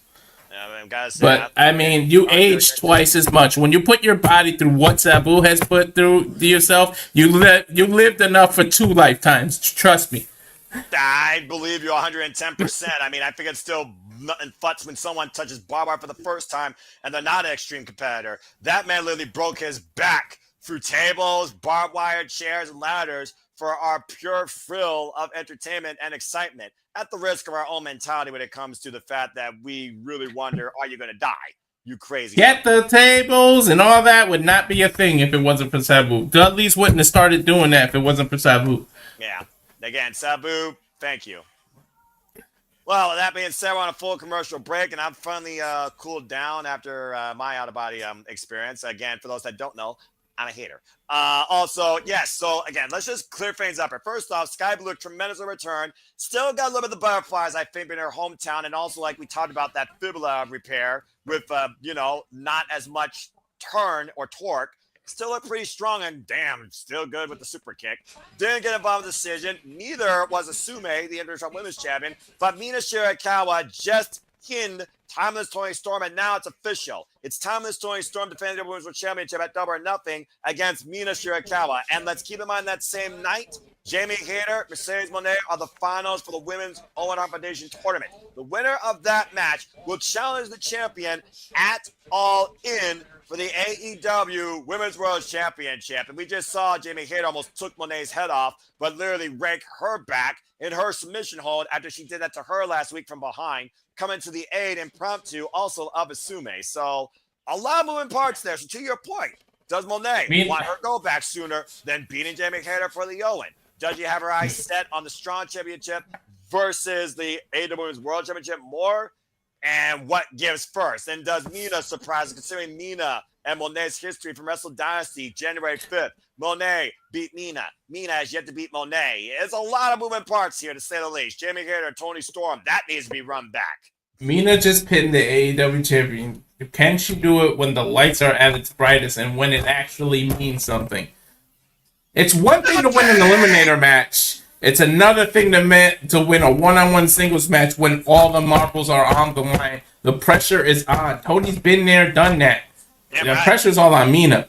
Say, but I mean, you age twice as much when you put your body through what Sabu has put through to yourself. You lived enough for 2 lifetimes. Trust me. I believe you 110%. I mean, I think it's still nothing futz when someone touches barbed wire for the first time and they're not an extreme competitor. That man literally broke his back through tables, barbed wire, chairs, and ladders for our pure thrill of entertainment and excitement, at the risk of our own mentality when it comes to the fact that we really wonder, are you going to die? You crazy. Get the tables and all that would not be a thing if it wasn't for Sabu. Dudley's wouldn't have started doing that if it wasn't for Sabu. Yeah. Again, Sabu, thank you. Well, that being said, we're on a full commercial break, and I'm finally cooled down after my out-of-body experience. Again, for those that don't know, I'm a hater. Also, yes. So again, let's just clear things up. First off, Skye Blue tremendous return. Still got a little bit of the butterflies, I think, in her hometown, and also like we talked about that fibula repair with not as much turn or torque. Still look pretty strong and damn, still good with the super kick. Didn't get involved in the decision. Neither was Asume, the International Women's Champion, but Mina Shirakawa just pinned Timeless Toni Storm, and now it's official. It's Timeless Toni Storm defending the Women's World Championship at Double or Nothing against Mina Shirakawa. And let's keep in mind that same night, Jamie Hayter, Mercedes Moné are the finals for the Women's Owen Hart Foundation tournament. The winner of that match will challenge the champion at All In for the AEW Women's World Championship. And we just saw Jamie Hayter almost took Moné's head off, but literally raked her back in her submission hold after she did that to her last week from behind, coming to the aid impromptu also of Asume. So a lot of moving parts there. So to your point, does Moné want her go back sooner than beating Jamie Hayter for the Owen? Does she have her eyes set on the Strong Championship versus the AEW Women's World Championship more? And what gives first? And does Mina surprise, considering Mina and Moné's history from Wrestle Dynasty, January 5th? Moné beat Mina. Mina has yet to beat Moné. It's a lot of moving parts here, to say the least. Jamie Hayter, Toni Storm, that needs to be run back. Mina just pinned the AEW champion. Can she do it when the lights are at its brightest and when it actually means something? It's one thing to win an Eliminator match. It's another thing to win a one-on-one singles match when all the marbles are on the line. The pressure is on. Tony's been there, done that. Yeah, the pressure's all on Mina.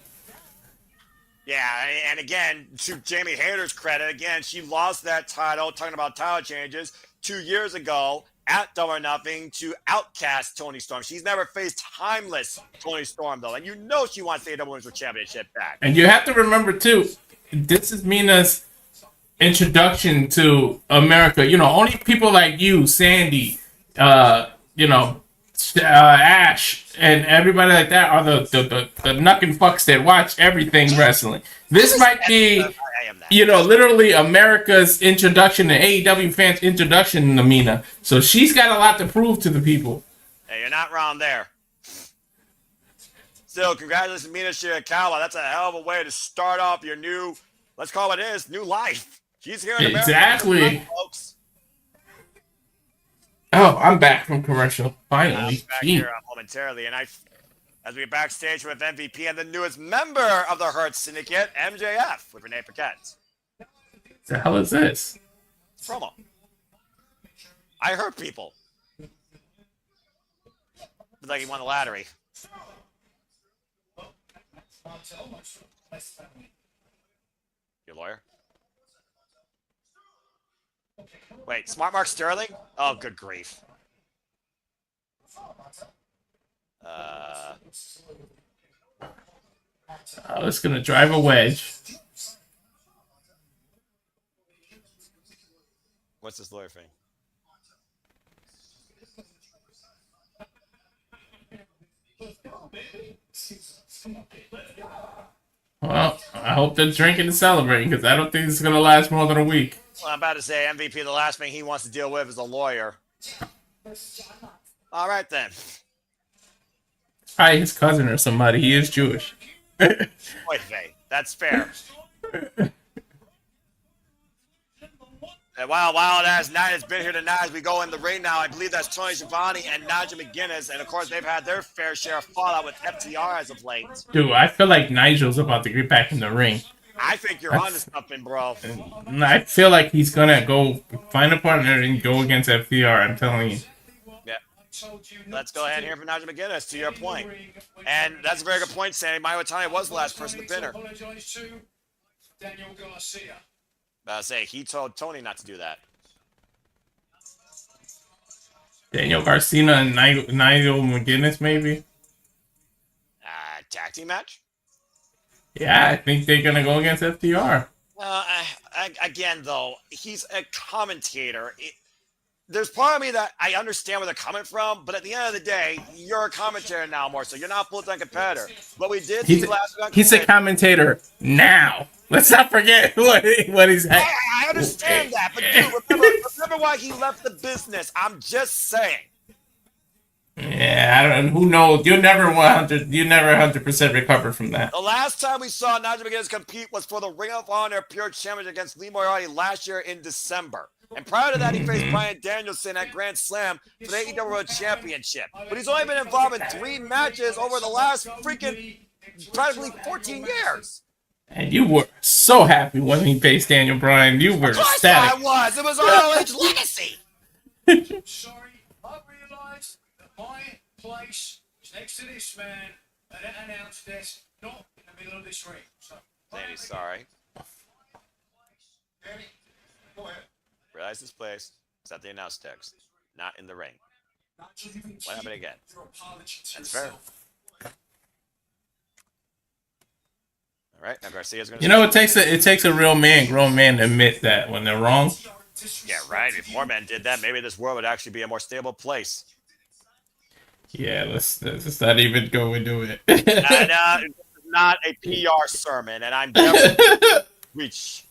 Yeah, and again, to Jamie Hayter's credit, again, she lost that title, talking about title changes, 2 years ago at Double or Nothing to outcast Toni Storm. She's never faced timeless Toni Storm, though, and you know she wants the AEW Women's World Championship back. And you have to remember, too, this is Mina's introduction to America. Only people like you, Sandy, Ash, and everybody like that are the knuck and fucks that watch everything wrestling. This might be, literally America's introduction to AEW fans' introduction to Mina. So she's got a lot to prove to the people. Hey, you're not wrong there. Still, congratulations, Mina Shirakawa. That's a hell of a way to start off your new, let's call it is, new life. She's here in America. Exactly. Folks. Oh, I'm back from commercial. Finally. Back here momentarily. And as we backstage with MVP and the newest member of the Hurt Syndicate, MJF, with Renee Paquette. The hell is this? Promo. I hurt people. It's like he won the lottery. Your lawyer? Wait, Smart Mark Sterling? Oh, good grief. I was going to drive a wedge. What's this lawyer thing? Well, I hope they're drinking and celebrating, because I don't think it's going to last more than a week. Well, I'm about to say MVP, the last thing he wants to deal with is a lawyer. All right, then. Probably his cousin or somebody. He is Jewish. Wait, Faye. That's fair. And while as Night has been here tonight, as we go in the ring now, I believe that's Tony Schiavone and Nigel McGuinness. And, of course, they've had their fair share of fallout with FTR as of late. Dude, I feel like Nigel's about to get back in the ring. I think you're onto something, bro. I feel like he's going to go find a partner and go against FTR, I'm telling you. Yeah. Let's go ahead and hear from Nigel McGuinness, to your point. And that's a very good point, Sandy. Mayu Iwatani was the last person to pin her. He told Tony not to do that. Daniel Garcia and Nigel McGuinness, maybe? Tag team match? Yeah, I think they're going to go against FTR. Again, though, he's a commentator. There's part of me that I understand where they're coming from, but at the end of the day, you're a commentator now more so. You're not a full-time competitor. What we did see last week. He's a commentator now. Let's not forget what he's at. I understand that, but dude, remember why he left the business. I'm just saying. Yeah, I don't. Who knows? You never 100. You never 100% recover from that. The last time we saw Nigel McGuinness compete was for the Ring of Honor Pure Championship against Lee Moriarty last year in December. And prior to that, he faced Bryan Danielson at Grand Slam for the AEW World Championship. But he's only been involved in 3 matches over the last freaking practically 14 years. And you were so happy when he faced Daniel Bryan. You were Of course ecstatic. I was. It was ROH Legacy. Sorry, I realised that my place is next to this man at an announce desk, not in the middle of this ring. So, Danny's sorry. Danny, go ahead. Realize this place is at the announce text, not in the ring. What happened again? That's fair. All right, now Garcia's going to... You know, it takes a real man, grown man, to admit that when they're wrong. Yeah, right. If more men did that, maybe this world would actually be a more stable place. Yeah, let's not even go into it. It's not a PR sermon, and I'm definitely reach.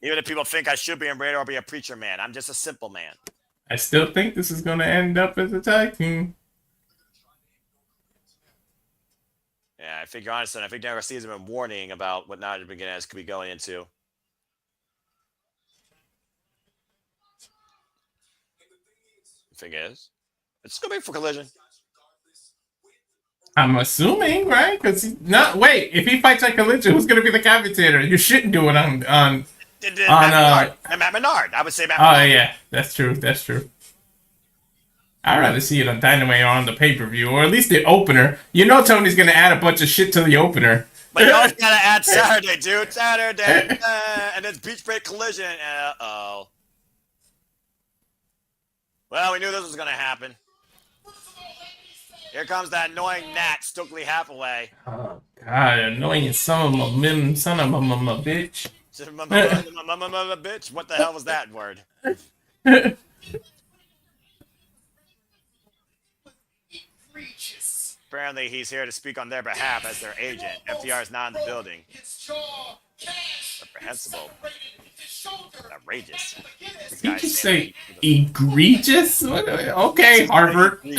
Even if people think I should be in radio or be a preacher man, I'm just a simple man. I still think this is going to end up as a tag team. Yeah, I figure honestly, I think Daniel Garcia's been warning about what Nigel McGuinness could be going into. The thing is, it's going to be for Collision. I'm assuming, right? Because if he fights at Collision, who's going to be the commentator? You shouldn't do it on Matt Menard. I would say Matt Menard. Oh, yeah. That's true. That's true. I'd rather see it on Dynamite or on the pay-per-view, or at least the opener. You know Tony's going to add a bunch of shit to the opener. But you always got to add Saturday, dude. Saturday. And it's Beach Break Collision. Uh-oh. Well, we knew this was going to happen. Here comes that annoying Nat Stokely Hathaway. Oh, God. Annoying son of a bitch. Bitch, what the hell was that word? Apparently, he's here to speak on their behalf as their agent. FTR is not in the building. Reprehensible. Outrageous. Did you just say egregious? Okay, Harvard. You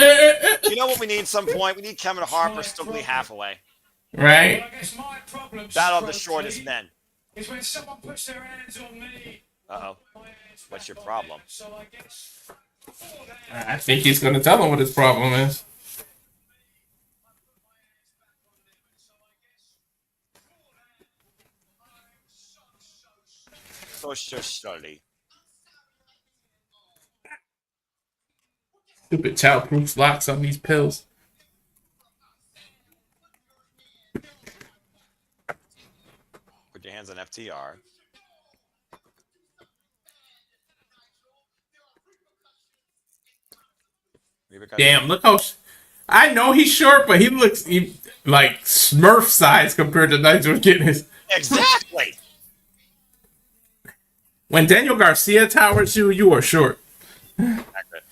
know what we need at some point? We need Kevin Harper, Stokely Hathaway. Right? Battle of the shortest men. Is when someone puts their hands on me. Uh-oh. What's your problem? I think he's going to tell him what his problem is. Socially. Stupid childproof locks on these pills. Put your hands on FTR. Damn, look how... I know he's short, but he looks like Smurf size compared to Nigel McGuinness. Exactly! When Daniel Garcia towers you, you are short. Accurate.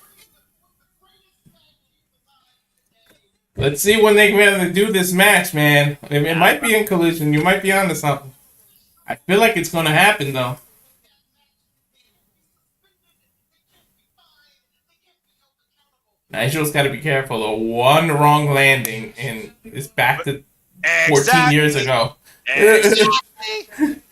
Let's see when they're going to do this match, man. It might be in Collision. You might be onto something. I feel like it's going to happen, though. Nigel's got to be careful, though. One wrong landing, and it's back to 14 years ago. Exactly.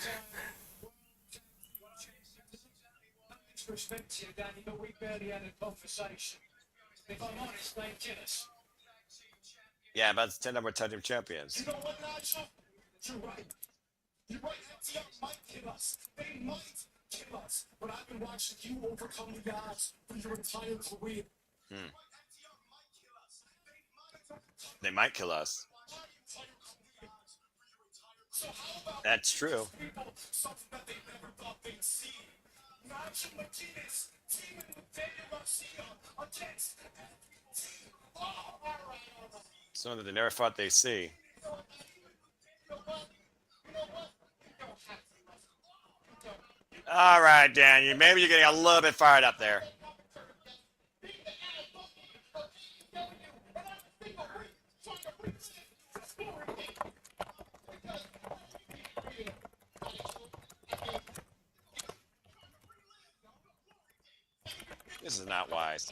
Perspective, Danny, but we barely had a conversation. If I'm honest, they kill us. Yeah, about the 10 number tag team champions. You know what, Nigel? You're right. You're right. FTR might kill us. They might kill us. But I've been watching you overcome the odds for your entire career. They might kill us. That's true. Something that they never thought they'd see. Nigel McGuinness teaming with Daniel Garcia against FTR. Oh, all right. Something that they never thought they'd see. All right, Dan. Maybe you're getting a little bit fired up there. This is not wise.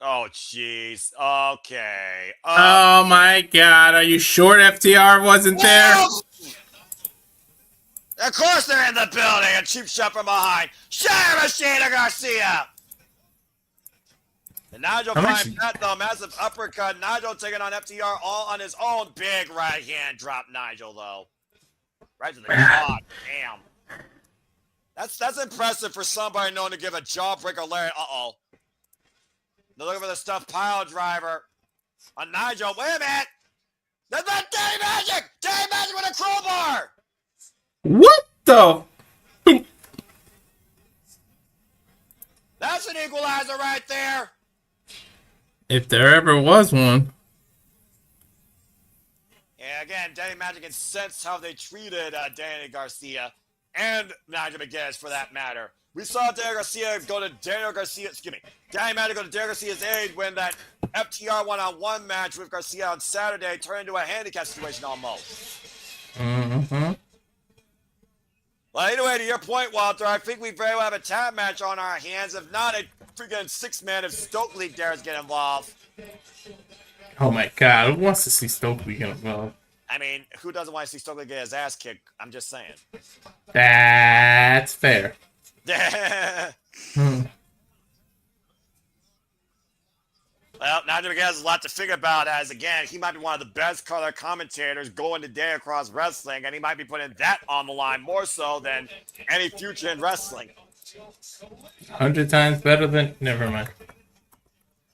Oh, jeez. Okay. Oh my God! Are you sure FTR wasn't there? Of course they're in the building. A cheap shot from behind. Shayna Garcia. And Nigel finds that though. Massive uppercut. Nigel taking on FTR all on his own. Big right hand drop, Nigel, though. Right to the jaw. Damn. That's impressive for somebody known to give a jawbreaker lariat. Uh-oh. They're looking for the stuffed pile driver on Nigel. Wait a minute. That's not Danny Magic. Danny Magic with a crowbar. What the? That's an equalizer right there. If there ever was one. Yeah, again, Danny Magic incensed how they treated Danny Garcia and Nigel McGuinness for that matter. We saw Danny Magic go to Danny Garcia's aid when that FTR one-on-one match with Garcia on Saturday turned into a handicap situation almost. Mm-hmm. Well, anyway, to your point, Walter, I think we very well have a tag match on our hands. If not, a freaking six-man if Stokely dares get involved. Oh my God, who wants to see Stokely get involved? I mean, who doesn't want to see Stokely get his ass kicked? I'm just saying. That's fair. Well, Nigel McGuinness has a lot to figure about as, again, he might be one of the best color commentators going today across wrestling, and he might be putting that on the line more so than any future in wrestling. 100 times better than... Never mind.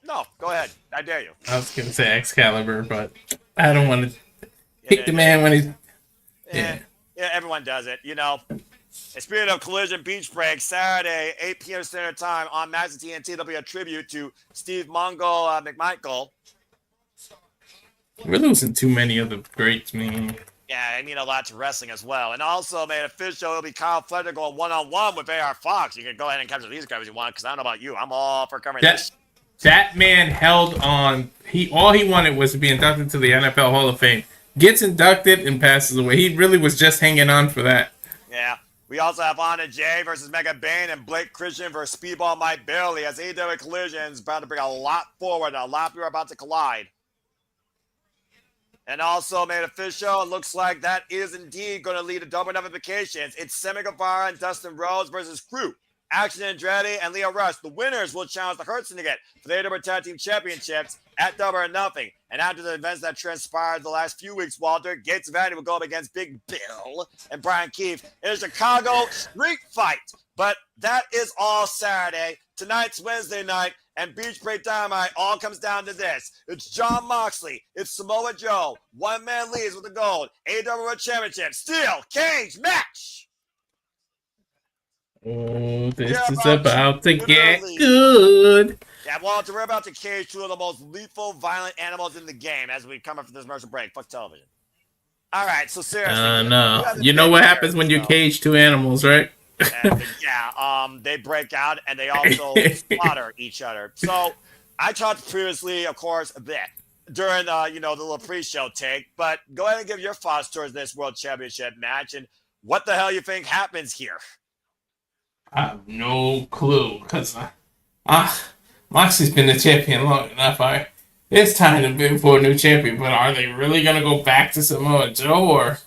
No, go ahead. I dare you. I was going to say Excalibur, but I don't want to pick the man when he's... Yeah, everyone does it, you know. And speaking of Collision Beach Break, Saturday, 8 p.m. Standard Time on Max and TNT, there'll be a tribute to Steve Mongol McMichael. We're losing too many of the greats, man. Yeah, I mean a lot to wrestling as well. And also made official, it'll be Kyle Fletcher going one-on-one with AR Fox. You can go ahead and capture these guys if you want, because I don't know about you. I'm all for covering this. That man held on. All he wanted was to be inducted to the NFL Hall of Fame. Gets inducted and passes away. He really was just hanging on for that. Yeah. We also have Anna Jay versus Mega Bane and Blake Christian versus Speedball Mike Bailey as AEW Collision is about to bring a lot forward and a lot of people are about to collide. And also made official, it looks like that is indeed going to lead to double notifications. It's Sammy Guevara and Dustin Rhodes versus Crew. Action Andretti and Leo Rush. The winners will challenge the Hurt Syndicate for the AEW Tag Team Championships at Double or Nothing. And after the events that transpired the last few weeks, Walter, Gates of Vanity will go up against Big Bill and Brian Keefe in a Chicago street fight. But that is all Saturday. Tonight's Wednesday night, and Beach Break Dynamite all comes down to this. It's Jon Moxley. It's Samoa Joe. One man leads with the gold. AEW World Championship. Steel Cage match. Oh, this is about to get good. Yeah, Walter, we're about to cage two of the most lethal, violent animals in the game as we come up from this commercial break. Fuck television. All right, so seriously. No. You know what happens when you cage two animals, right? They break out and they also slaughter each other. So I talked previously, of course, during the little pre-show take, but go ahead and give your thoughts towards this World Championship match and what the hell you think happens here. I have no clue because Moxley's been the champion long enough. It's time to bid for a new champion, but are they really going to go back to Samoa Joe, or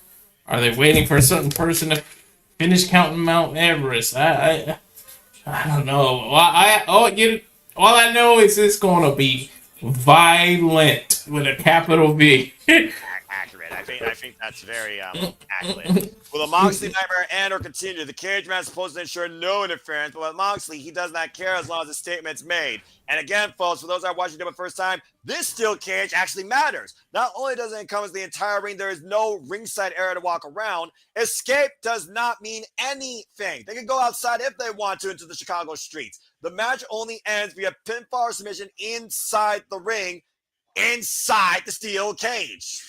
are they waiting for a certain person to finish counting Mount Everest? I don't know. All I know is it's going to be violent with a capital V. Accurate. I think that's very accurate. Will the Moxley nightmare end or continue? The cage match is supposed to ensure no interference, but with Moxley, he does not care as long as the statement's made. And again, folks, for those that are watching it for the first time, this steel cage actually matters. Not only does it encompass the entire ring, there is no ringside area to walk around. Escape does not mean anything. They can go outside if they want to into the Chicago streets. The match only ends via pinfall or submission inside the ring, inside the steel cage.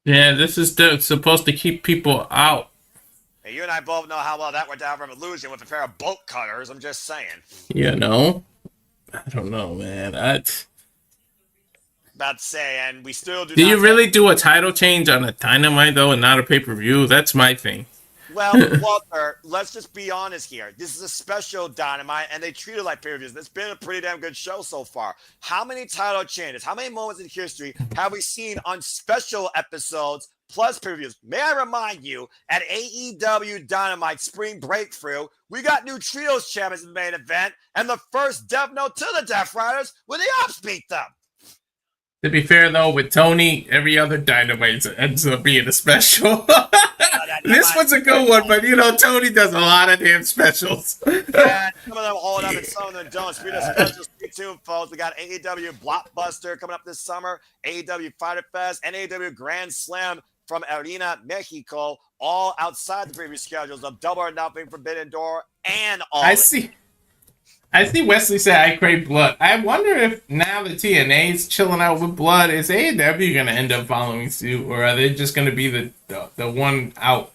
Yeah, this is supposed to keep people out. Hey, you and I both know how well that went down from Illusion with a pair of bolt cutters. I'm just saying. You know? I don't know, man. About to say, and we still do. Do you really do a title change on a Dynamite though, and not a pay-per-view? That's my thing. Well, Walter, let's just be honest here. This is a special Dynamite, and they treat it like pay-per-views. It's been a pretty damn good show so far. How many title changes, how many moments in history have we seen on special episodes plus pay-per-views? May I remind you, at AEW Dynamite Spring Breakthrough, we got new Trios champions in the main event, and the first Death Note to the Death Riders when the Ops beat them. To be fair, though, with Toni, every other Dynamite ends up being a special. This one's a good one, but Toni does a lot of damn specials. Yeah, some of them hold up and some of them don't. Speaking of specials, stay tuned, folks. We got AEW Blockbuster coming up this summer, AEW Fighter Fest, and AEW Grand Slam from Arena, Mexico, all outside the previous schedules of Double or Nothing, Forbidden Door, and all. I see Wesley say I crave blood. I wonder if now that TNA's chilling out with blood, is AEW going to end up following suit, or are they just going to be the one out?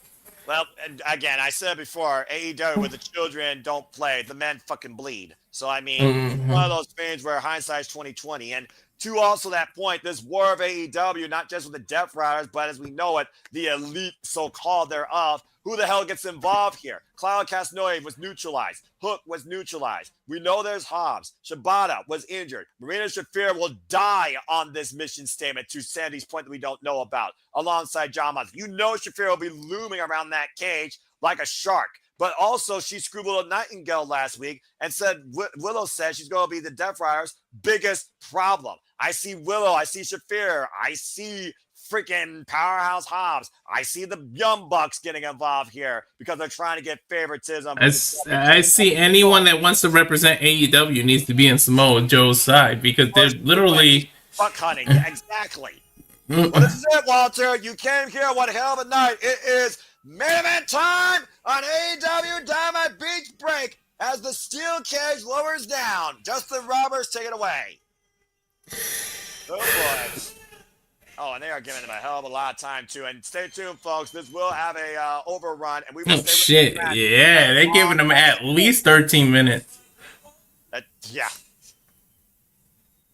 Well, and again, I said before, AEW with the children don't play, the men fucking bleed. So I mean, it's one of those things where hindsight's 20/20. And to also that point, this war of AEW, not just with the Death Riders, but as we know it, the elite so-called thereof. Who the hell gets involved here? Claudio Castagnoli was neutralized. Hook was neutralized. We know there's Hobbs. Shibata was injured. Marina Shafir will die on this mission statement, to Sandy's point that we don't know about, alongside John Moxley. You know Shafir will be looming around that cage like a shark. But also, she scribbled a Nightingale last week and said, Willow said she's going to be the Death Riders' biggest problem. I see Willow. I see Shafir. I see freaking Powerhouse Hobbs. I see the Young Bucks getting involved here because they're trying to get favoritism. I see anyone that wants to represent AEW needs to be in Samoa Joe's side because they're literally fuck hunting. Yeah, exactly. Well, this is it, Walter. You came here. What a hell of a night. It is main event time on AEW Dynamite Beach Break as the steel cage lowers down. Justin Roberts, take it away. Oh, boy. Oh, and they are giving them a hell of a lot of time, too. And stay tuned, folks. This will have a overrun. And we will shit. Yeah, they're giving them at least 13 minutes. Yeah.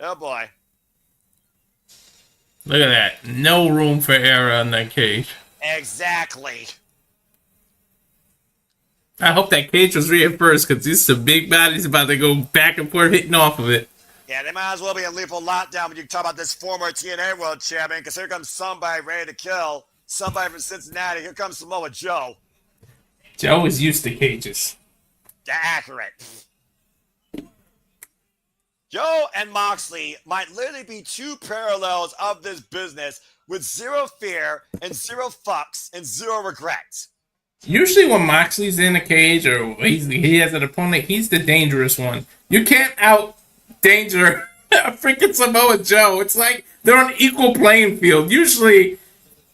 Oh, boy. Look at that. No room for error on that cage. Exactly. I hope that cage was reinforced because these some big bodies about to go back and forth hitting off of it. Yeah, they might as well be in lethal lockdown when you talk about this former TNA World Champion, because here comes somebody ready to kill somebody from Cincinnati. Here comes Samoa Joe. Joe is used to cages. Accurate. Joe and Moxley might literally be two parallels of this business with zero fear and zero fucks and zero regrets. Usually when Moxley's in a cage or he has an opponent, he's the dangerous one. You can't out-danger freaking Samoa Joe. It's like they're on equal playing field. Usually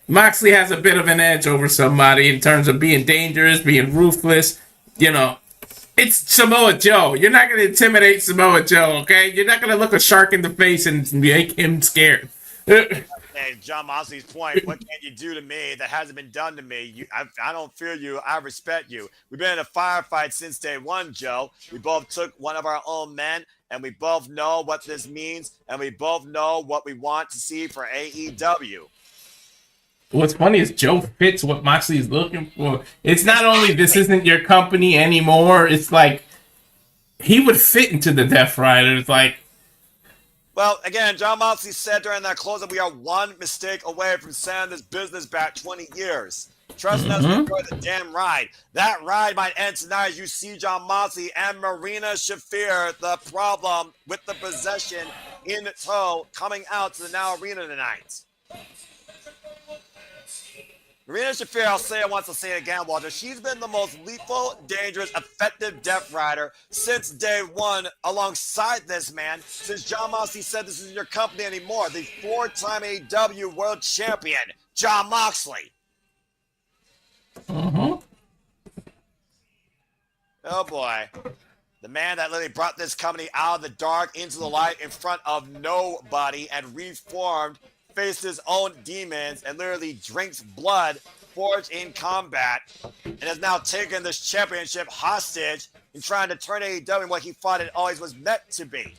Moxley has a bit of an edge over somebody in terms of being dangerous, being ruthless. It's Samoa Joe. You're not going to intimidate Samoa Joe, okay? You're not going to look a shark in the face and make him scared. Hey, John Moxley's point, what can you do to me that hasn't been done to me? I don't fear you. I respect you. We've been in a firefight since day one, Joe. We both took one of our own men, and we both know what this means, and we both know what we want to see for AEW. What's funny is Joe fits what Moxley's looking for. It's not only this isn't your company anymore, it's like he would fit into the Death Riders. Well, again, John Moxley said during that close-up, we are one mistake away from sending this business back 20 years. Trust us, we enjoy the damn ride. That ride might end tonight as you see John Moxley and Marina Shafir, the problem with the possession in tow, coming out to the Now Arena tonight. Marina Shafir, I'll say it once, I'll say it again, Walter. She's been the most lethal, dangerous, effective Death Rider since day one alongside this man, since John Moxley said this isn't your company anymore. The four-time AEW World Champion, John Moxley. Oh, boy. The man that literally brought this company out of the dark into the light in front of nobody and reformed, faced his own demons, and literally drinks blood forged in combat, and has now taken this championship hostage and trying to turn AEW what he thought it always was meant to be.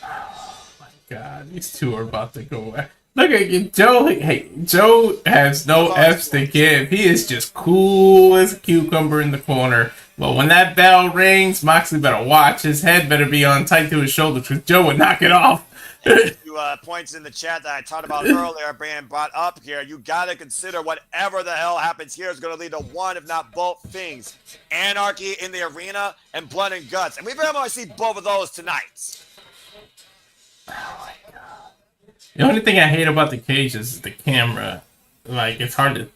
Oh my God, these two are about to go Look at you, Joe. Hey, Joe has no F's to give. He is just cool as a cucumber in the corner. But when that bell rings, Moxley better watch. His head better be on tight to his shoulders because Joe would knock it off. Points in the chat that I talked about earlier being brought up here. You got to consider whatever the hell happens here is going to lead to one, if not both things. Anarchy in the arena and blood and guts. And we very much see both of those tonight. Oh my God. The only thing I hate about the cage is the camera. Like, it's hard to...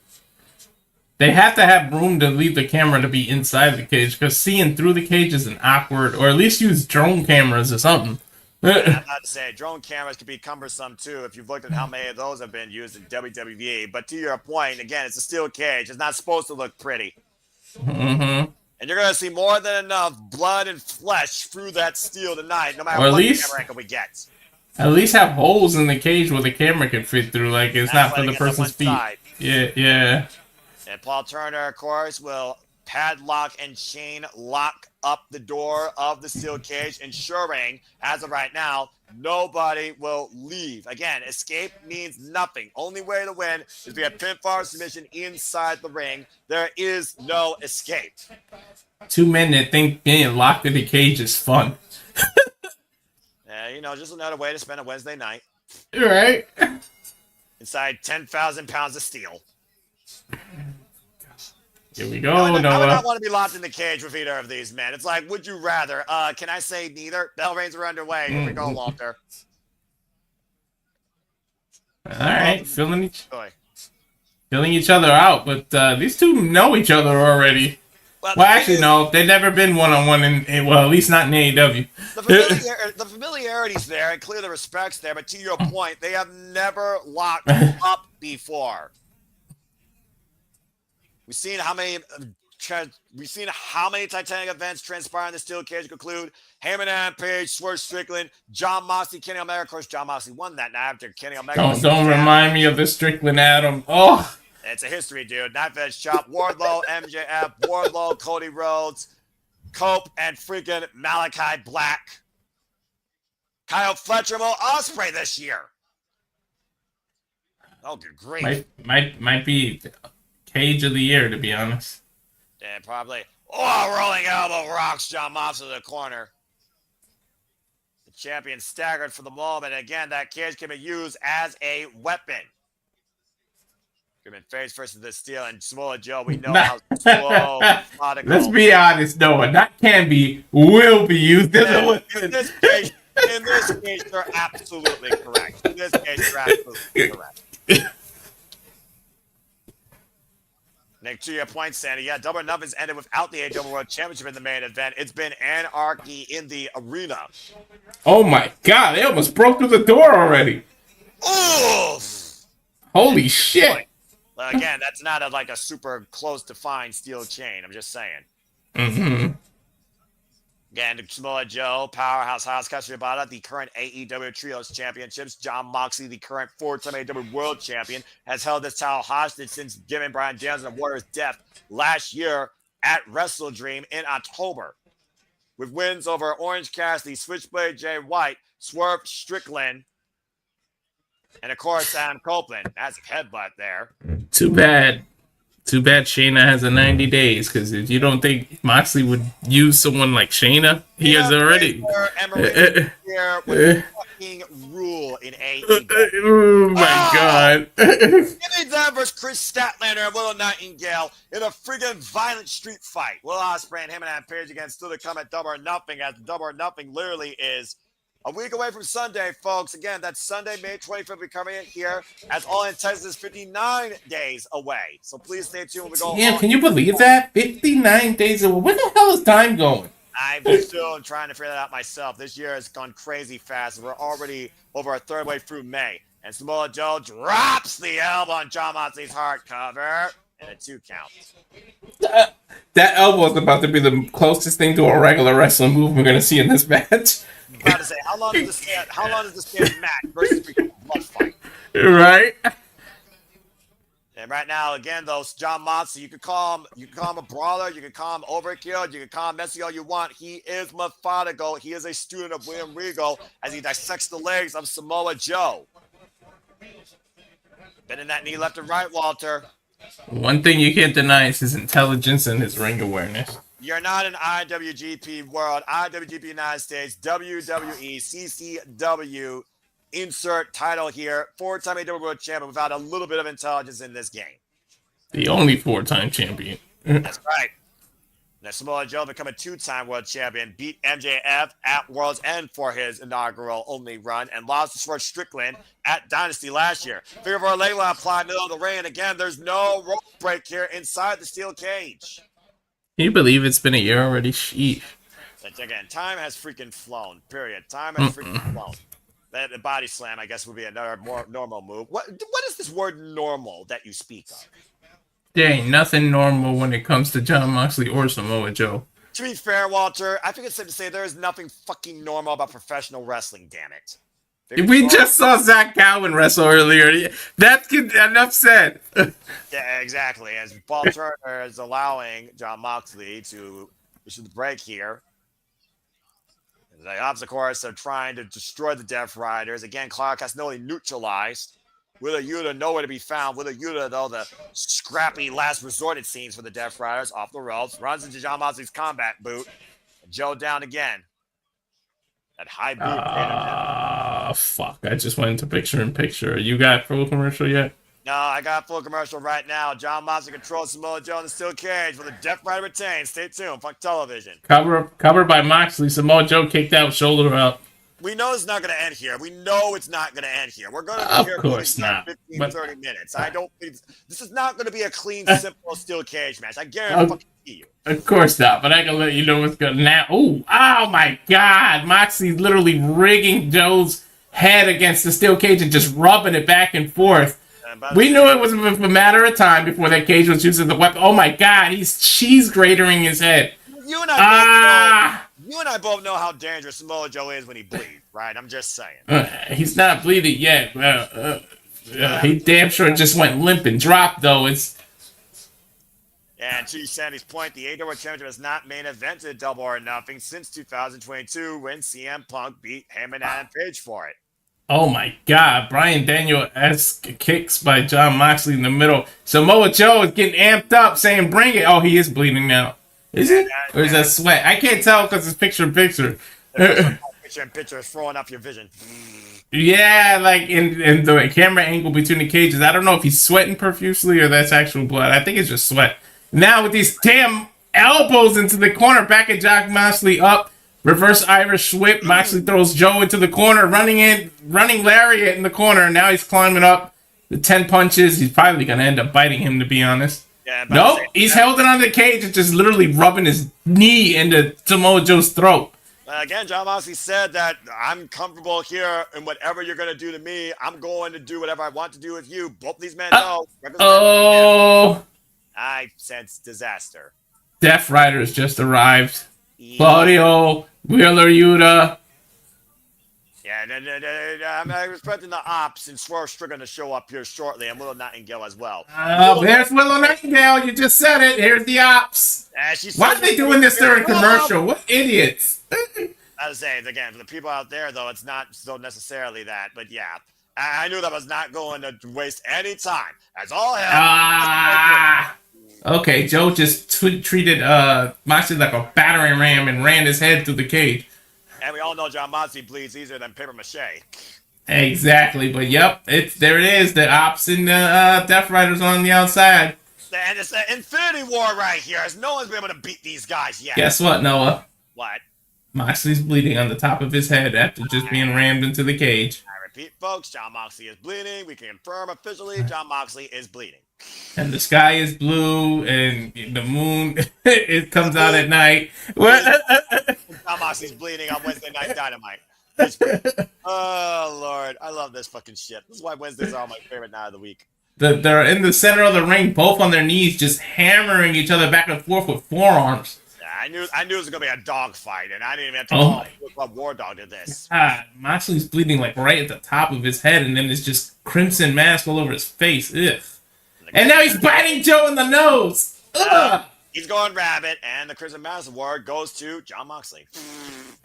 They have to have room to leave the camera to be inside the cage, because seeing through the cage is an awkward... Or at least use drone cameras or something. I'm about to say, drone cameras can be cumbersome, too, if you've looked at how many of those have been used in WWE. But to your point, again, it's a steel cage. It's not supposed to look pretty. Mm-hmm. And you're going to see more than enough blood and flesh through that steel tonight, no matter Or at what least... camera angle we get. At least have holes in the cage where the camera can fit through. Like, it's not for the person's feet. Side. Yeah. And Paul Turner, of course, will padlock and chain lock up the door of the steel cage, ensuring, as of right now, nobody will leave. Again, escape means nothing. Only way to win is via pinfall submission inside the ring. There is no escape. Two men that think being locked in the cage is fun. Just another way to spend a Wednesday night. Right. Inside 10,000 pounds of steel. Here we go, I would Noah. not want to be locked in the cage with either of these men. It's like, would you rather? Can I say neither? Bell rings are underway. Here we go, Walter. All right, filling each other out, but these two know each other already. Well, actually, no. They've never been one-on-one at least not in AEW. The familiarity's there, and clearly the respect's there, but to your point, they have never locked up before. We've seen how many Titanic events transpire in the steel cage conclude. Heyman and Page, Swerve Strickland, John Moxley, Kenny Omega. Of course, John Moxley won that night after Kenny Omega. Don't remind me of the Strickland Adam. Oh. It's a history, dude. Knife Edge Chop, Wardlow, MJF, Wardlow, Cody Rhodes, Cope, and freaking Malachi Black. Kyle Fletcher, Will Ospreay this year. Oh, good grief. Might be Cage of the Year, to be honest. Yeah, probably. Oh, rolling elbow rocks John Moxley to the corner. The champion staggered for the moment. Again, that cage can be used as a weapon. Face versus the steel and Samoa Joe. We know how slow, methodical. Let's be honest, Noah. That can be, will be used as a weapon. In this case, you're absolutely correct. In this case, you're absolutely correct. Nick, to your point, Sandy, yeah, Double or Nothing's ended without the AEW World Championship in the main event. It's been anarchy in the arena. Oh my God, they almost broke through the door already. Oof! Holy shit. Well, again, that's not a super close defined steel chain. I'm just saying. Mm-hmm. Again, Samoa Joe, Powerhouse House, Kashibata, the current AEW Trios Championships. John Moxley, the current 4-time AEW World Champion, has held this title hostage since giving Bryan Danielson and Warrior's death last year at Wrestle Dream in October. With wins over Orange Cassidy, Switchblade Jay White, Swerve Strickland, and of course, Adam Copeland. That's a headbutt there. Too bad Shayna has a 90 days, because if you don't think Moxley would use someone like Shayna, he has already. Here with fucking rule in AEW. Oh my God. Jimmy Dunn versus Chris Statlander and Willow Nightingale in a friggin' violent street fight. Will Ospreay and Heyman and Page again still to come at Double or Nothing, as Double or Nothing literally is a week away from Sunday, folks. Again, that's Sunday, May 25th. We're coming in here as All In Texas is 59 days away. So please stay tuned when we go. Damn, can you believe that? 59 days away. Where the hell is time going? I'm still trying to figure that out myself. This year has gone crazy fast. We're already over a third way through May. And Samoa Joe drops the elbow on John Moxley's hardcover. And a 2 count. That elbow is about to be the closest thing to a regular wrestling move we're going to see in this match. I'm about to say, how long does this stand match versus a blood fight? Right. And right now, again, though, John Moxley, you can call him a brawler, you can call him overkill, you can call him messy all you want. He is methodical. He is a student of William Regal as he dissects the legs of Samoa Joe. Bending that knee left and right, Walter. One thing you can't deny is his intelligence and his ring awareness. You're not an IWGP World, IWGP United States, WWE, CCW, insert title here, 4-time AEW World Champion without a little bit of intelligence in this game. The only 4-time champion. That's right. Now, Samoa Joe become a 2-time World Champion, beat MJF at World's End for his inaugural only run, and lost to Swerve Strickland at Dynasty last year. Figure of our Layla applied middle of the ring, and again, there's no rope break here inside the steel cage. Can you believe it's been a year already? Sheesh. But again, time has freaking flown, period. Time has freaking flown. The body slam, I guess, would be another more normal move. What is this word normal that you speak of? There ain't nothing normal when it comes to Jon Moxley or Samoa Joe. To be fair, Walter, I think it's safe to say there is nothing fucking normal about professional wrestling, damn it. We just saw Zack Gowen wrestle earlier. That's good. Enough said. Yeah, exactly. As Paul Turner is allowing Jon Moxley to issue the break here. The odds, of course, are trying to destroy the Death Riders. Again, Clark has not only neutralized. Wheeler Yuta nowhere to be found. Wheeler Yuta, though, the scrappy last resort, it seems, for the Death Riders, off the ropes, runs into Jon Moxley's combat boot. And Joe down again. That high boot. Fuck. I just went into picture-in-picture. You got full commercial yet? No, I got full commercial right now. Jon Moxley controls Samoa Joe in the steel cage with the Death Rider retains. Stay tuned. Funk Television. Covered by Moxley. Samoa Joe kicked out, shoulder out. We know it's not going to end here. We know it's not going to end here. We're going to be here for 15-30 minutes. I don't think this is not going to be a clean, simple steel cage match. I guarantee you. Of course not, but I can let you know what's going to now. Oh my God. Moxley's literally rigging Joe's head against the steel cage and just rubbing it back and forth. We knew it was a matter of time before that cage was using the weapon. Oh my God, he's cheese gratering his head. You and I both know how dangerous Samoa Joe is when he bleeds, right? I'm just saying. He's not bleeding yet. He damn sure just went limp and dropped, though. And to Sandy's point, the AEW Championship has not main evented Double or Nothing since 2022 when CM Punk beat Heb Man and Page for it. Oh my God, Bryan Daniel-esque kicks by Jon Moxley in the middle. Samoa Joe is getting amped up, saying, bring it. Oh, he is bleeding now. Is it? Or is that sweat? I can't tell because it's picture-in-picture. Picture-in-picture is throwing up your vision. Yeah, like in the camera angle between the cages. I don't know if he's sweating profusely or that's actual blood. I think it's just sweat. Now with these damn elbows into the corner, back at Jon Moxley up. Reverse Irish whip. Moxley throws Joe into the corner, running lariat in the corner. Now he's climbing up the 10 punches. He's probably going to end up biting him, to be honest. Yeah, nope, he's held it on the cage and just literally rubbing his knee into Samoa Joe's throat. Again, Jon Moxley said that I'm comfortable here, and whatever you're going to do to me, I'm going to do whatever I want to do with you. Both these men know. I sense disaster. Death Riders just arrived. Yeah. Claudio, Wheeler Yuta. Yeah, I'm expecting the Ops and Swerve Strickland to show up here shortly, and Willow Nightingale as well. There's Willow Nightingale. You just said it. Here's the Ops. Why are they doing this during commercial? What idiots. I was saying, again, for the people out there, though, it's not so necessarily that. But, yeah, I knew that was not going to waste any time. That's all hell. Okay, Joe just treated Moxley like a battering ram and ran his head through the cage. And we all know Jon Moxley bleeds easier than paper mache. Exactly, but yep, there it is. The Ops and the Death Riders on the outside. And it's an Infinity War right here, as no one's been able to beat these guys yet. Guess what, Noah? What? Moxley's bleeding on the top of his head after just being rammed into the cage. I repeat, folks, Jon Moxley is bleeding. We can confirm officially Jon Moxley is bleeding. And the sky is blue, and the moon it comes out at night. Jon Moxley's bleeding on Wednesday Night Dynamite. Oh Lord, I love this fucking shit. This is why Wednesdays are all my favorite night of the week. They're in the center of the ring, both on their knees, just hammering each other back and forth with forearms. I knew it was gonna be a dog fight, and I didn't even have to call Club War Dog to this. Moxley's bleeding like right at the top of his head, and then it's just crimson mask all over his face. Ugh. And now he's biting Joe in the nose. He's going rabbit, and the Crimson Mask Award goes to Jon Moxley.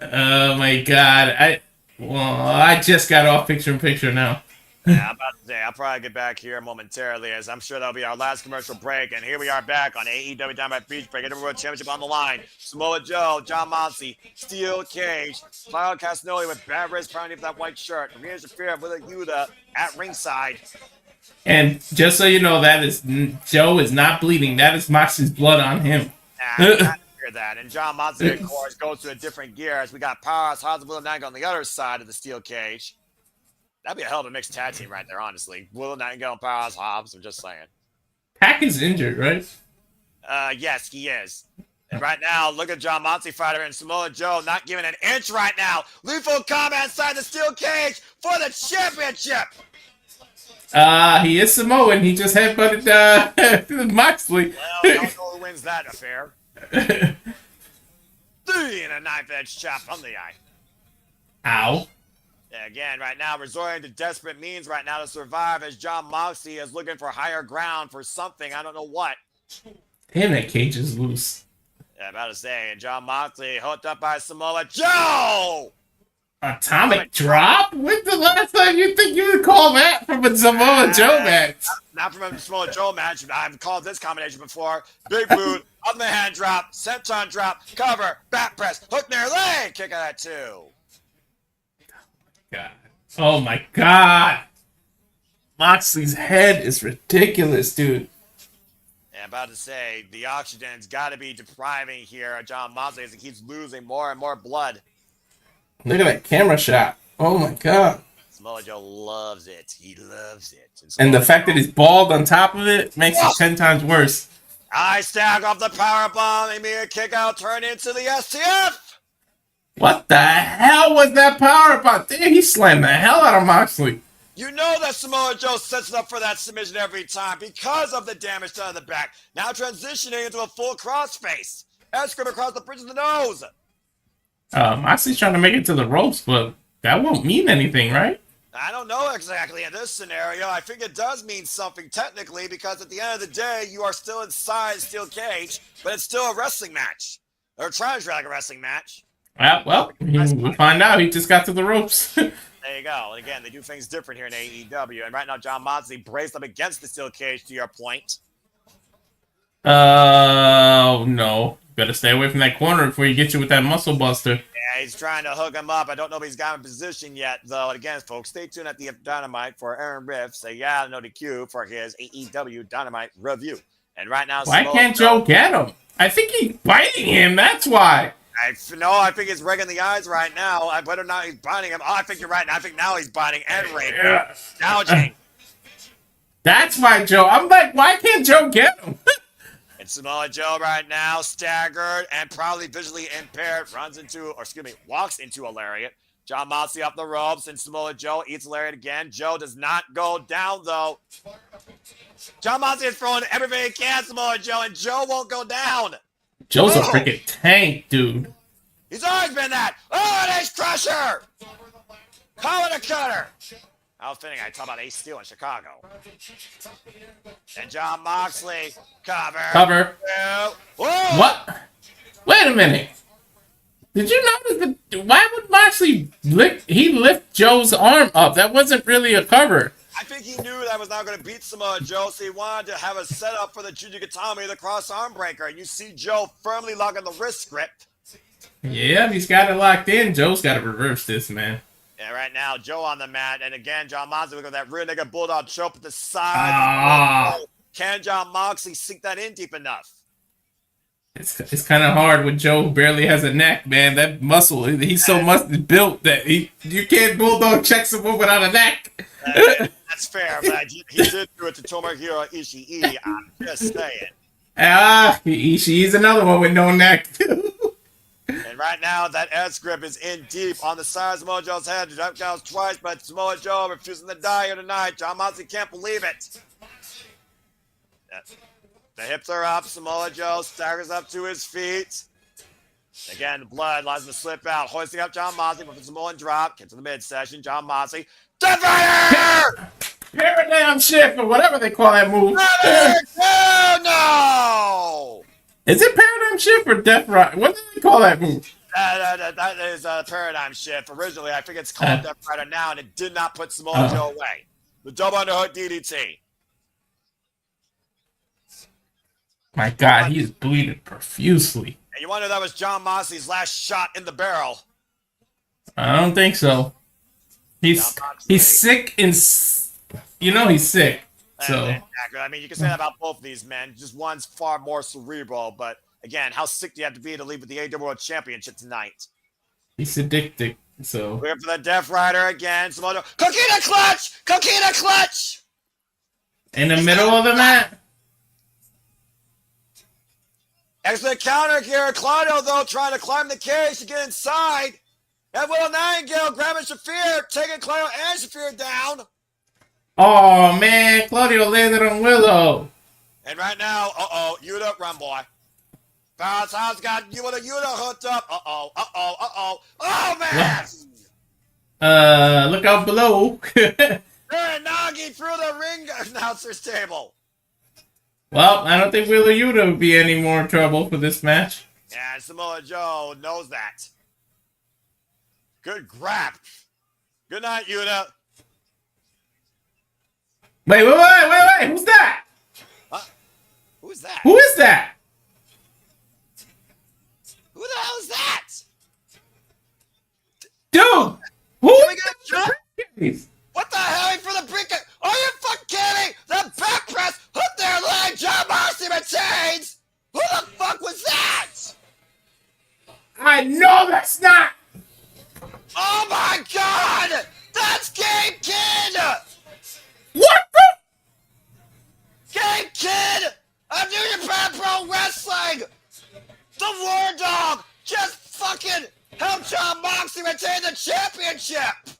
Oh my God! I just got off picture-in-picture now. Yeah, I'm about to say, I'll probably get back here momentarily, as I'm sure that'll be our last commercial break. And here we are back on AEW Dynamite Beach Break. World Championship on the line. Samoa Joe, John Moxley, Steel Cage, Claudio Castagnoli with bad wrist pounding for that white shirt. Rhea Shafir with a Yuta at ringside. And just so you know, Joe is not bleeding. That is Moxley's blood on him. I hear that. And John Moxley, of course, goes to a different gear as we got Powerhouse Hobbs and Willow Nightingale on the other side of the Steel Cage. That'd be a hell of a mixed tag team right there, honestly. Willow Nightingale and Powerhouse Hobbs, I'm just saying. Pac is injured, right? Yes, he is. And right now, look at John Moxley fighter and Samoa Joe not giving an inch right now. Lethal combat inside the Steel Cage for the championship. He is Samoan. He just headbutted Moxley. Well, I don't know who wins that affair. 3 and a knife-edge chop on the eye. Ow. Again, right now, resorting to desperate means right now to survive as John Moxley is looking for higher ground for something. I don't know what. Damn, that cage is loose. Yeah, I'm about to say, and John Moxley hooked up by Samoa Joe! Atomic drop? When's the last time you think you would call that from a Samoa Joe match? Not from a Samoa Joe match. I've called this combination before. Big boot, up the hand drop, senton drop, cover, back press, hook near leg, kick out at 2. God. Oh my God. Moxley's head is ridiculous, dude. And I'm about to say, the oxygen's got to be depriving here John Moxley as he keeps losing more and more blood. Look at that camera shot. Oh my God. Samoa Joe loves it. He loves it. And the fact that he's bald on top of it makes it 10 times worse. I stack off the power bomb. Immediate kick out, turn into the STF. What the hell was that power bomb? Damn, he slammed the hell out of Moxley. You know that Samoa Joe sets it up for that submission every time because of the damage done in the back. Now transitioning into a full crossface. S-grip across the bridge of the nose. Moxley's trying to make it to the ropes, but that won't mean anything, right? I don't know exactly in this scenario. I think it does mean something technically because at the end of the day, you are still inside a steel cage, but it's still a wrestling match. Or trying to be like a wrestling match. Well, we'll find out. He just got to the ropes. There you go. And again, they do things different here in AEW. And right now, John Moxley braced up against the steel cage, to your point. No. Better stay away from that corner before he gets you with that muscle buster. Yeah, he's trying to hook him up. I don't know if he's got him in position yet, though. And again, folks, stay tuned at the Dynamite for Aaron Riff. Say, yeah, no DQ for his AEW Dynamite review. And right now, why can't Joe get him? I think he's biting him. That's why. I think he's rigging the eyes right now. Whether or not he's biting him. Oh, I think you're right. I think now he's biting and raping. Yeah. Gouging. That's why, Joe. I'm like, why can't Joe get him? And Samoa Joe right now, staggered and probably visually impaired, walks into a lariat. John Moxley up the ropes, and Samoa Joe eats a lariat again. Joe does not go down, though. John Moxley is throwing everything he can, Samoa Joe, and Joe won't go down. Joe's a freaking tank, dude. He's always been that. Oh, an Ace Crusher! Call it a cutter. How fitting I talk about Ace Steel in Chicago. And John Moxley, cover. Whoa. What? Wait a minute. Did you notice that? Why would Moxley lift Joe's arm up? That wasn't really a cover. I think he knew that was not going to beat Samoa Joe, so he wanted to have a setup for the Jujigatami, the cross arm breaker. And you see Joe firmly locking the wrist grip. Yeah, he's got it locked in. Joe's got to reverse this, man. Yeah, right now, Joe on the mat. And again, John Moxley with that rear naked bulldog choke at the side. Can John Moxley sink that in deep enough? It's kind of hard when Joe barely has a neck, man. That muscle, he's so built that you can't bulldog check someone without a neck. That's fair, but he did do it to Tomohiro Ishii. I'm just saying. Ishii's another one with no neck. And right now, that S grip is in deep on the side of Samoa Joe's head. Jump down twice, but Samoa Joe refusing to die here tonight. John Moxley can't believe it. The hips are up. Samoa Joe staggers up to his feet. Again, the blood allows him to slip out. Hoisting up John Moxley with the Samoan drop. Gets to the midsection. John Moxley. Death Rider! Paradigm shift or whatever they call that move. No! Is it paradigm shift or death rider? What do they call that move? That is a paradigm shift. Originally, I think it's called Death Rider now, and it did not put Samoa Joe away. The double underhook DDT. My God, he is bleeding profusely. And you wonder that was Jon Moxley's last shot in the barrel. I don't think so. He's sick and he's sick. So I mean, you can say that about both of these men. Just one's far more cerebral, but again, how sick do you have to be to leave with the AEW World Championship tonight? he's addicted. So We're for the Death Rider again. Coquina clutch! Coquina clutch! in the middle of the mat. Excellent counter here. Claudio, though, trying to climb the cage to get inside. And Will Nightingale grabbing Shafir, taking Claudio and Shafir down. Oh man, Claudio landed on Willow. And right now, Yuta, run boy. Powerhouse got Yuta hooked up. Oh man! Look out below. Nagi through the ring announcer's table. Well, I don't think Wheeler Yuta would be any more trouble for this match. Yeah, Samoa Joe knows that. Good grab. Good night, Yuta. Wait, who's that? Who is that? Who is that? Who the hell is that? Dude! Who we is get a that? What the hell for the brick? Are you fucking kidding me? The back press, hook their leg, Jon Moxley retains. Who the fuck was that? I know that's not. Oh my god! That's Game Kid! What the? Game Kid of New Japan Pro Wrestling! The War Dog just fucking helped Jon Moxley retain the championship!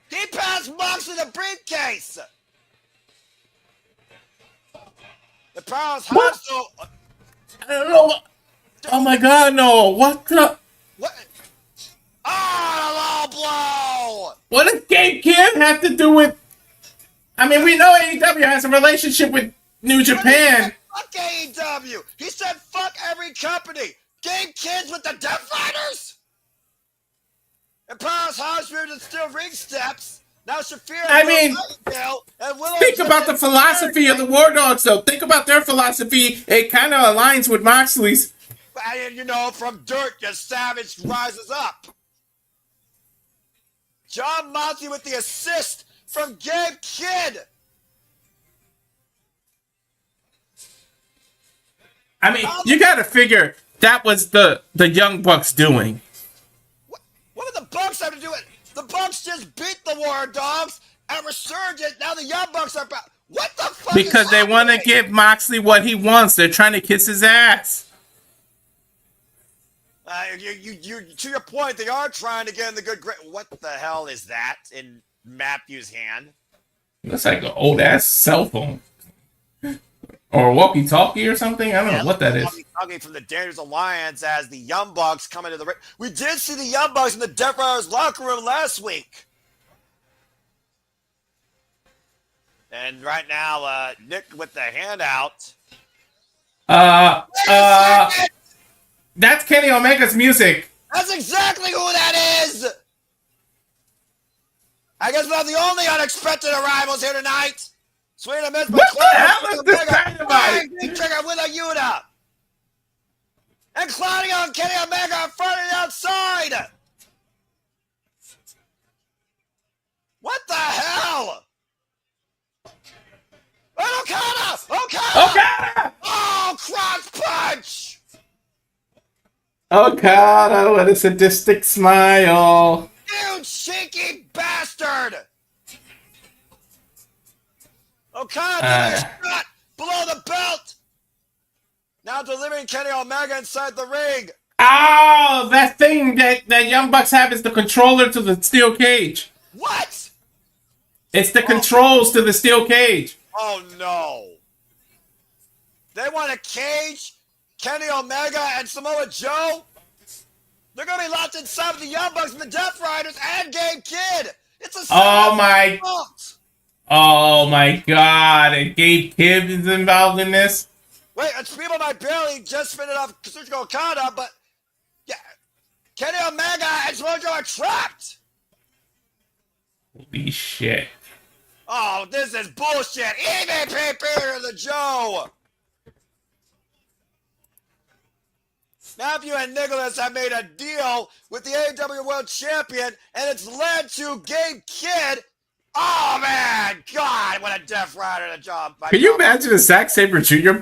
He passed Moxley the briefcase! The Powerhouse Hostile... I don't know. Oh my God, no! What the? What? Oh, a low blow! What does Gabe Kidd have to do with? I mean, we know AEW has a relationship with New Japan. Fuck AEW! He said fuck every company! Gabe Kidd's with the Death Riders? And Powerhouse Hospital and still ring steps. Now Shafir and Willow Think about the philosophy of the War Dogs, though. Think about their philosophy. It kind of aligns with Moxley's. And you know, from dirt, your savage rises up. Jon Moxley with the assist from Gabe Kidd. I mean, you got to figure that was the Young Bucks doing. What did the Bucks have to do with it? The Bucks just beat the War Dogs and Resurgent. Now the Young Bucks are back. What the fuck? Because they want to give Moxley what he wants. They're trying to kiss his ass. To your point, they are trying to get in the good grade. What the hell is that in Matthew's hand? Looks like an old ass cell phone. Or a walkie-talkie or something. I don't know what that is. Walkie-talkie from the Dangerous Alliance as the Young Bucks come into the ring. We did see the Young Bucks in the Death Riders locker room last week. And right now, Nick with the handout. That's Kenny Omega's music. That's exactly who that is. I guess we're not the only unexpected arrivals here tonight. Sweet miss, what the hell is this Dynamite? Trigger with a Yuta. And Claudio and Kenny Omega in front of the outside. What the hell? And Okada! Oh, cross punch! Okada with a sadistic smile. You cheeky bastard! Okada a shot below the belt. Now delivering Kenny Omega inside the ring. Oh, that thing that Young Bucks have is the controller to the steel cage. What? It's the controls to the steel cage. Oh no. They want to cage Kenny Omega and Samoa Joe? They're going to be locked inside with the Young Bucks and the Death Riders and Gabe Kidd. It's a Oh my God. And Gabe Kidd is involved in this? Wait, it's people might barely just spin it off Kazuchika Okada, but yeah, Kenny Omega and Samoa Joe are trapped. Holy shit. Oh, this is bullshit. EVP Peter the Joe. Matthew and Nicholas have made a deal with the AEW World Champion, and it's led to Gabe Kidd. Oh, man. God, what a Death Rider to job. Can you imagine if Zack Sabre Jr.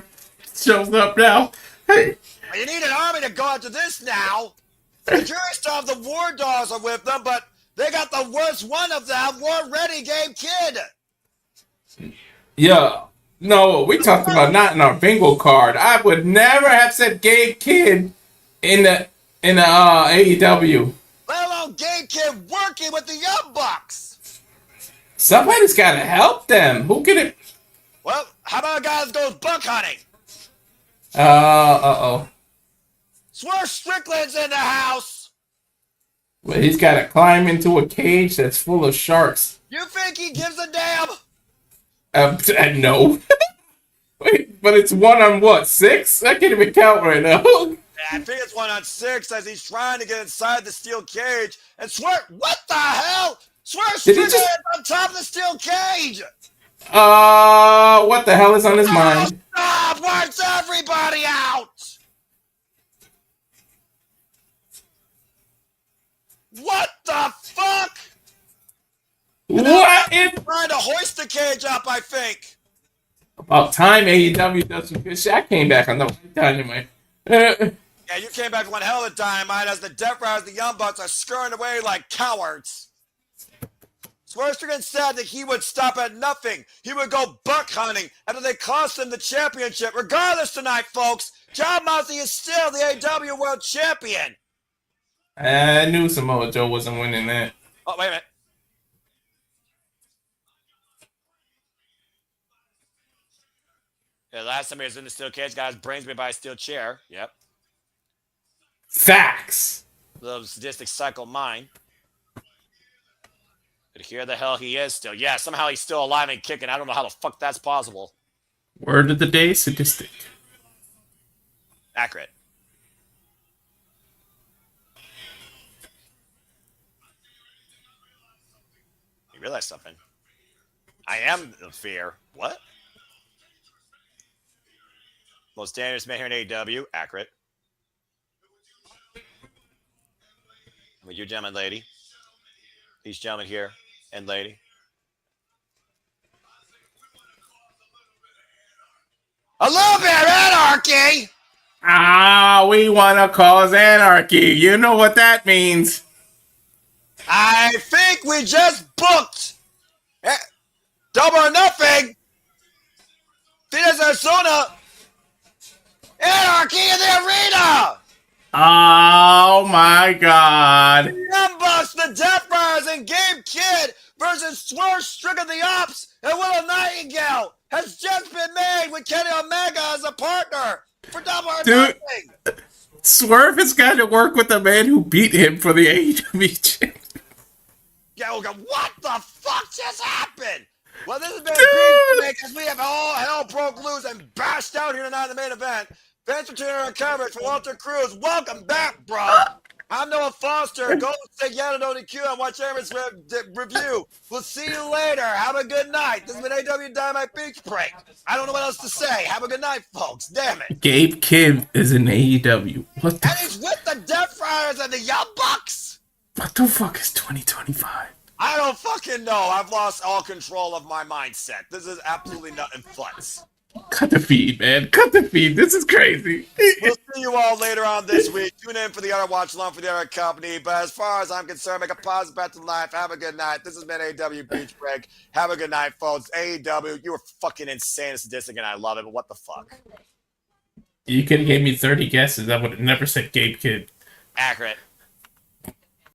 shows up now? Hey. You need an army to go after this now. The jury still have the War Dogs are with them, but they got the worst one of them. War Ready, Gabe Kidd. Yeah. No, we talked about not in our bingo card. I would never have said Gabe Kidd in the AEW. Let alone Gabe Kidd working with the Young Bucks. Somebody's got to help them. Who can it? Well, how about a guy that goes buck hunting? Uh-oh. Swerve Strickland's in the house. Well, he's got to climb into a cage that's full of sharks. You think he gives a damn? No. Wait, but it's 1 on what? 6? I can't even count right now. I think it's 1 on 6 as he's trying to get inside the steel cage. And Swerve, what the hell? Swerve Strickland on top of the steel cage. What the hell is on his mind? Stop! Works everybody out! What the fuck? What is trying to hoist the cage up, I think. About time AEW does some good shit. I came back on the Dynamite. Yeah, you came back one hell of a Dynamite as the Death Riders, the Young Bucks, are scurrying away like cowards. Swerve Strickland said that he would stop at nothing. He would go buck hunting after they cost him the championship. Regardless tonight, folks, Jon Moxley is still the AEW World Champion. I knew Samoa Joe wasn't winning that. Oh, wait a minute. Yeah, last time he was in the steel cage, guys brains me by a steel chair. Yep. Facts. Little sadistic cycle mind. But here the hell he is still. Yeah, somehow he's still alive and kicking. I don't know how the fuck that's possible. Word of the day, sadistic. Accurate. You realize something? I am the fear. What? Most dangerous man here in AEW. Accurate. With you gentlemen, lady. These gentlemen here and lady. A little bit of anarchy! We want to cause anarchy. You know what that means. I think we just booked Double or Nothing. Venus Arizona. Anarchy in the arena. Oh my God. Young Bucks, the Death Riders, and Gabe Kidd versus Swerve Strickland, the Ops, and Willow Nightingale has just been made with Kenny Omega as a partner for Double or Nothing. Swerve has got to work with the man who beat him for the AEW champion. Yeah, okay, what the fuck just happened? Well, this has been a big thing because we have all hell broke loose and bashed out here tonight in the main event. Thanks for tuning in our coverage for Walter Cruz. Welcome back, bro. I'm Noah Foster. Go take Yanodo Q and watch Aaron's review. We'll see you later. Have a good night. This has been AEW Dynamite Beach Break. I don't know what else to say. Have a good night, folks. Damn it. Gabe Kidd is in AEW. What the? And he's with the Death Riders and the Young Bucks. What the fuck is 2025? I don't fucking know. I've lost all control of my mindset. This is absolutely nothing futz. Cut the feed, man. Cut the feed. This is crazy. We'll see you all later on this week. Tune in for the other watch along for the other company. But as far as I'm concerned, make a positive bet to life. Have a good night. This has been AEW Beach Break. Have a good night, folks. AEW, you were fucking insane and sadistic, and I love it. But what the fuck? You could have gave me 30 guesses. I would have never said Gabe Kidd. Accurate.